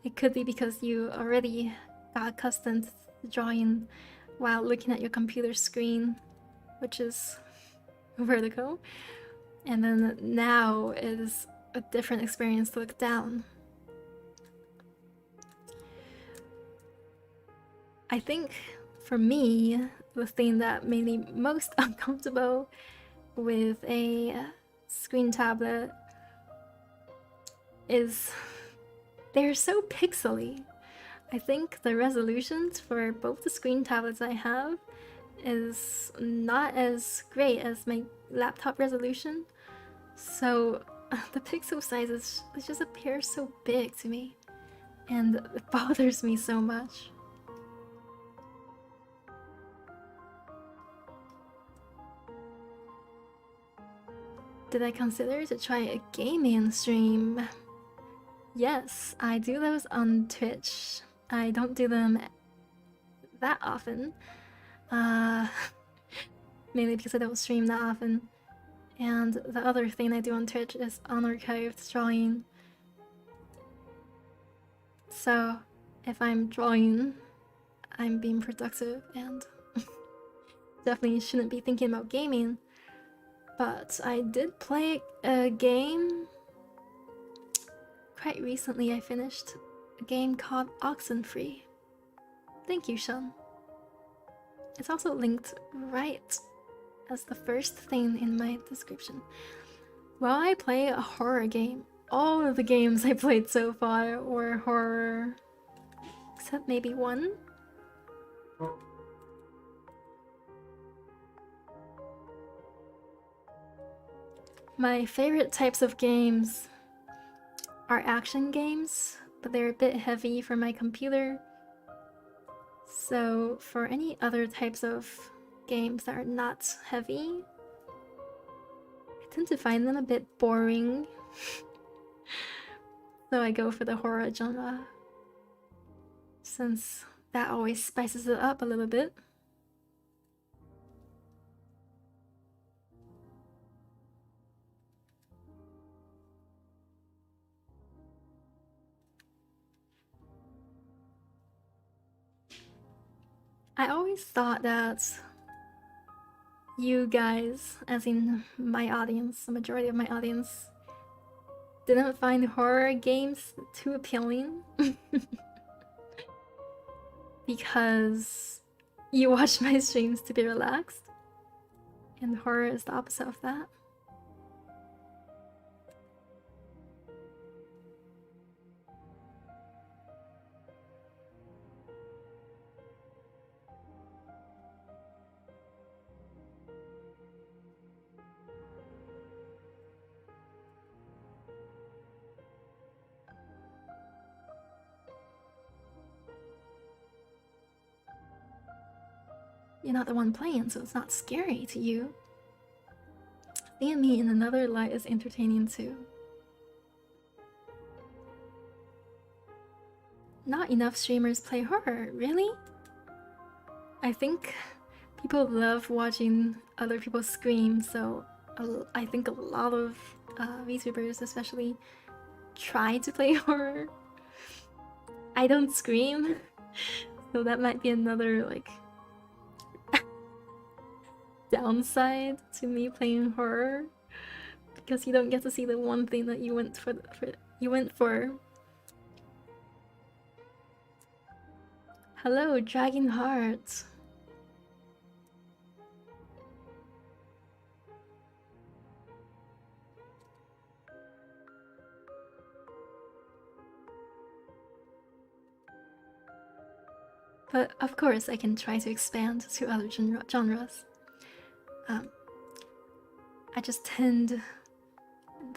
It could be because you already got accustomed to drawing while looking at your computer screen, which is vertical, and then now it is a different experience to look down. I think for me, the thing that made me most uncomfortable with a screen tablet is they're so pixely. I think the resolutions for both the screen tablets I have is not as great as my laptop resolution, so the pixel sizes just appear so big to me, and it bothers me so much. Did I consider to try a gaming stream? Yes, I do those on Twitch. I don't do them that often. Mainly because I don't stream that often. And the other thing I do on Twitch is unarchived drawing. So if I'm drawing, I'm being productive and definitely shouldn't be thinking about gaming. But I did play a game. Quite recently I finished a game called Oxenfree. Thank you, Sean. It's also linked right as the first thing in my description. While I play a horror game, all of the games I played so far were horror, except maybe one. My favorite types of games are action games, but they're a bit heavy for my computer. So for any other types of games that are not heavy, I tend to find them a bit boring. So I go for the horror genre, since that always spices it up a little bit. I always thought that you guys, as in my audience, the majority of my audience, didn't find horror games too appealing. Because you watch my streams to be relaxed, and horror is the opposite of that. You're not the one playing, so it's not scary to you. Seeing me in another light is entertaining too. Not enough streamers play horror, really? I think people love watching other people scream, so I think a lot of VTubers especially try to play horror. I don't scream, so that might be another like downside to me playing horror, because you don't get to see the one thing that you went for. Hello, Dragon Heart. But of course I can try to expand to other genres.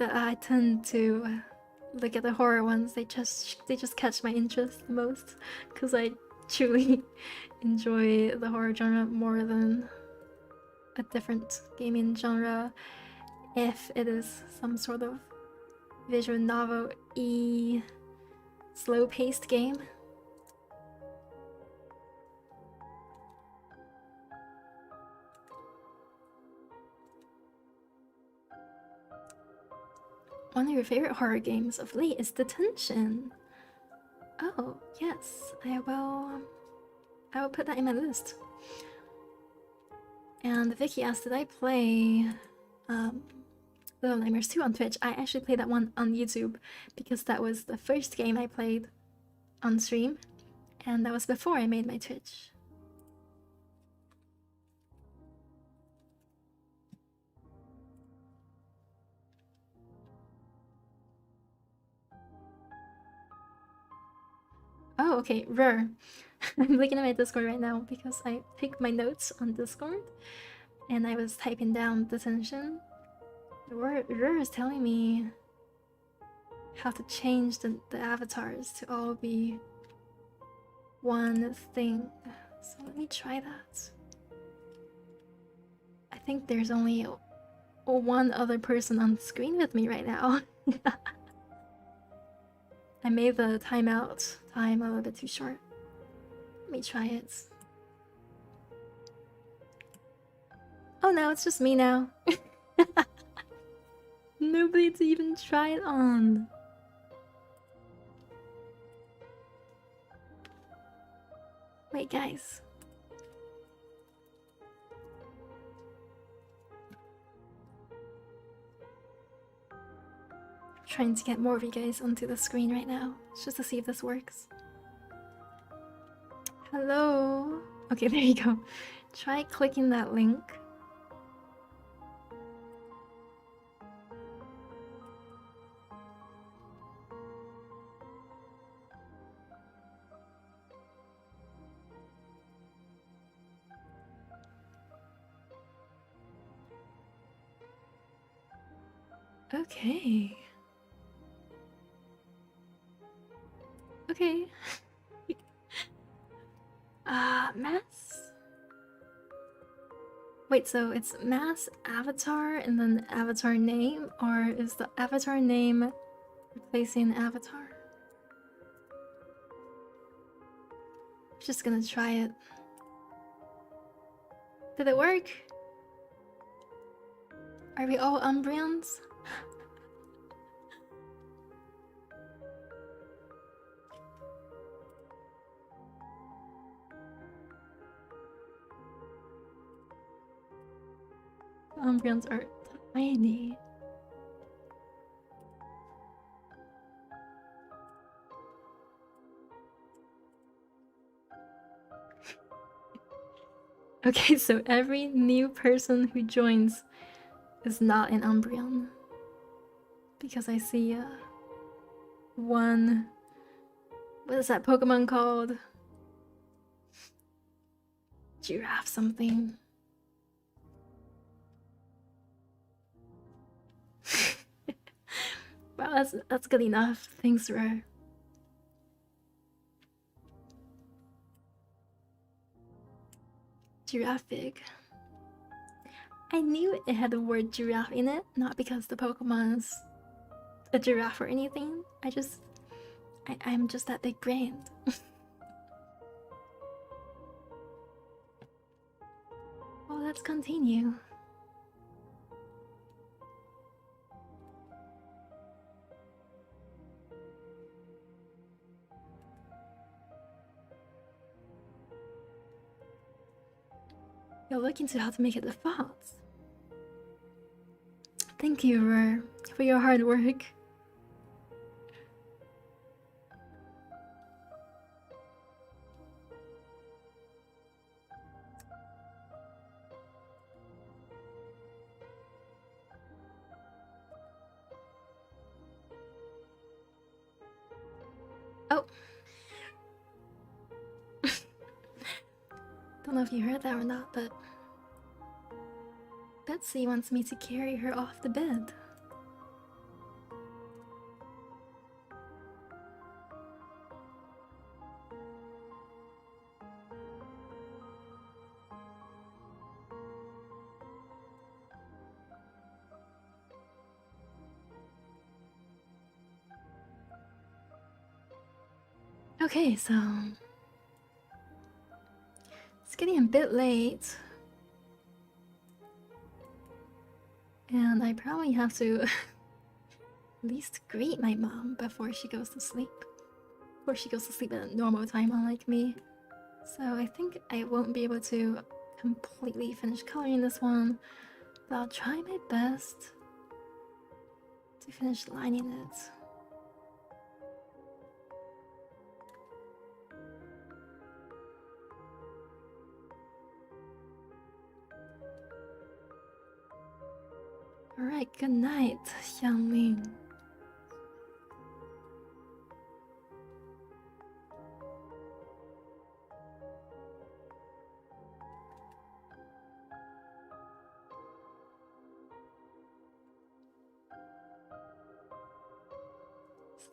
I tend to look at the horror ones. They just catch my interest the most, because I truly enjoy the horror genre more than a different gaming genre if it is some sort of visual novel-y, slow-paced game. One of your favorite horror games of late is Detention. Oh, yes, I will put that in my list. And Vicky asked, did I play Little Nightmares 2 on Twitch? I actually played that one on YouTube because that was the first game I played on stream, and that was before I made my Twitch. Oh, okay, Rur. I'm looking at my Discord right now because I picked my notes on Discord and I was typing down Detention. Rur is telling me how to change the avatars to all be one thing. So let me try that. I think there's only one other person on screen with me right now. I made the timeout time a little bit too short. Let me try it. Oh no, it's just me now. Nobody to even try it on. Wait, guys. I'm trying to get more of you guys onto the screen right now, just to see if this works. Hello. Okay, there you go. Try clicking that link. Okay. Okay. Mass? Wait, so it's mass avatar and then avatar name, or is the avatar name replacing avatar? Just gonna try it. Did it work? Are we all Umbrians? Umbrians are tiny. Okay, so every new person who joins is not an Umbrian. Because I see one... What is that Pokemon called? Giraffe something. Well, that's good enough. Thanks, Rare. Giraffe. I knew it had the word giraffe in it, not because the Pokemon's a giraffe or anything. I'm just that big brained. Well, let's continue. You'll look into how to make it default. Thank you, Rur, for your hard work. Oh. Don't know if you heard that or not, but Betsy wants me to carry her off the bed. Okay, so it's getting a bit late. And I probably have to at least greet my mom before she goes to sleep. Before she goes to sleep at a normal time, unlike me. So I think I won't be able to completely finish coloring this one, but I'll try my best to finish lining it. Alright, good night, Xiangling.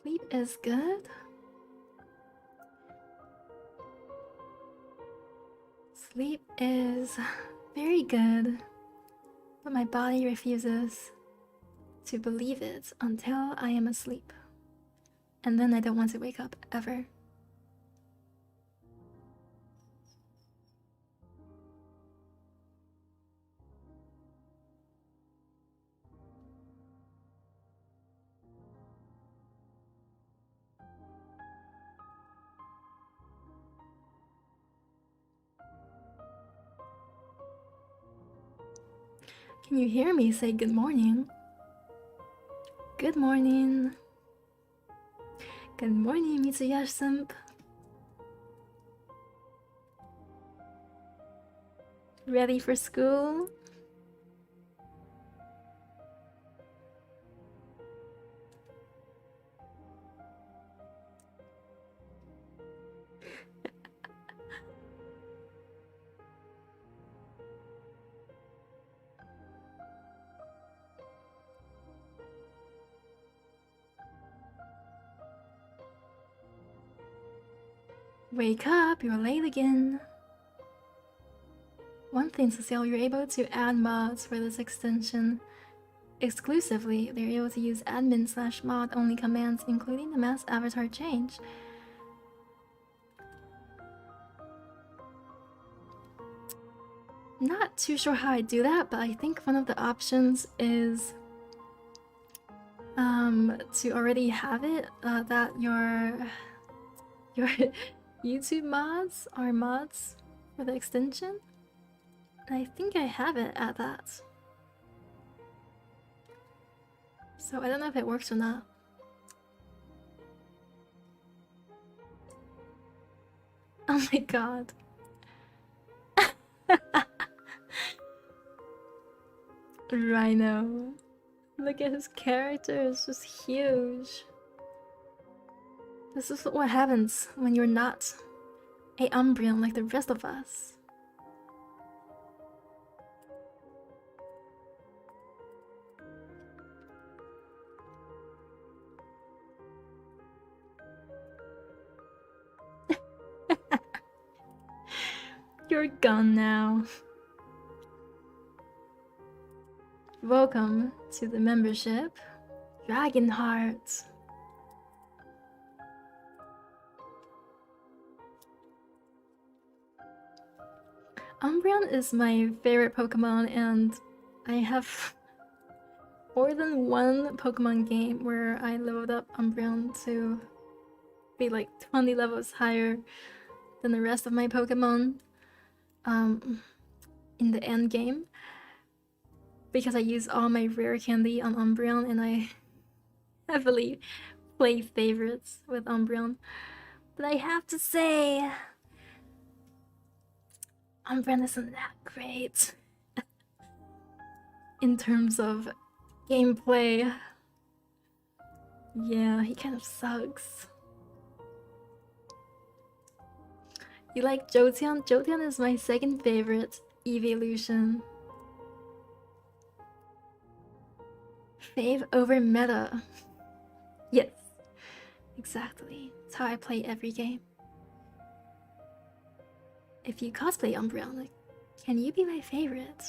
Sleep is good. Sleep is very good, but my body refuses to believe it until I am asleep. And then I don't want to wake up ever. Can you hear me say good morning? Good morning. Good morning, Mitsuyashi-simp. Ready for school? Wake up, you're late again. One thing, Cecile, you're able to add mods for this extension exclusively. They're able to use admin/mod only commands, including the mass avatar change. Not too sure how I do that, but I think one of the options is to already have it that your YouTube mods are mods for the extension. And I think I have it at that. So I don't know if it works or not. Oh my god. Rhino. Look at his character, it's just huge. This is what happens when you're not a Umbreon like the rest of us. You're gone now. Welcome to the membership, Dragonheart. Umbreon is my favorite Pokemon, and I have more than one Pokemon game where I leveled up Umbreon to be like 20 levels higher than the rest of my Pokemon in the end game, because I use all my rare candy on Umbreon and I heavily play favorites with Umbreon. But I have to say, Umbreon isn't that great in terms of gameplay. Yeah, he kind of sucks. You like Jotian? Jotian is my second favorite evolution. Fave over meta. Yes, exactly. It's how I play every game. If you cosplay Umbreon, like, can you be my favorite?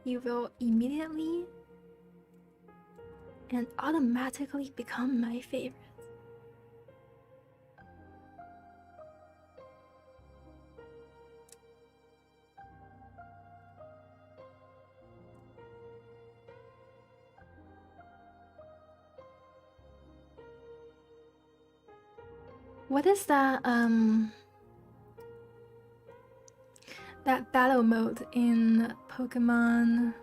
You will immediately and automatically become my favorite. What is that that battle mode in Pokemon?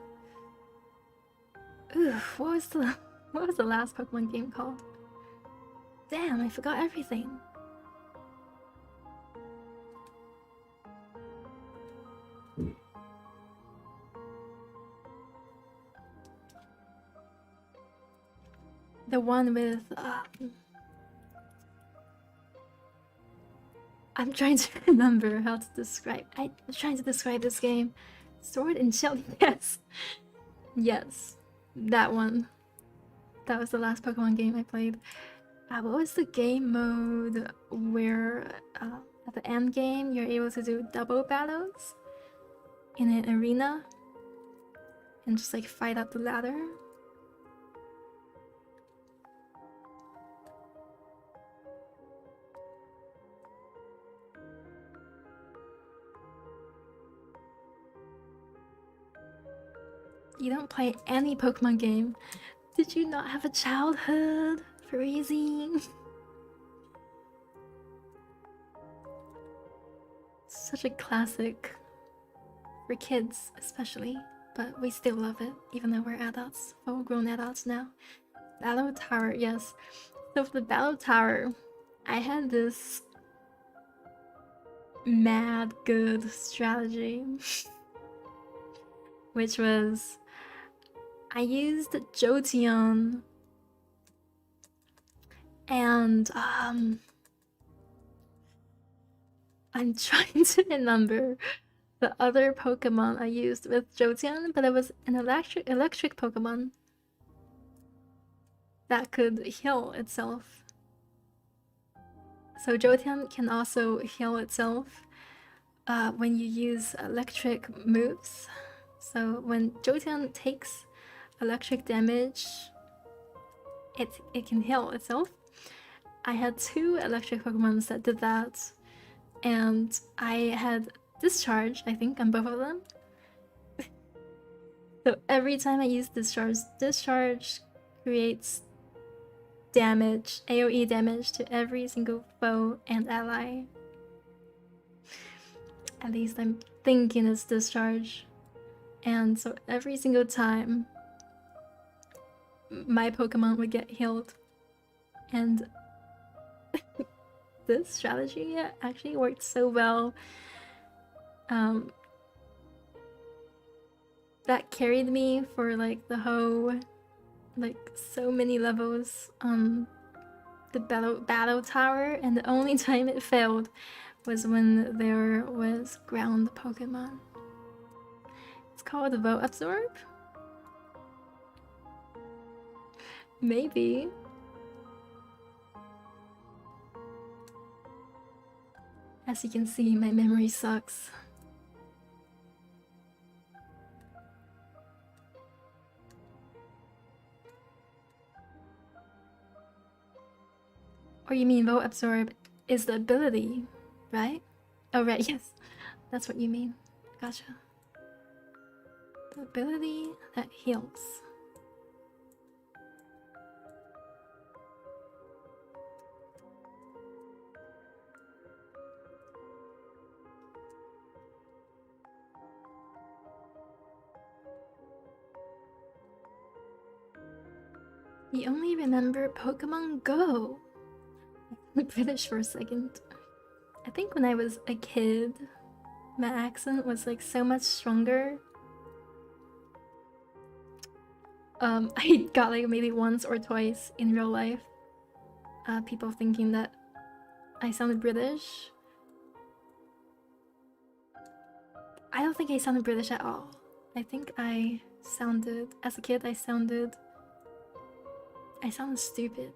Oof, what was the last Pokemon game called? Damn, I forgot everything. The one with I'm trying to remember how to describe. I'm trying to describe this game. Sword and Shield. Yes, yes, that one. That was the last Pokemon game I played. What was the game mode where at the end game you're able to do double battles in an arena and just like fight up the ladder? You don't play any Pokemon game. Did you not have a childhood? Freezing. Such a classic for kids, especially, but we still love it, even though we're adults, full-grown adults now. Battle Tower, yes. So for the Battle Tower, I had this mad good strategy, which was I used Jolteon and I'm trying to remember the other Pokemon I used with Jolteon, but it was an electric Pokemon that could heal itself. So Jolteon can also heal itself when you use electric moves. So when Jolteon takes electric damage, it can heal itself. I had 2 electric Pokemon that did that, and I had Discharge, I think, on both of them. So every time I use Discharge creates damage, AoE damage to every single foe and ally. At least I'm thinking it's Discharge. And so every single time my Pokemon would get healed. And this strategy actually worked so well. That carried me for like the whole, like so many levels on the battle tower, and the only time it failed was when there was ground Pokemon. It's called Vote Absorb? Maybe. As you can see, my memory sucks. Or you mean Vote Absorb is the ability, right? Oh right, yes. That's what you mean. Gotcha. The ability that heals. You only remember Pokemon Go. I'm British for a second. I think when I was a kid, my accent was like so much stronger. I got like maybe once or twice in real life, people thinking that I sounded British. I don't think I sounded British at all. I think I sounded, as a kid, I sounded stupid.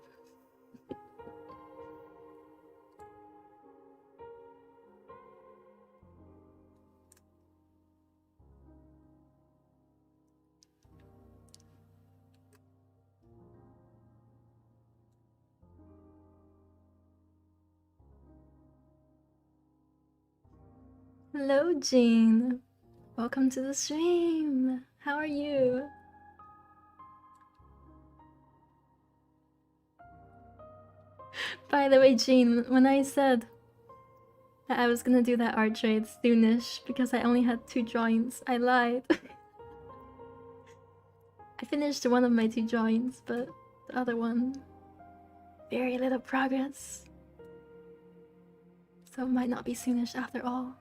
Hello, Jean. Welcome to the stream. How are you? By the way, Jean, when I said that I was gonna do that art trade soonish because I only had 2 drawings, I lied. I finished one of my 2 drawings, but the other one, very little progress. So it might not be soonish after all.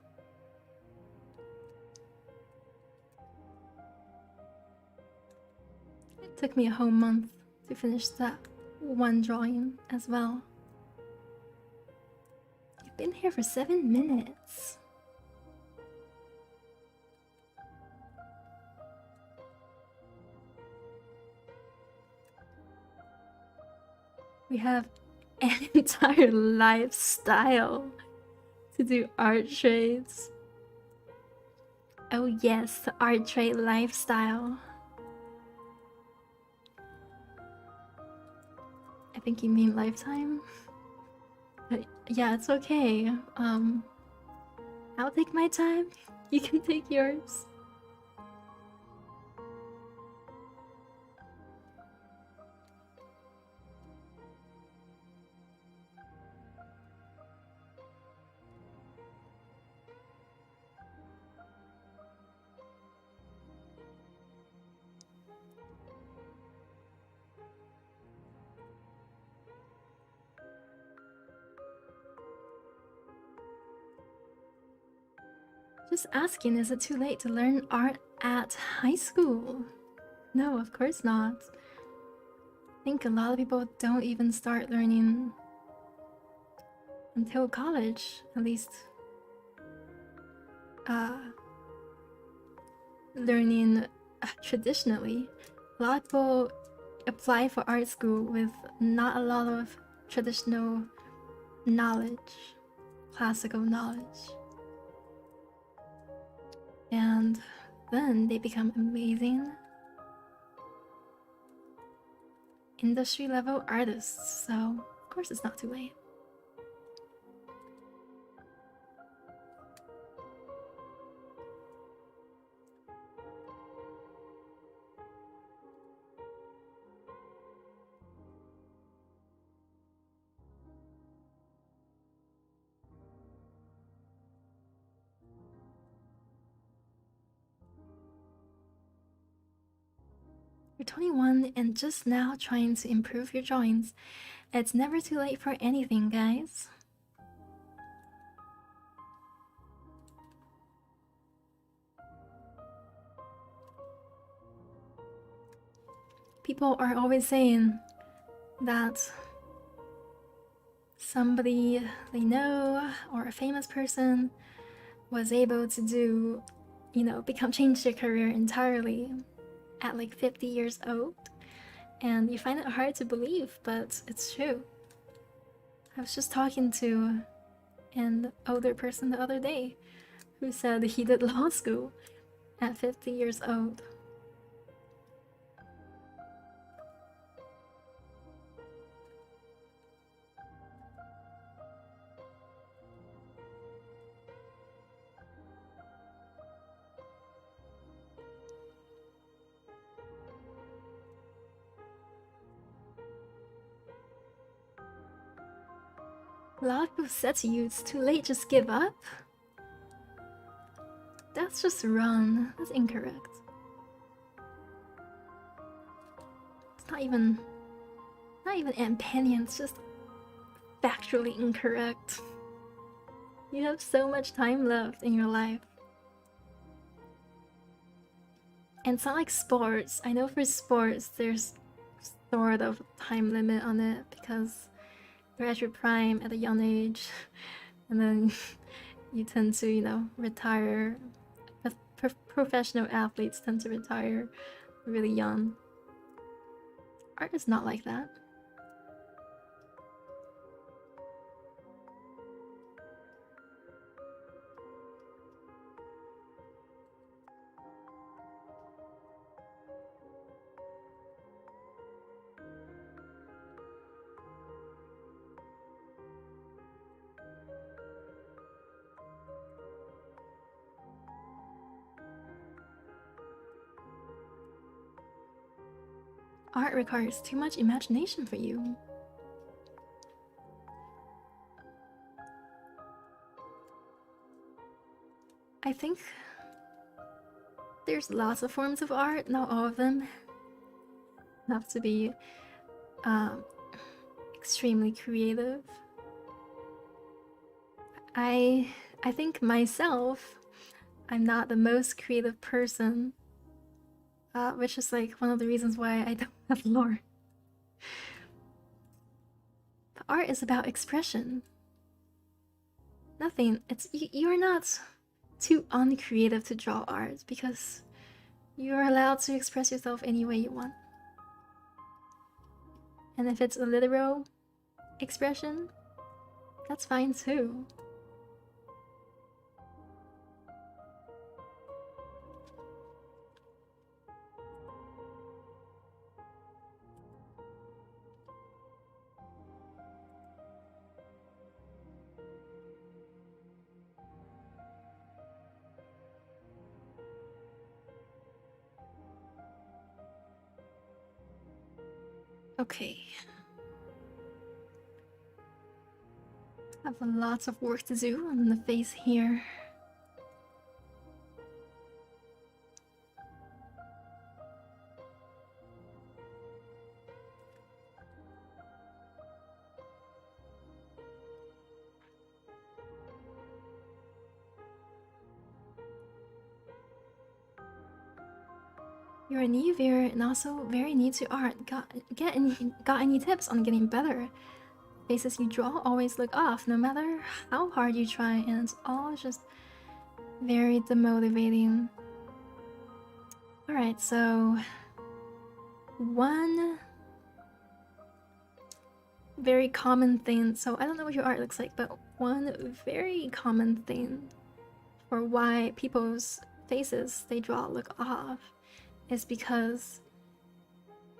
It took me a whole month to finish that one drawing as well. You've been here for 7 minutes. We have an entire lifestyle to do art trades. Oh yes, the art trade lifestyle. I think you mean lifetime? But yeah, it's okay. I'll take my time. You can take yours. Just asking, is it too late to learn art at high school? No, of course not. I think a lot of people don't even start learning until college, at least. Learning traditionally. A lot of people apply for art school with not a lot of traditional knowledge, classical knowledge. And then they become amazing industry level artists, so of course it's not too late. You're 21 and just now trying to improve your drawings. It's never too late for anything, guys. People are always saying that somebody they know or a famous person was able to do, change their career entirely at like 50 years old. And you find it hard to believe, but it's true. I was just talking to an older person the other day who said he did law school at 50 years old. A lot of people said to you, it's too late, just give up. That's just wrong. That's incorrect. It's not even an opinion, it's just factually incorrect. You have so much time left in your life. And it's not like sports. I know for sports there's sort of time limit on it because you're at your prime at a young age and then you tend to, retire. Professional athletes tend to retire really young. Art is not like that. Art requires too much imagination for you. I think there's lots of forms of art, not all of them have to be extremely creative. I think myself, I'm not the most creative person, which is like one of the reasons why I don't have lore. But art is about expression. Nothing. You're not too uncreative to draw art because you're allowed to express yourself any way you want. And if it's a literal expression, that's fine too. Okay. I have lots of work to do on the face here. You're a new viewer and also very new to art. Got any tips on getting better? Faces you draw always look off, no matter how hard you try, and it's all just very demotivating. Alright, so one very common thing, so I don't know what your art looks like, but one very common thing for why people's faces they draw look off is because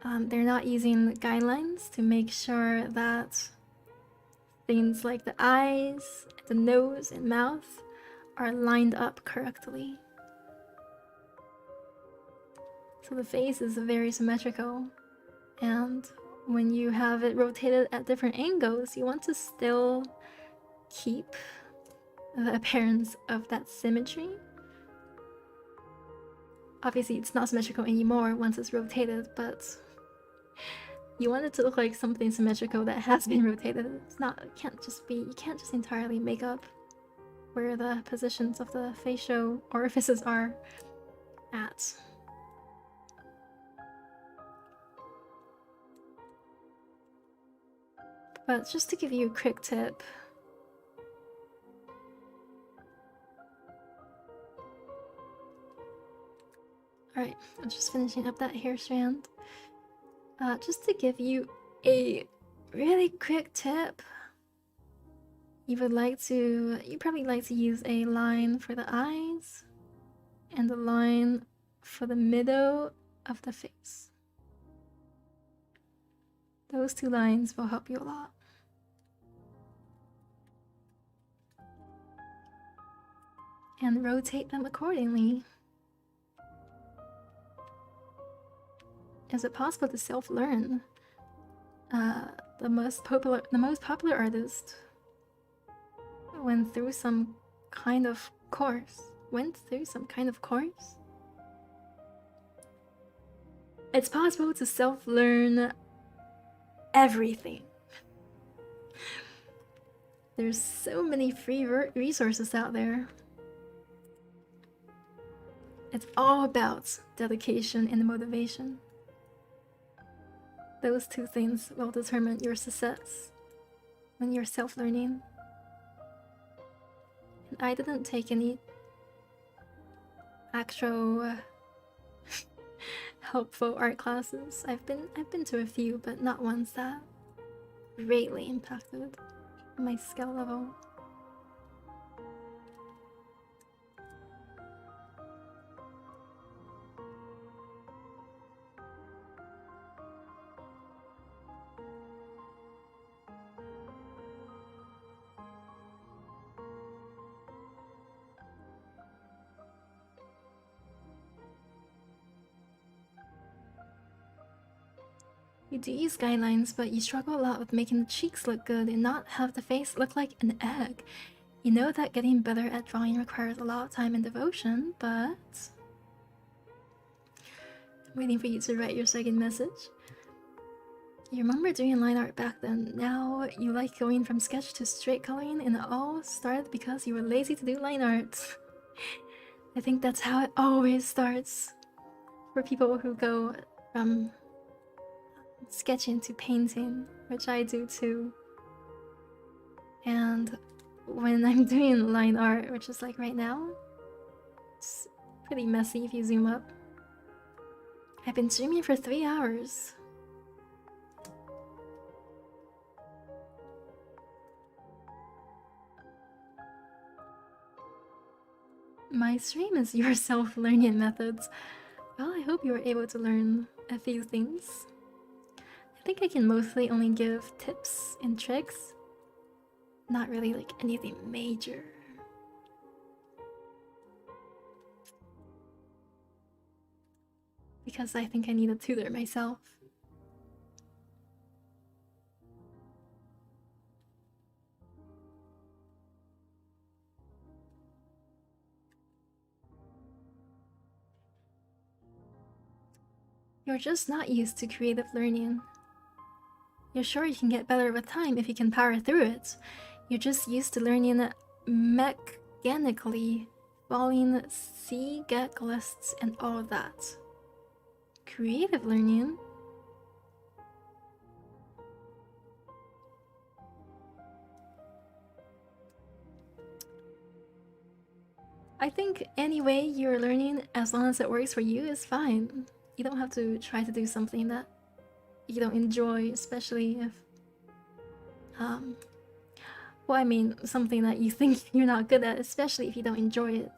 they're not using guidelines to make sure that things like the eyes, the nose, and mouth are lined up correctly. So the face is very symmetrical, and when you have it rotated at different angles, you want to still keep the appearance of that symmetry. Obviously, it's not symmetrical anymore once it's rotated, but you want it to look like something symmetrical that has been rotated. It's not, it can't just be, you can't just entirely make up where the positions of the facial orifices are at. But just to give you a quick tip, alright, I'm just finishing up that hair strand. Just to give you a really quick tip, you probably like to use a line for the eyes and a line for the middle of the face. Those two lines will help you a lot. And rotate them accordingly. Is it possible to self-learn? The most popular artist went through some kind of course. It's possible to self-learn everything. There's so many free resources out there. It's all about dedication and motivation. Those two things will determine your success when you're self-learning. And I didn't take any actual helpful art classes. I've been to a few, but not ones that greatly impacted my skill level. You do use guidelines, but you struggle a lot with making the cheeks look good and not have the face look like an egg. You know that getting better at drawing requires a lot of time and devotion, but... I'm waiting for you to write your second message. You remember doing line art back then. Now you like going from sketch to straight coloring, and it all started because you were lazy to do line art. I think that's how it always starts for people who go from sketching to painting, which I do too. And when I'm doing line art, which is like right now, it's pretty messy if you zoom up. I've been streaming for 3 hours. My stream is your self-learning methods. Well, I hope you were able to learn a few things. I think I can mostly only give tips and tricks. Not really like anything major. Because I think I need a tutor myself. You're just not used to creative learning. You're sure you can get better with time if you can power through it. You're just used to learning mechanically, following C-get lists and all of that. Creative learning? I think any way you're learning, as long as it works for you, is fine. You don't have to try to do something that you don't enjoy, especially if... well, I mean, something that you think you're not good at, especially if you don't enjoy it.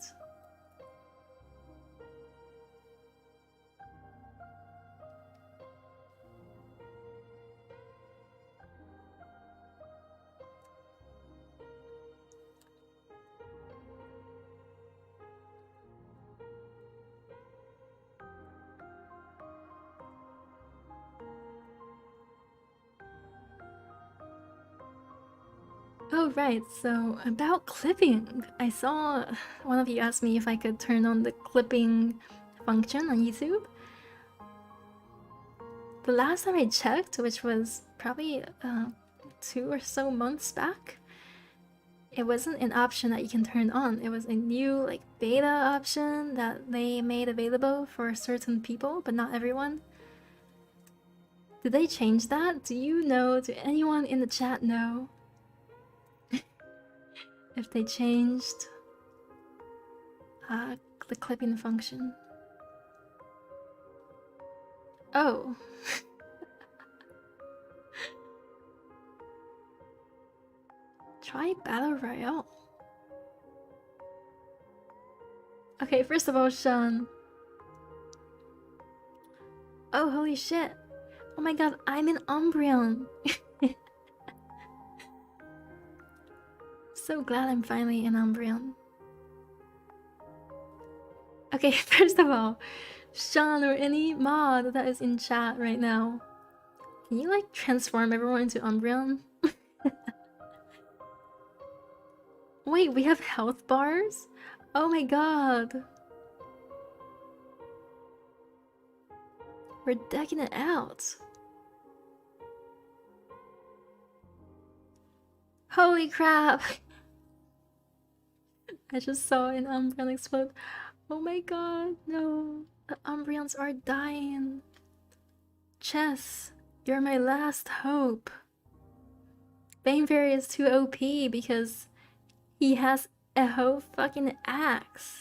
Oh, right, so about clipping. I saw one of you asked me if I could turn on the clipping function on YouTube. The last time I checked, which was probably 2 or so months back, it wasn't an option that you can turn on. It was a new like beta option that they made available for certain people, but not everyone. Did they change that? Do you know? Do anyone in the chat know? If they changed the clipping function. Oh. Try Battle Royale. Okay, first of all, Sean. Oh, holy shit. Oh my god, I'm an Umbreon. So glad I'm finally an Umbreon. Okay, first of all, Sean or any mod that is in chat right now, can you like transform everyone into Umbreon? Wait, we have health bars? Oh my god. We're decking it out. Holy crap. I just saw an Umbreon explode. Oh my god, no. The Umbreons are dying. Chess, you're my last hope. Baneberry is too OP because he has a whole fucking axe.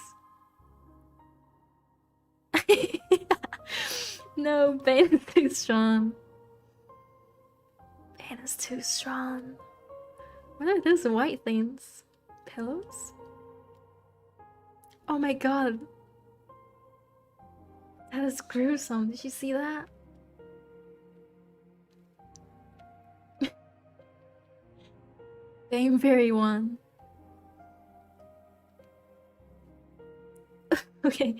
No, Bane is too strong. Bane is too strong. What are those white things? Pillows? Oh my god. That is gruesome. Did you see that? Baneberry won. Okay.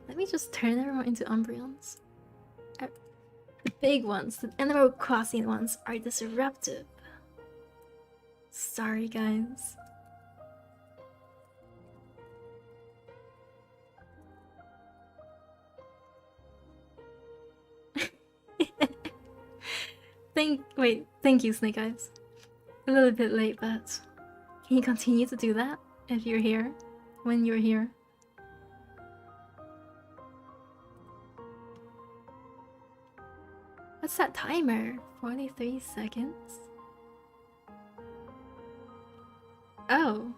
Let me just turn everyone into Umbreons. The big ones, the Animal Crossing ones, are disruptive. Sorry, guys. Thank you, Snake Eyes. A little bit late, but can you continue to do that if you're here? When you're here? What's that timer? 43 seconds? Oh.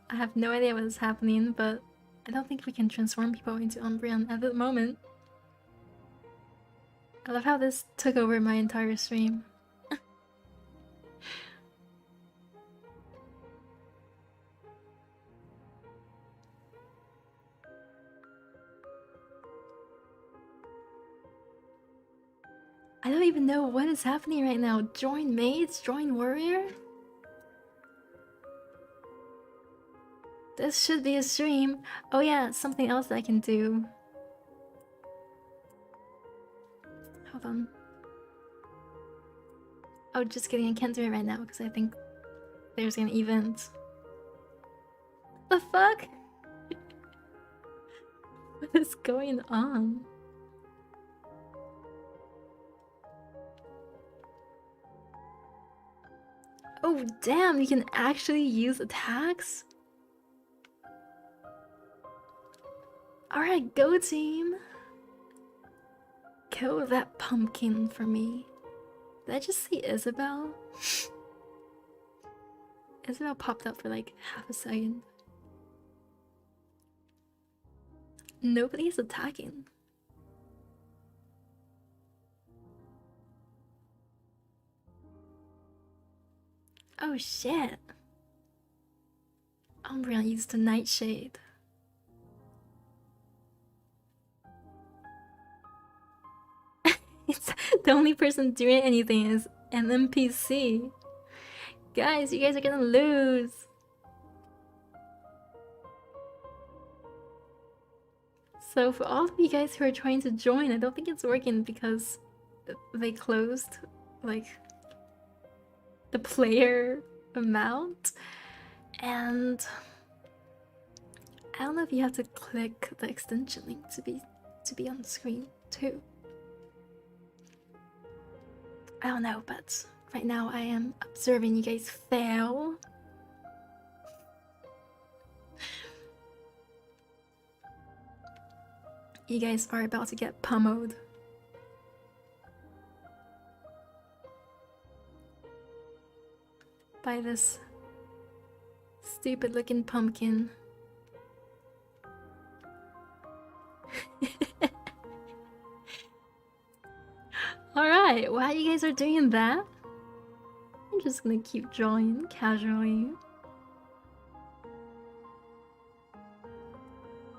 I have no idea what is happening, but I don't think we can transform people into Umbreon at the moment. I love how this took over my entire stream. I don't even know what is happening right now. Join mates? Join warrior? This should be a stream. Oh yeah, something else that I can do. Hold on. Oh, just kidding, I can't do it right now because I think there's an event. The fuck? What is going on? Oh damn, you can actually use attacks? Alright, go team! Kill that pumpkin for me. Did I just see Isabel? Isabel popped up for like half a second. Nobody's attacking. Oh shit. Umbreon used the Nightshade. It's the only person doing anything is an NPC. Guys, you guys are gonna lose. So for all of you guys who are trying to join, I don't think it's working because they closed like the player amount, and I don't know if you have to click the extension link to be on the screen too. I don't know, but right now I am observing you guys fail. You guys are about to get pummeled. By this stupid looking pumpkin. Alright, while you guys are doing that, I'm just gonna keep drawing casually.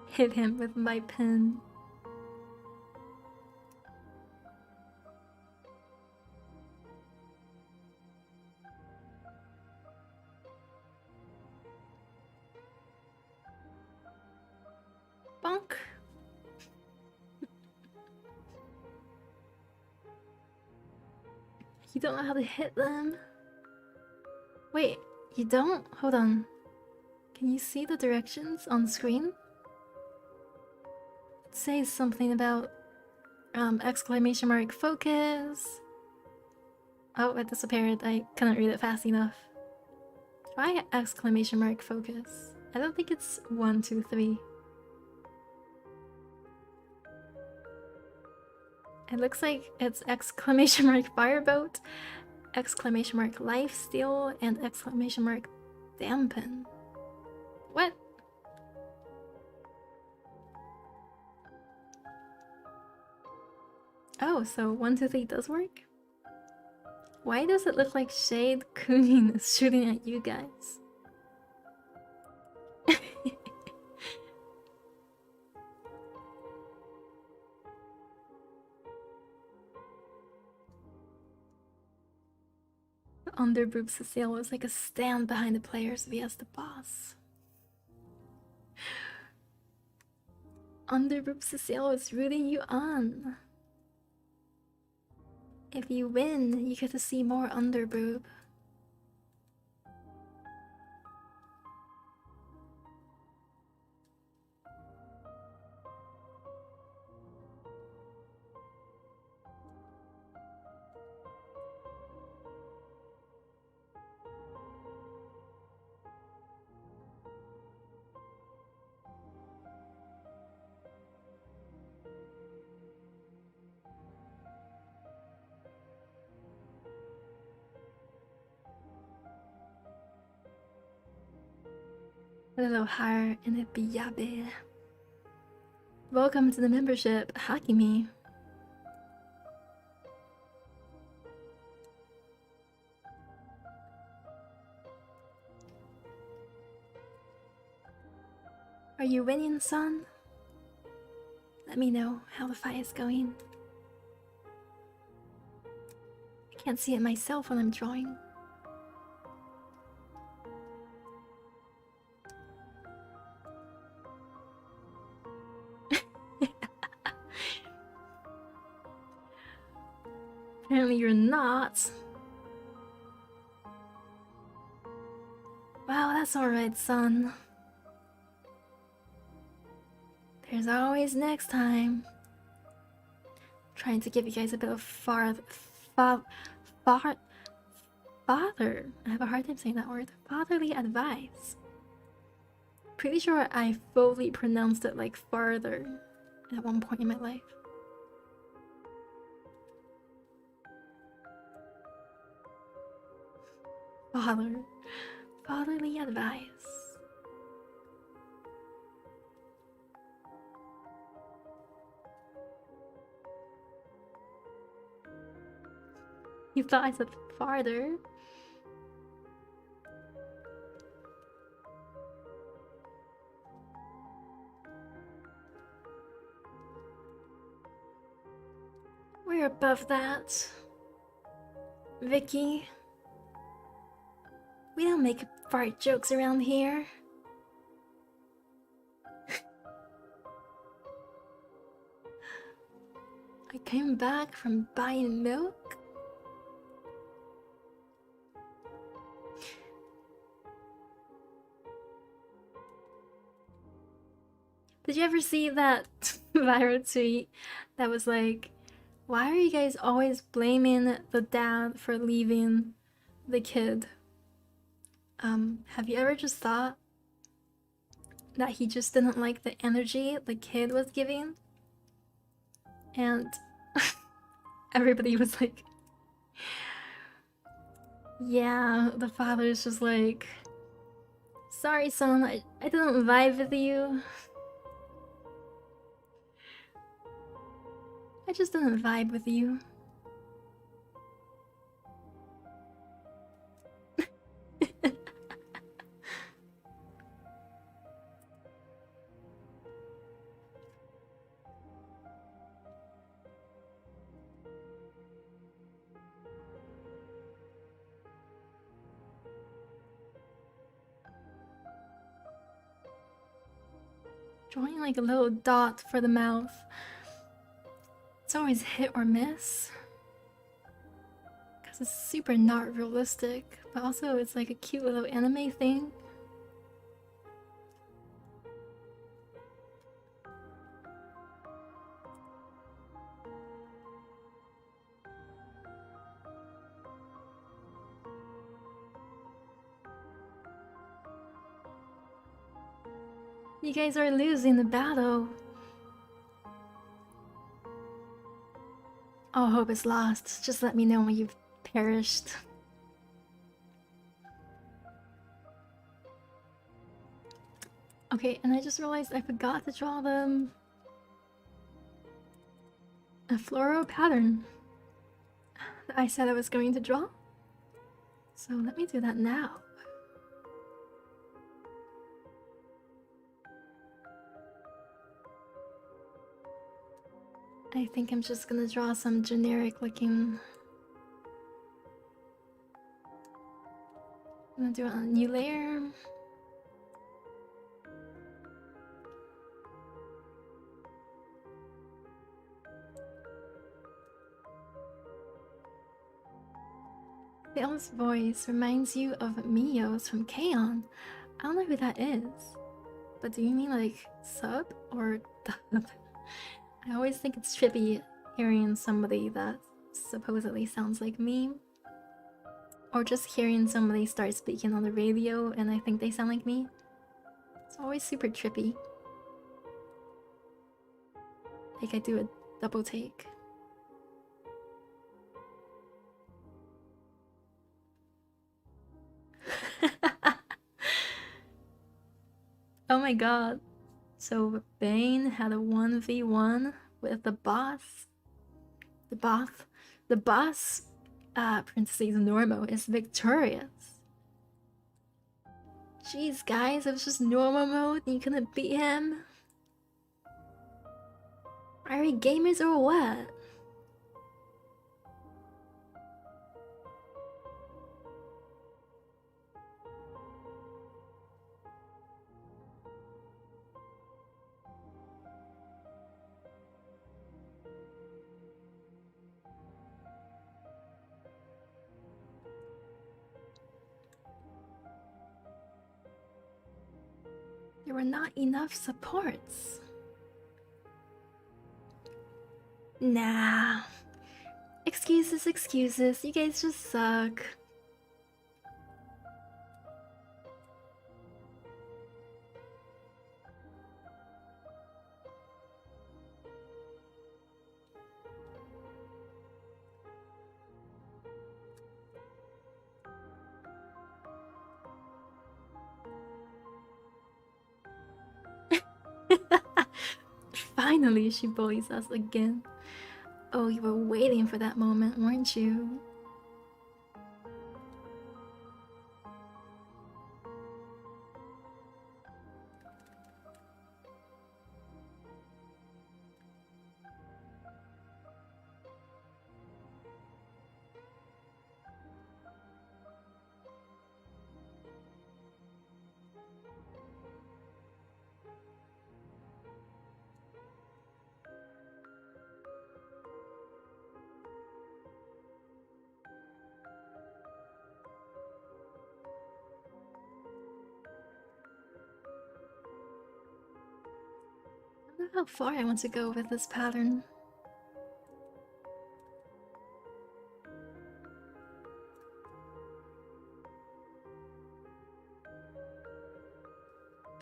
Hit him with my pen. Bonk. You don't know how to hit them? Wait, you don't? Hold on. Can you see the directions on screen? It says something about exclamation mark focus. Oh, it disappeared. I couldn't read it fast enough. Why exclamation mark focus? I don't think it's 1, 2, 3. It looks like it's exclamation mark firebolt, exclamation mark lifesteal, and exclamation mark dampen. What? Oh, so 1, 2, 3 does work? Why does it look like Shade Kunin is shooting at you guys? Underboob Cecile was like a stand behind the players vs the boss. Underboob Cecile is rooting you on. If you win, you get to see more Underboob. a little higher in the BOOBA. Welcome to the membership, Hakimi. Are you winning, son? Let me know how the fight is going. I can't see it myself when I'm drawing. Apparently you're not. Wow, that's alright, son. There's always next time. Trying to give you guys a bit of father. I have a hard time saying that word. Fatherly advice. Pretty sure I fully pronounced it like farther at one point in my life. Fatherly advice. You thought I said farther? We're above that. Vicky. We don't make fart jokes around here. I came back from buying milk. Did you ever see that viral tweet that was like, why are you guys always blaming the dad for leaving the kid? Have you ever just thought that he just didn't like the energy the kid was giving? And everybody was like, yeah, the father's just like, sorry son, I didn't vibe with you. I just didn't vibe with you. Drawing like a little dot for the mouth. It's always hit or miss. Because it's super not realistic, but also it's like a cute little anime thing. You guys are losing the battle. All hope is lost. Just let me know when you've perished. Okay, and I just realized I forgot to draw them a floral pattern that I said I was going to draw. So let me do that now. I think I'm just gonna draw some generic looking. I'm gonna do a new layer. Bill's voice reminds you of Mio's from K-On! I don't know who that is. But do you mean like sub or dub? I always think it's trippy hearing somebody that supposedly sounds like me. Or just hearing somebody start speaking on the radio and I think they sound like me. It's always super trippy. Like I do a double take. my god. So Bane had a 1v1 with the boss. The boss, Princess Normo, is victorious. Jeez, guys, it was just normal mode and you couldn't beat him? Are we gamers or what? There were not enough supports. Nah. Excuses, excuses. You guys just suck. Finally, she bullies us again. Oh, you were waiting for that moment, weren't you? I don't know how far I want to go with this pattern.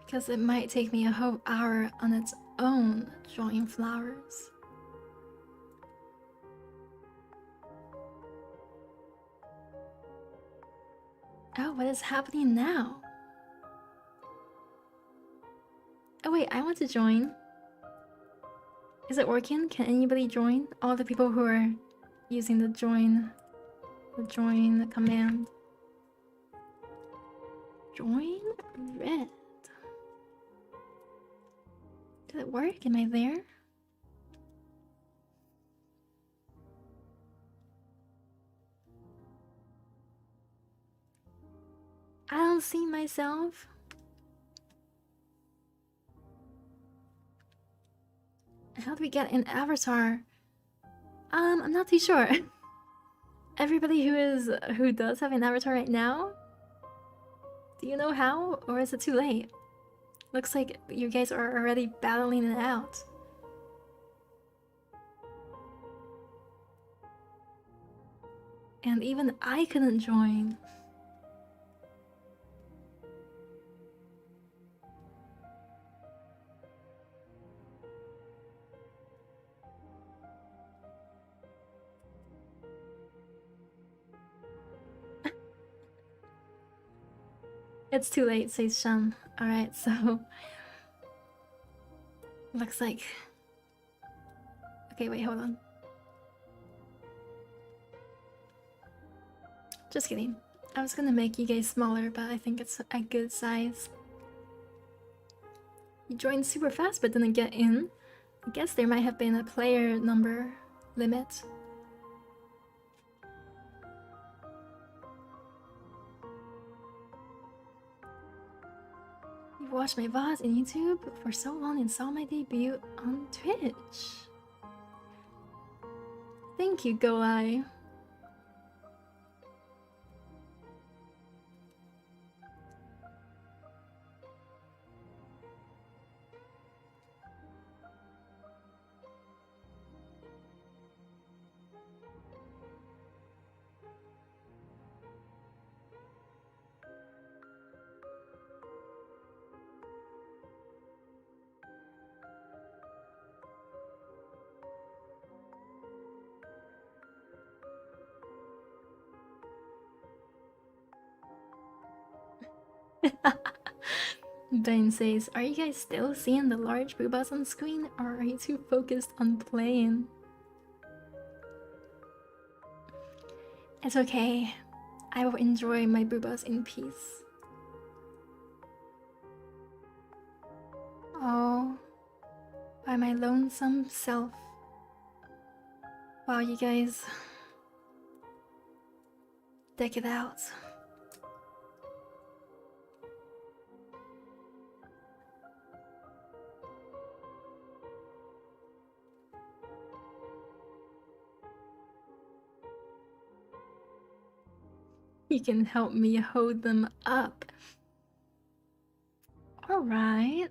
Because it might take me a whole hour on its own drawing flowers. Oh, what is happening now? Oh wait, I want to join. Is it working? Can anybody join? All the people who are using the join command. Join red. Did it work? Am I there? I don't see myself. How do we get an avatar? I'm not too sure. Everybody who does have an avatar right now? Do you know how? Or is it too late? Looks like you guys are already battling it out. And even I couldn't join. It's too late, says Shan. Alright, so... Looks like... Okay, wait, hold on. Just kidding. I was gonna make you guys smaller, but I think it's a good size. You joined super fast but didn't get in. I guess there might have been a player number limit. You watched my VODs in YouTube for so long and saw my debut on Twitch. Thank you, Golai. Ben says, are you guys still seeing the large boobas on screen, or are you too focused on playing? It's okay. I will enjoy my boobas in peace. Oh, by my lonesome self. Wow, you guys. Deck it out. You can help me hold them up. Alright.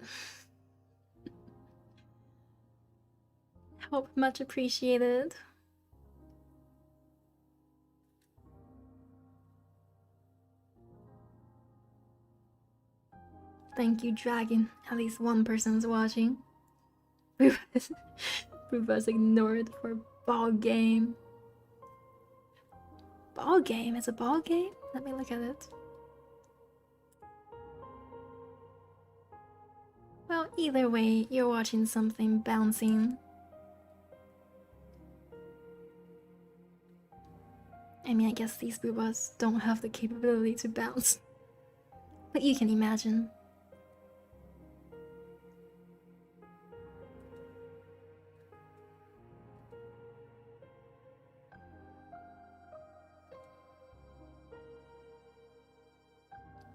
Help much appreciated. Thank you, Dragon. At least one person's watching. Ruba's ignored for ball game. Ball game? It's a ball game? Let me look at it. Well, either way, you're watching something bouncing. I mean, I guess these boobas don't have the capability to bounce. But you can imagine.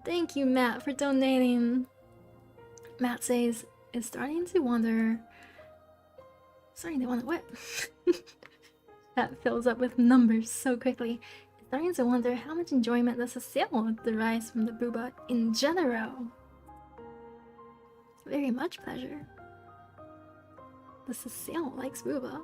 Thank you, Matt, for donating. Matt says, it's starting to wonder what? That fills up with numbers so quickly. It's starting to wonder how much enjoyment the Cecile derives from the booba in general. Very much pleasure. The Cecile likes booba.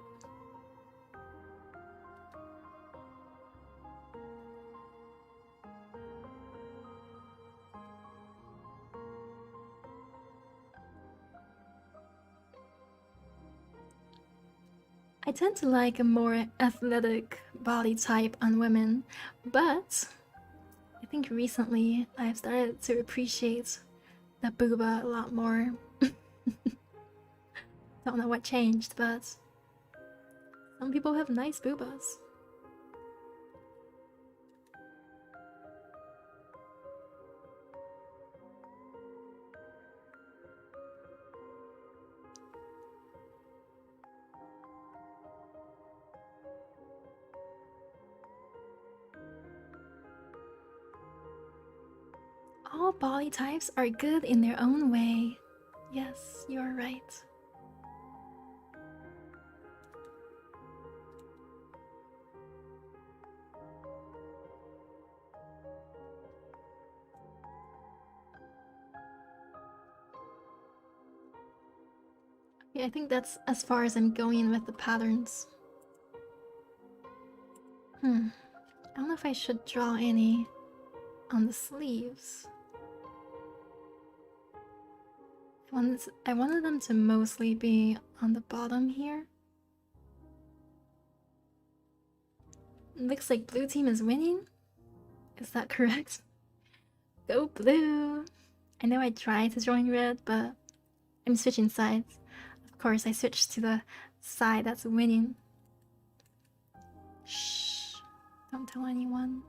I tend to like a more athletic body type on women, but I think recently I've started to appreciate the booba a lot more. Don't know what changed, but some people have nice boobas. All body types are good in their own way. Yes, you are right. Yeah, I think that's as far as I'm going with the patterns. I don't know if I should draw any on the sleeves. I wanted them to mostly be on the bottom here. Looks like blue team is winning. Is that correct? Go blue! I know I tried to join red, but I'm switching sides. Of course, I switched to the side that's winning. Shh. Don't tell anyone.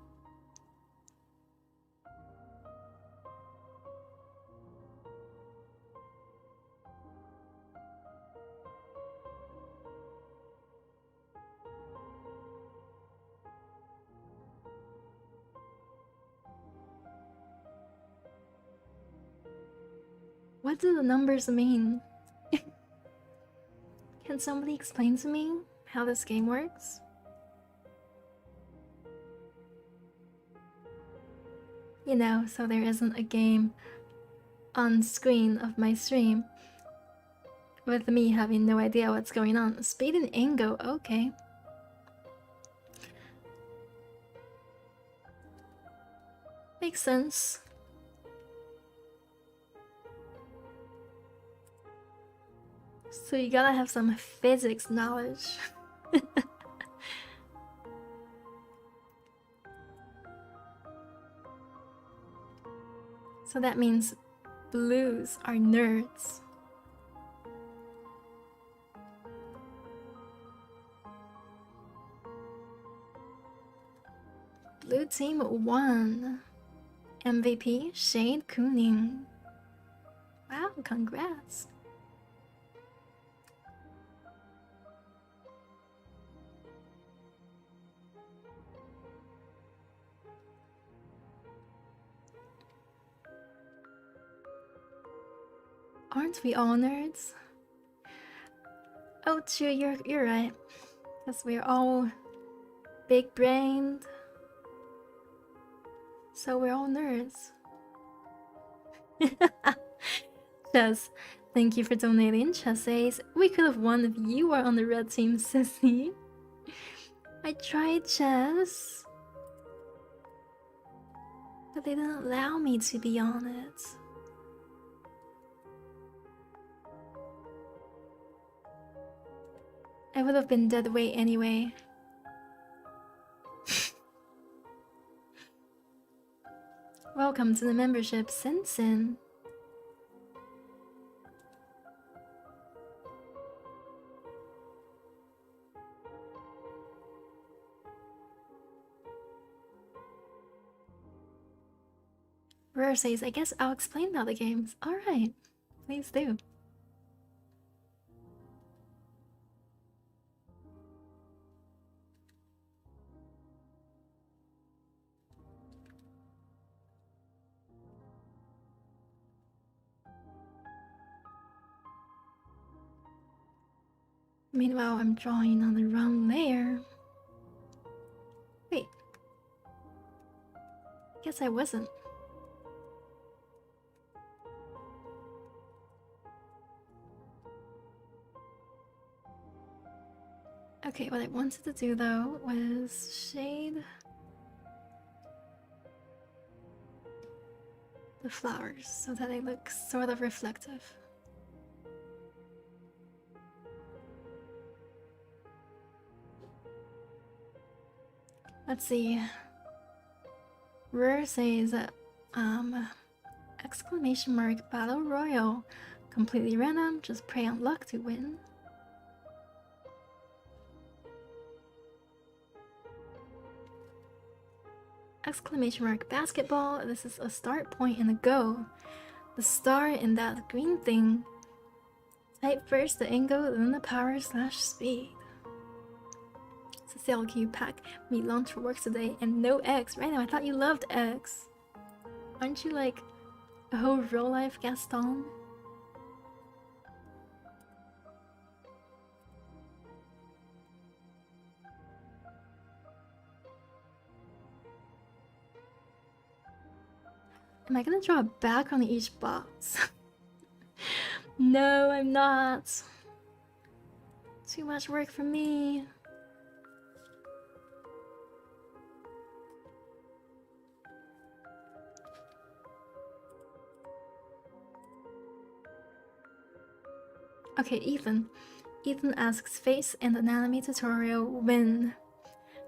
What do the numbers mean? Can somebody explain to me how this game works? You know, so there isn't a game on screen of my stream with me having no idea what's going on. Speed and angle, okay. Makes sense. So you gotta have some physics knowledge. So that means blues are nerds. Blue team won. MVP Shade Kuning. Wow, congrats. Aren't we all nerds? Oh, true, you're right. Because we're all big-brained. So we're all nerds. Chess, thank you for donating. Chess says, we could have won if you were on the red team, sissy. I tried, Chess. But they didn't allow me to be on it. I would have been dead weight anyway. Welcome to the membership, Sin. Rare says, I guess I'll explain about the games. Alright, please do. Meanwhile, I'm drawing on the wrong layer. Wait. Guess I wasn't. Okay, what I wanted to do though was shade the flowers so that they look sort of reflective. Let's see. Rare says exclamation mark battle royal. Completely random, just pray on luck to win. Exclamation mark basketball. This is a start point and a go. The star in that green thing. Type first the angle, then the power / speed. Cecile, can you pack me lunch for work today? And no eggs. Right now, I thought you loved eggs. Aren't you like a whole real life Gaston? Am I gonna draw a back on each box? No, I'm not. Too much work for me. Okay, Ethan. Ethan asks, face and anatomy tutorial when?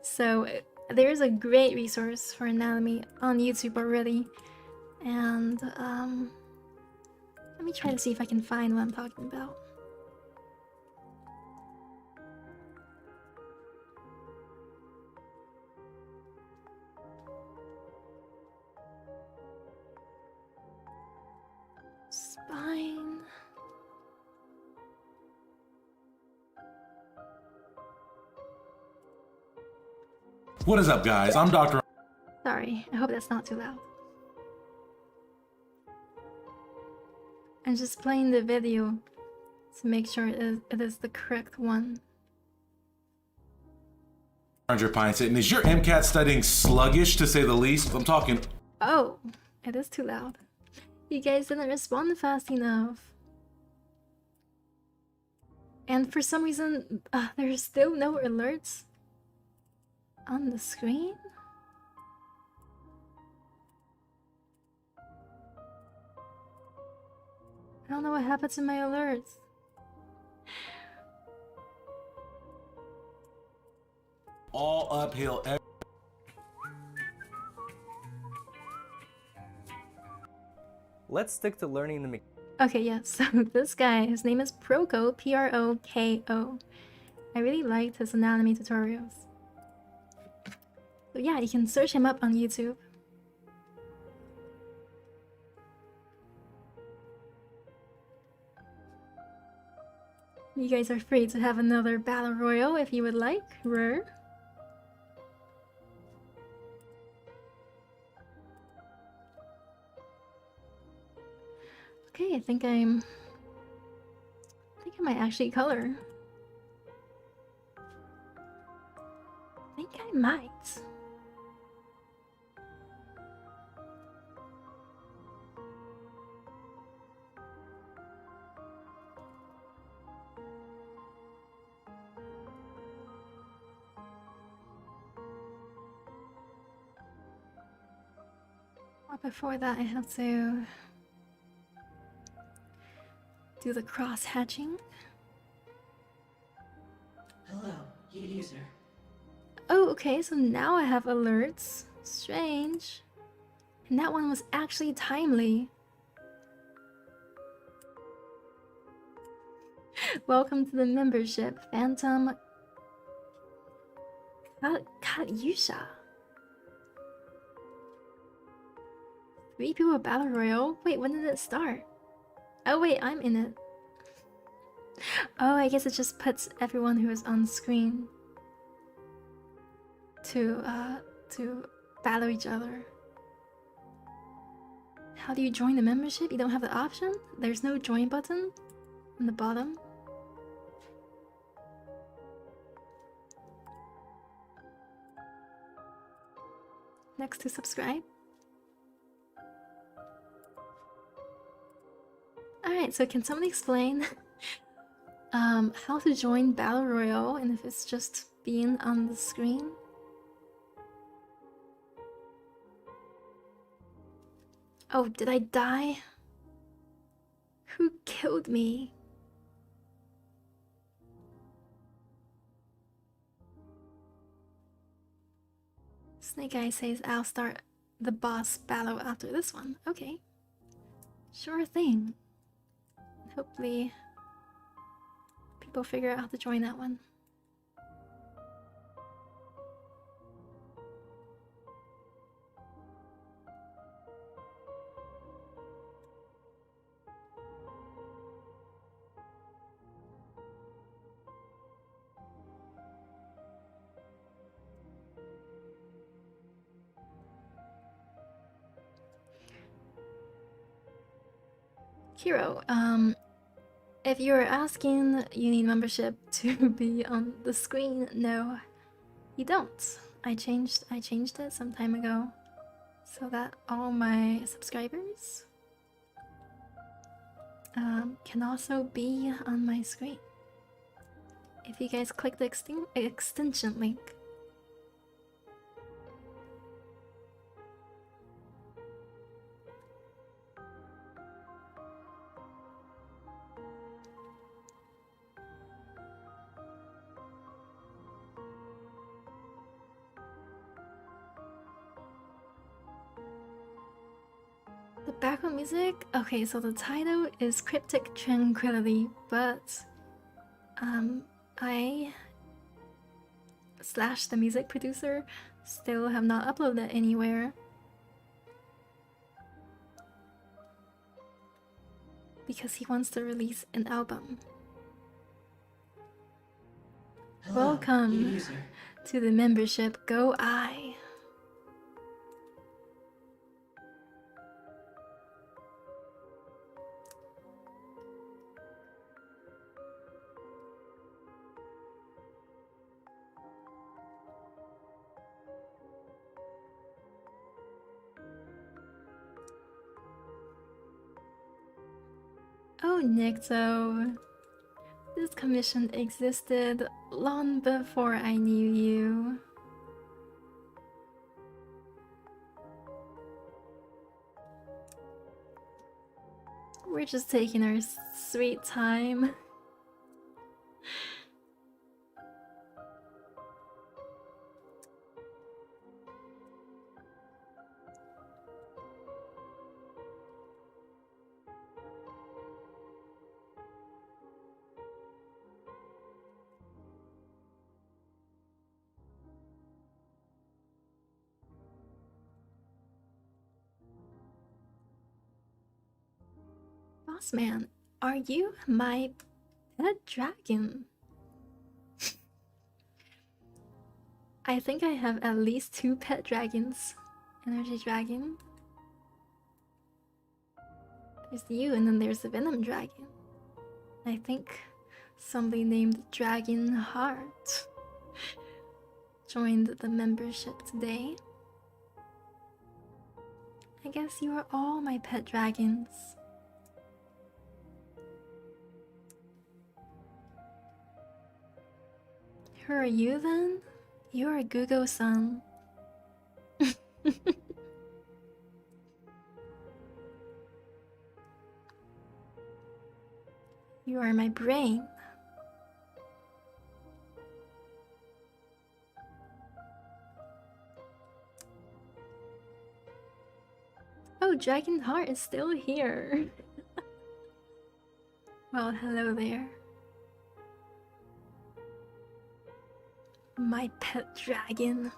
So there's a great resource for anatomy on YouTube already. And let me try to see if I can find what I'm talking about. Spine. What is up, guys? I'm Dr. Sorry, I hope that's not too loud. I'm just playing the video to make sure it is the correct one. 100 Pints. And is your MCAT studying sluggish, to say the least? I'm talking... Oh, it is too loud. You guys didn't respond fast enough. And for some reason, there's still no alerts on the screen? I don't know what happened to my alerts. all uphill. Let's stick to learning the mechanics. Okay, yeah, so this guy, his name is Proko, Proko. I really liked his anatomy tutorials. So yeah, you can search him up on YouTube. You guys are free to have another battle royal if you would like. Rare. Okay, I think I might actually color. I think I might. Or before that, I have to do the cross hatching. Hello, user. Oh, okay, so now I have alerts. Strange. And that one was actually timely. Welcome to the membership, Phantom Katyusha. 3 people battle royal? Wait, when did it start? Oh wait, I'm in it. Oh, I guess it just puts everyone who is on screen to battle each other. How do you join the membership? You don't have the option? There's no join button on the bottom. Next to subscribe. Alright, so can someone explain how to join Battle Royale and if it's just being on the screen? Oh, did I die? Who killed me? Snake Eye says I'll start the boss battle after this one. Okay. Sure thing. Hopefully people figure out how to join that one. Hero, if you're asking you need membership to be on the screen, no, you don't. I changed it some time ago so that all my subscribers can also be on my screen. If you guys click the extension link. The background music? Okay, so the title is Cryptic Tranquility, but I / the music producer still have not uploaded it anywhere. Because he wants to release an album. Hello, Welcome user. to the membership. Go I. Oh, Nikto. This commission existed long before I knew you. We're just taking our sweet time. Bossman, are you my pet dragon? I think I have at least 2 pet dragons. Energy dragon. There's you, and then there's the venom dragon. I think somebody named Dragon Heart joined the membership today. I guess you are all my pet dragons. Who are you then? You're a Gugo-san. You are my brain. Oh, Dragon Heart is still here. Well, hello there. My pet dragon.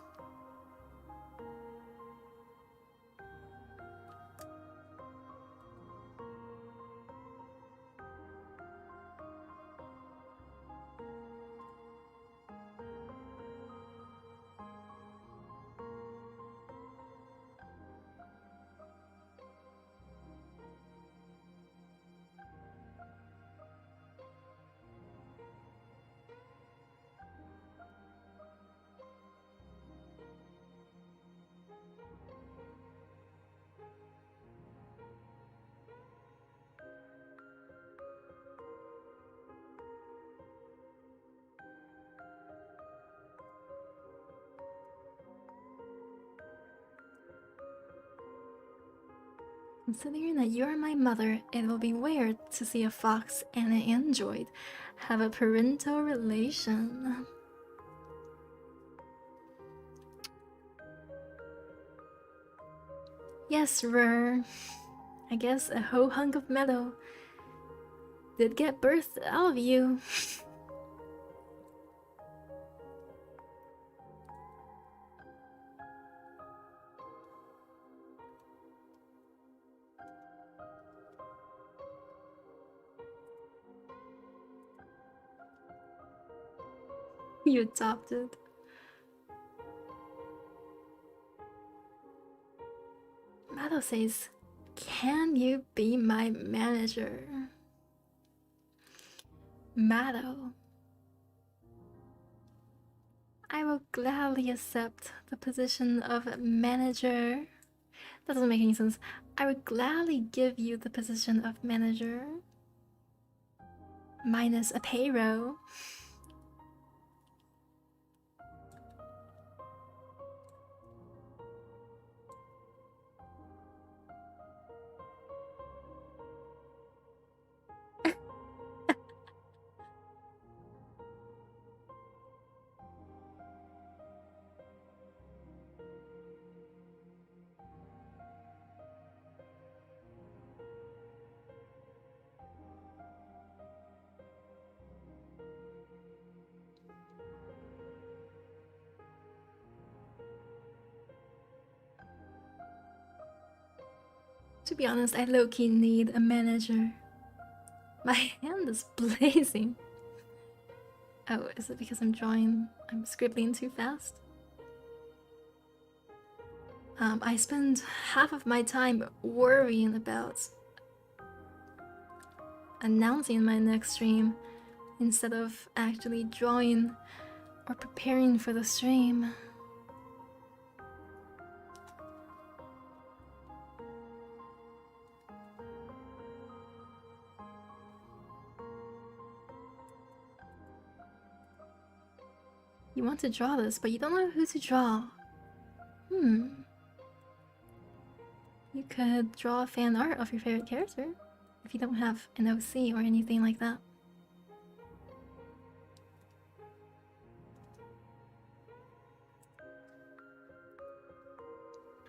Considering that you're my mother, it will be weird to see a fox and an android have a parental relation. Yes, Rur. I guess a whole hunk of metal did get birthed out of you. You adopted. Mado says, "Can you be my manager?" Mado, I will gladly accept the position of manager. That doesn't make any sense. I would gladly give you the position of manager. Minus a payroll. To be honest, I low-key need a manager. My hand is blazing. Oh, is it because I'm scribbling too fast? I spend half of my time worrying about announcing my next stream instead of actually drawing or preparing for the stream. You want to draw this, but you don't know who to draw. You could draw fan art of your favorite character if you don't have an OC or anything like that.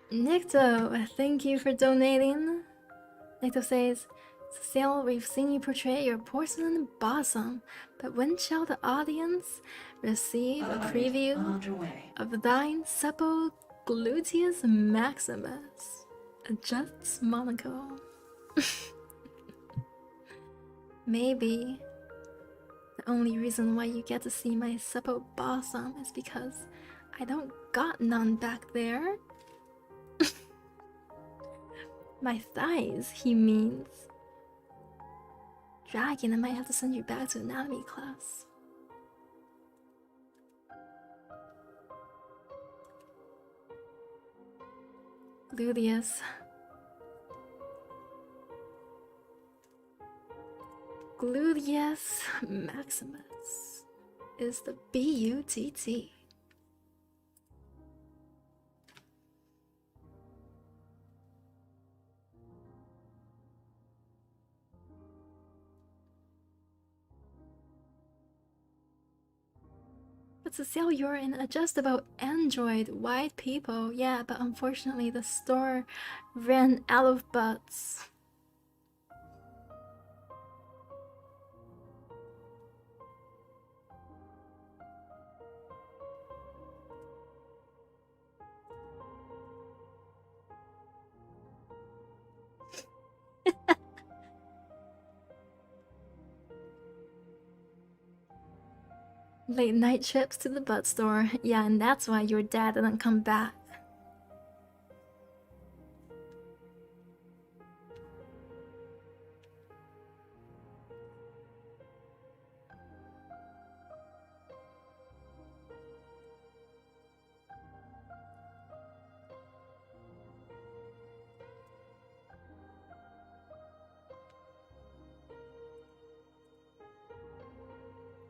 Nikto, thank you for donating. Nikto says, "Cecile, we've seen you portray your porcelain bosom, but when shall the audience receive a preview of thine supple gluteus maximus?" Adjusts Monaco. Maybe the only reason why you get to see my supple bosom is because I don't got none back there. My thighs, he means. Dragon, I might have to send you back to anatomy class. Gluteus. Gluteus maximus is the BUTT. But Cecile, you're an adjustable Android white people. Yeah, but unfortunately the store ran out of butts. Late night trips to the butt store. Yeah, and that's why your dad didn't come back.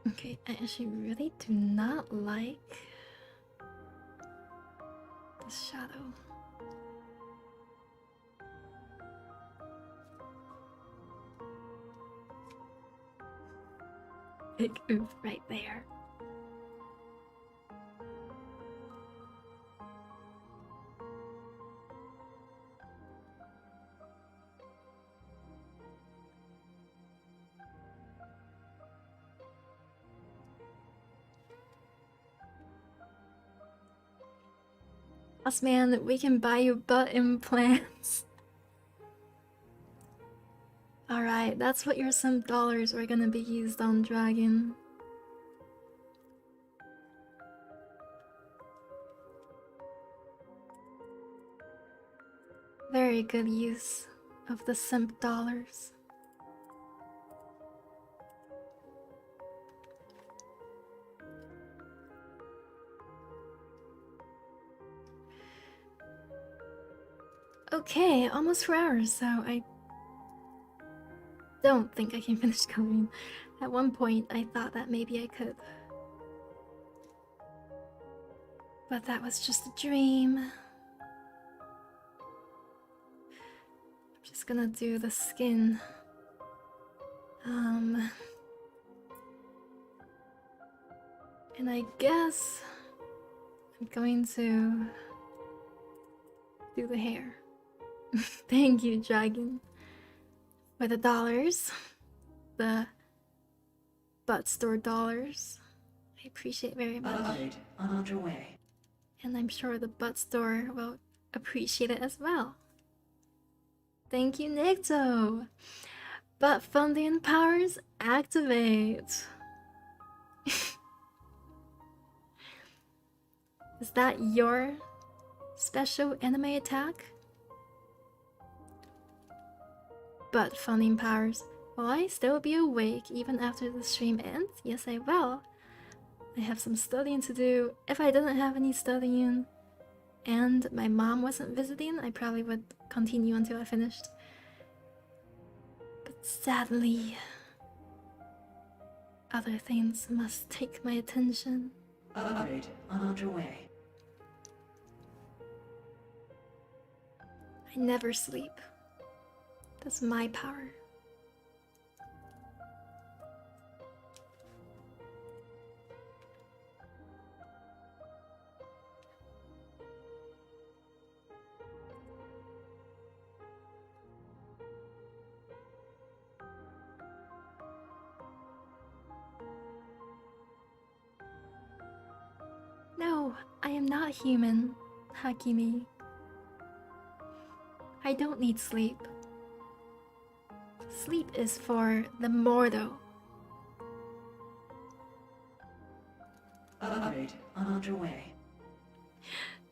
Okay, I actually really do not like this shadow. Big oof right there. Us man, we can buy you butt implants. Alright, that's what your some dollars are gonna be used on, Dragon. Very good use of the simp dollars. Okay, almost 4 hours, so I don't think I can finish coloring. At one point, I thought that maybe I could. But that was just a dream. I'm just gonna do the skin. And I guess I'm going to do the hair. Thank you, Dragon. For the dollars. The butt store dollars. I appreciate very much. Update underway. And I'm sure the butt store will appreciate it as well. Thank you, Nikto. Butt funding powers activate. Is that your special anime attack? Butt funding powers. Will I still be awake even after the stream ends? Yes, I will. I have some studying to do. If I didn't have any studying and my mom wasn't visiting, I probably would continue until I finished. But sadly, other things must take my attention. Update underway. I never sleep. That's my power. No, I am not human, Hakimi. I don't need sleep. Sleep is for the mortal. Upgrade underway.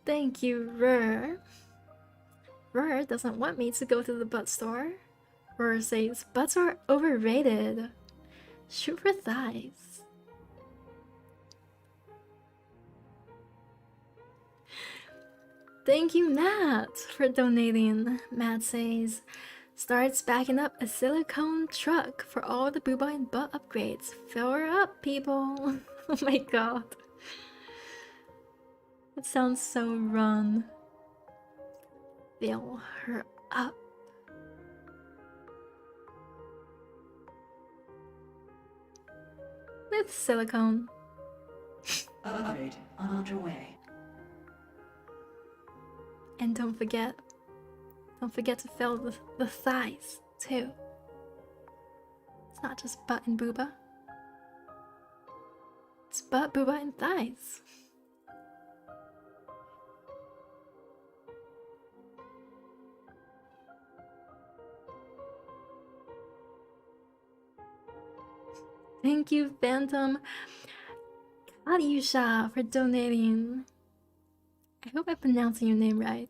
Thank you, Rur. Rur doesn't want me to go to the butt store. Rur says butts are overrated. Shoot for thighs. Thank you, Matt, for donating. Matt says, starts backing up a silicone truck for all the booba and butt upgrades. Fill her up, people. Oh my god. That sounds so run. Fill her up. With silicone. Upgrade underway. And don't forget to fill the thighs too. It's not just butt and booba. It's butt, booba, and thighs. Thank you, Phantom Katyusha, for donating. I hope I'm pronouncing your name right.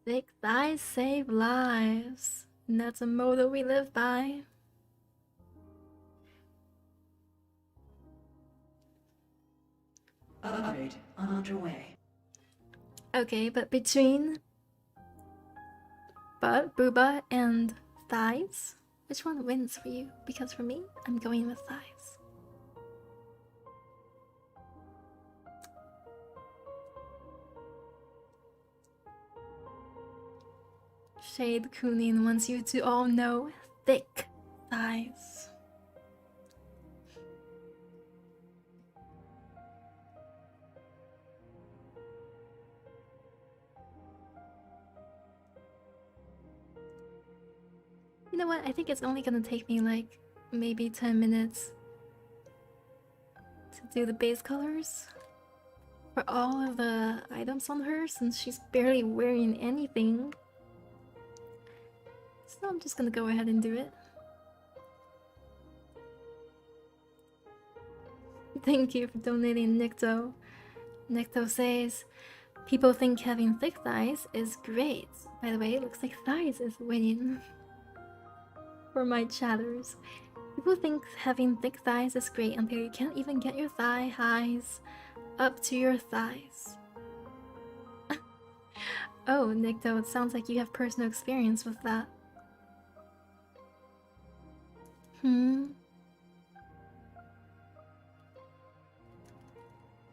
Thick thighs save lives. And that's a motto we live by. Upgrade underway. Okay, but between butt, booba, and thighs, which one wins for you? Because for me, I'm going with thighs. Shade Kunin wants you to all know thick thighs. You know what? I think it's only gonna take me like maybe 10 minutes to do the base colors for all of the items on her since she's barely wearing anything. So I'm just gonna go ahead and do it. Thank you for donating, Nikto. Nikto says, people think having thick thighs is great. By the way, it looks like thighs is winning. For my chatters. People think having thick thighs is great until you can't even get your thigh highs up to your thighs. Oh, Nikto, it sounds like you have personal experience with that.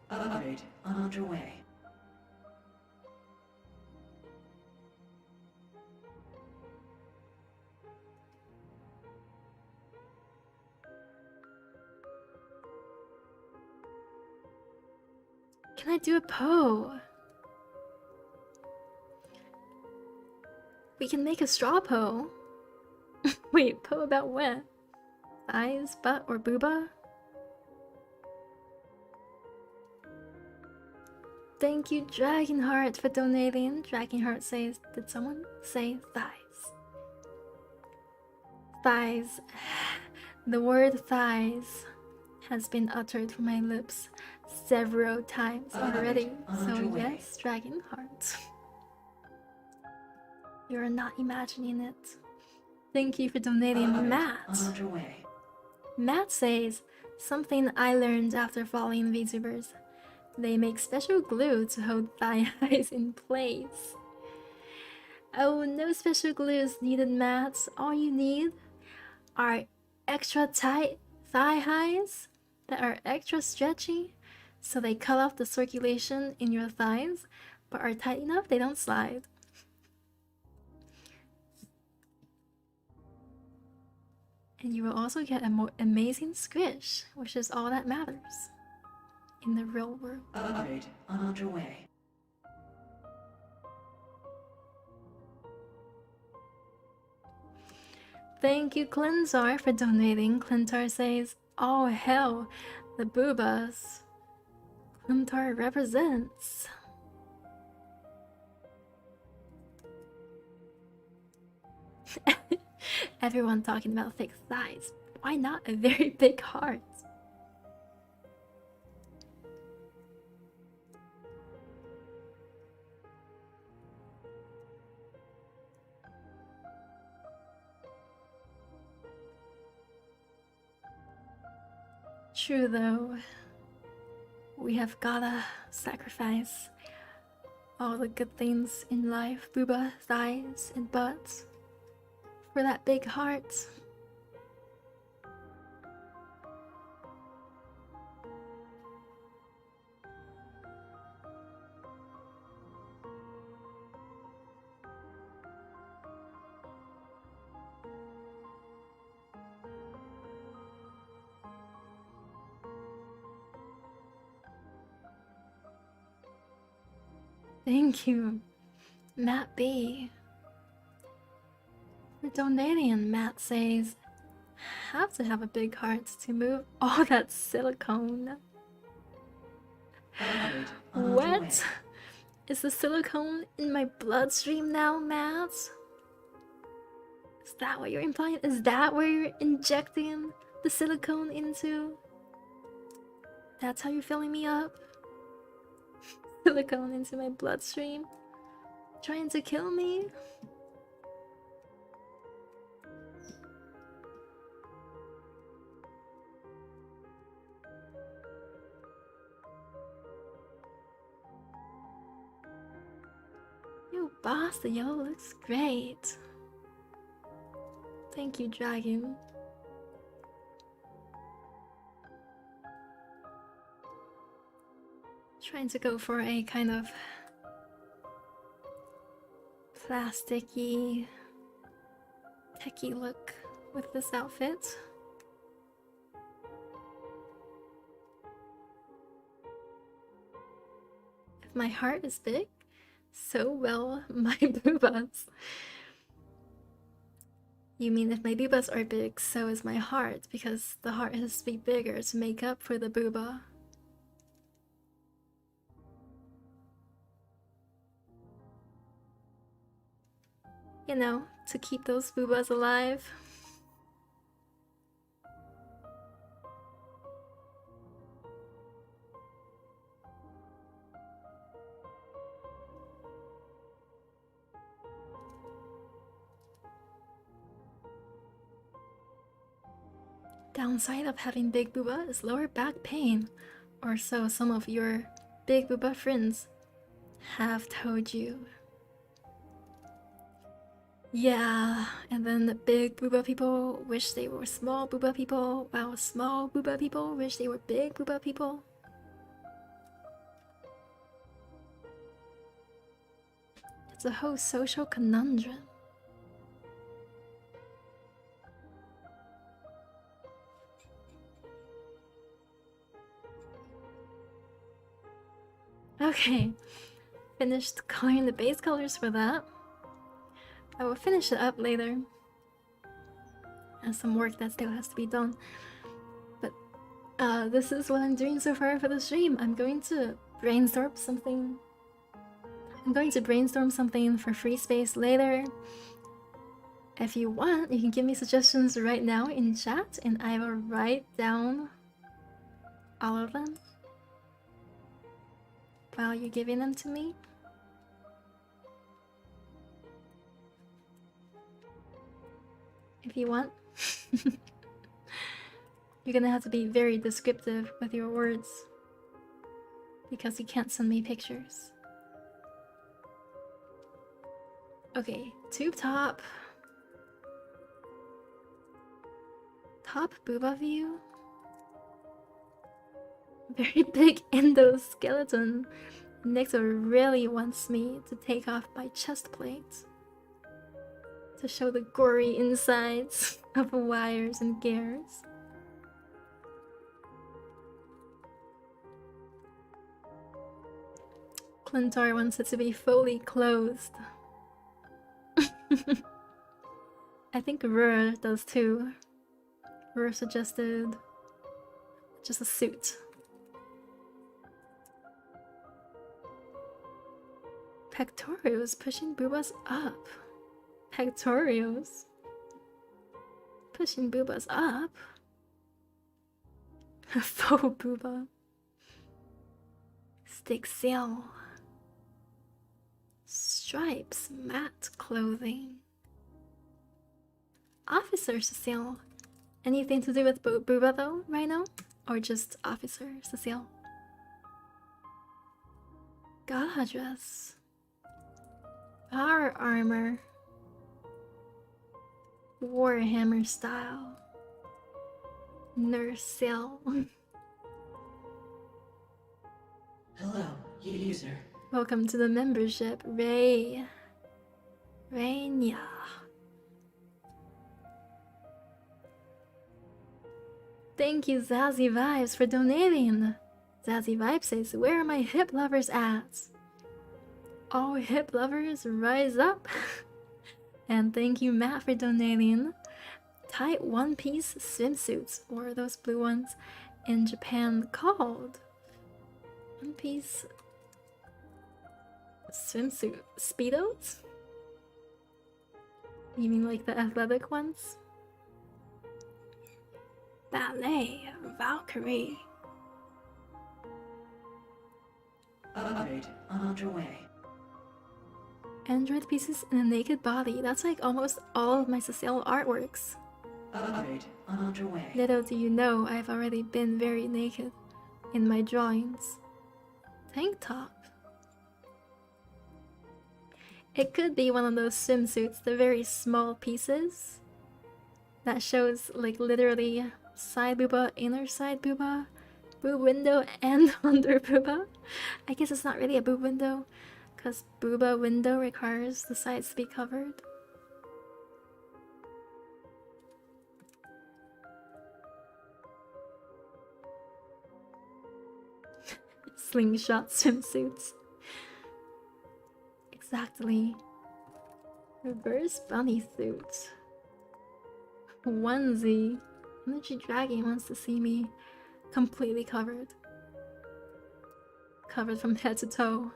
Upgrade underway. Can I do a Poe? We can make a straw Poe. Wait, Poe about what? Thighs, butt, or booba? Thank you, Dragonheart, for donating. Dragonheart says, did someone say thighs? Thighs. The word thighs has been uttered from my lips several times already. So yes, Dragonheart. You're not imagining it. Thank you for donating, Matt. Underway. Matt says, something I learned after following VTubers. They make special glue to hold thigh highs in place. Oh, no special glue is needed, Matt. All you need are extra tight thigh highs that are extra stretchy, so they cut off the circulation in your thighs, but are tight enough they don't slide. And you will also get a more amazing squish, which is all that matters in the real world. Upgrade underway. Thank you, Clintar, for donating. Clintar says, oh hell, the boobas. Clintar represents. Everyone talking about thick thighs. Why not a very big heart? True though, we have gotta sacrifice all the good things in life, booba, thighs, and butts, for that big heart. Thank you, Matt B, for donating. Matt says, have to have a big heart to move all that silicone. Upgrade underway. What? Is the silicone in my bloodstream now, Matt? Is that what you're implying? Is that where you're injecting the silicone into? That's how you're filling me up? Silicone into my bloodstream? Trying to kill me? Yo, boss, the yellow looks great. Thank you, Dragon. Trying to go for a kind of plasticky, techie look with this outfit. If my heart is big, so will my boobas. You mean if my boobas are big, so is my heart, because the heart has to be bigger to make up for the booba. You know, to keep those boobas alive. Downside of having big booba is lower back pain, or so some of your big booba friends have told you. Yeah, and then the big booba people wish they were small booba people, while small booba people wish they were big booba people. It's a whole social conundrum. Okay, finished coloring the base colors for that. I will finish it up later. There's some work that still has to be done. But this is what I'm doing so far for the stream. I'm going to brainstorm something. For free space later. If you want, you can give me suggestions right now in chat and I will write down all of them while you're giving them to me. If you want. You're gonna have to be very descriptive with your words because you can't send me pictures. Okay, tube top. Top booba view. Very big endoskeleton. Nixo really wants me to take off my chest plate to show the gory insides of wires and gears. Clintar wants it to be fully clothed. I think Rur does too. Rur suggested just a suit. Pectorials pushing boobas up. Pectorials? Pushing boobas up. Faux booba. Stick sail. Stripes, matte clothing. Officer Cecile. Anything to do with booba though, right now? Or just Officer Cecile? Gala dress. Power armor. Warhammer style. Nurse Cell. Hello, user. Welcome to the membership, Ray. Rainya. Thank you, Zazzy Vibes, for donating. Zazzy Vibes says, where are my hip lovers at? All hip lovers, rise up. And thank you, Matt, for donating. Tight one-piece swimsuits, or those blue ones, in Japan called one-piece swimsuit speedos? You mean like the athletic ones? Ballet, Valkyrie. Upgrade underway. Android pieces in a naked body. That's like almost all of my Cecile artworks. Upgrade underway. Little do you know, I've already been very naked in my drawings. Tank top. It could be one of those swimsuits, the very small pieces that shows like literally side booba, inner side booba, boob window, and under booba. I guess it's not really a boob window because booba window requires the sides to be covered. Slingshot swimsuits. Exactly. Reverse bunny suit. Onesie. Energy Dragon wants to see me completely covered. Covered from head to toe.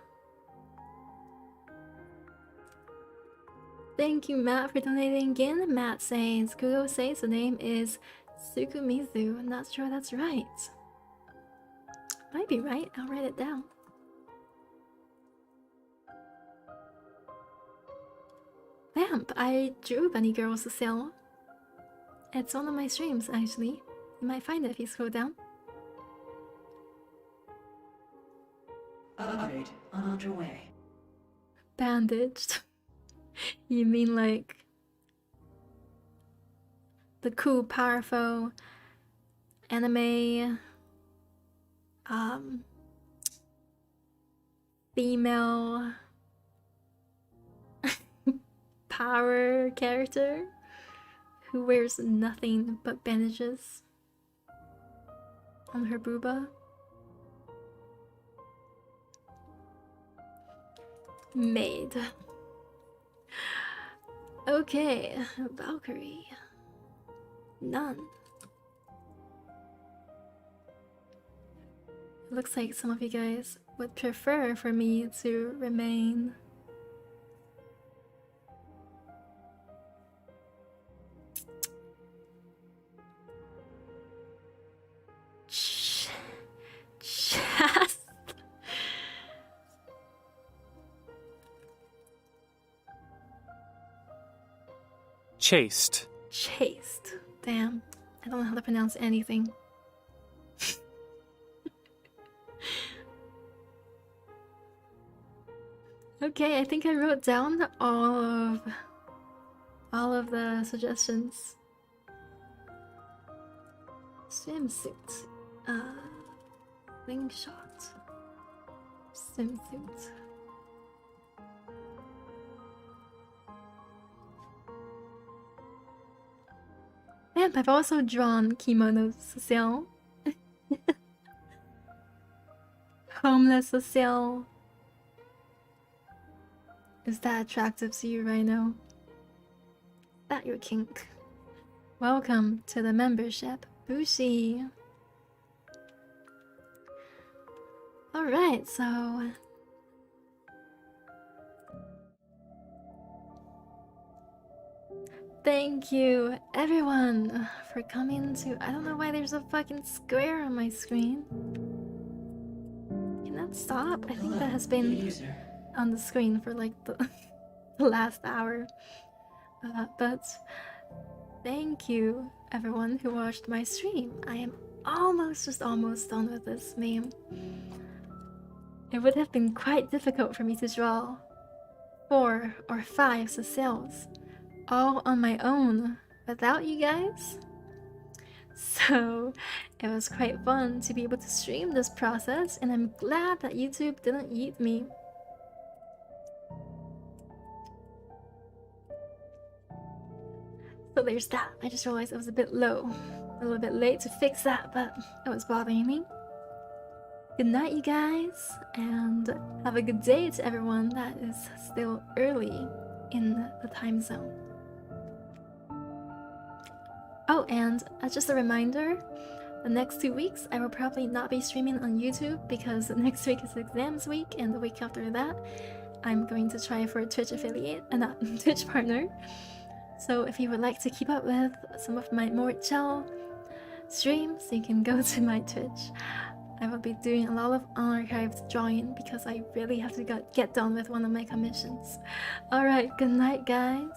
Thank you, Matt, for donating again. Matt says, Google says the name is Sukumizu. I'm not sure that's right. Might be right. I'll write it down. Vamp, I drew Bunny Girl Cecile. It's one of my streams, actually. You might find it if you scroll down. Upgrade underway. Bandaged. You mean like the cool, powerful anime female power character who wears nothing but bandages on her booba? Maid. Okay, Valkyrie. None. It looks like some of you guys would prefer for me to remain chaste. Chaste. Chaste. Damn, I don't know how to pronounce anything. Okay, I think I wrote down all of the suggestions. Swimsuit. Slingshot. Swimsuit. Vamp, I've also drawn kimono Cecile. Homeless Cecile. Is that attractive to you right now? Is that your kink? Welcome to the membership, Bushi. Alright, so Thank you, everyone, for coming to. I don't know why there's a fucking square on my screen. Can that stop? I think that has been User. on the screen for like the, the last hour. But thank you, everyone who watched my stream. I am almost done with this meme. It would have been quite difficult for me to draw 4 or 5 Ceciles all on my own without you guys. So it was quite fun to be able to stream this process, and I'm glad that YouTube didn't eat me. So there's that. I just realized I was a bit low. A little bit late to fix that, but it was bothering me. Good night, you guys, and have a good day to everyone that is still early in the time zone. Oh, and just a reminder, the next 2 weeks I will probably not be streaming on YouTube because next week is exams week, and the week after that I'm going to try for a Twitch affiliate, not Twitch partner. So if you would like to keep up with some of my more chill streams, you can go to my Twitch. I will be doing a lot of unarchived drawing because I really have to get done with one of my commissions. Alright, good night, guys.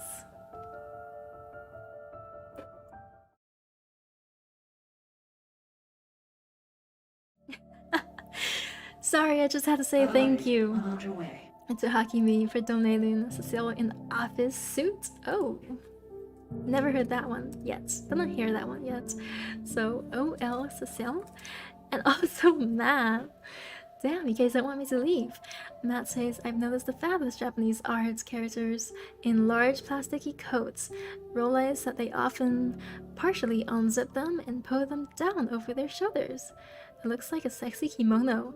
Sorry, I just had to say thank you Underway. to Hakimi for donating Cecile in office suit. Oh, never heard that one yet. Didn't hear that one yet. So, OL Cecile. And also Matt. Damn, you guys don't want me to leave. Matt says, I've noticed the fabulous Japanese art characters in large plasticky coats. Realize that they often partially unzip them and pull them down over their shoulders. It looks like a sexy kimono.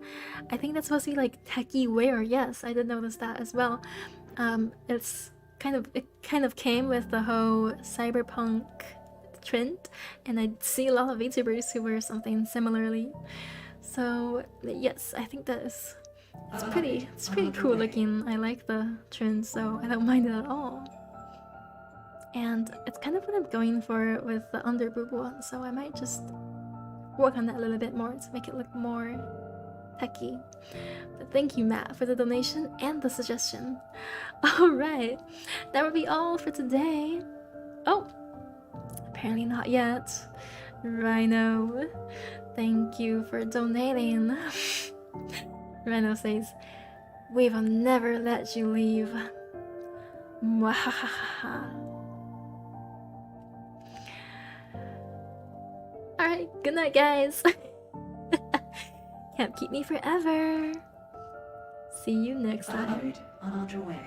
I think that's supposed to be like techie wear. Yes, I did notice that as well. It kind of came with the whole cyberpunk trend, and I see a lot of VTubers who wear something similarly. So yes, I think that is it's pretty cool looking. I like the trend, so I don't mind it at all. And it's kind of what I'm going for with the under boob one, so I might just work on that a little bit more to make it look more techy. But thank you, Matt, for the donation and the suggestion. Alright, that would be all for today. Oh, apparently not yet. Rhino, thank you for donating. Rhino says, we will never let you leave. Mwahaha. Alright, good night, guys. Can't keep me forever. See you next time. Upgrade underway.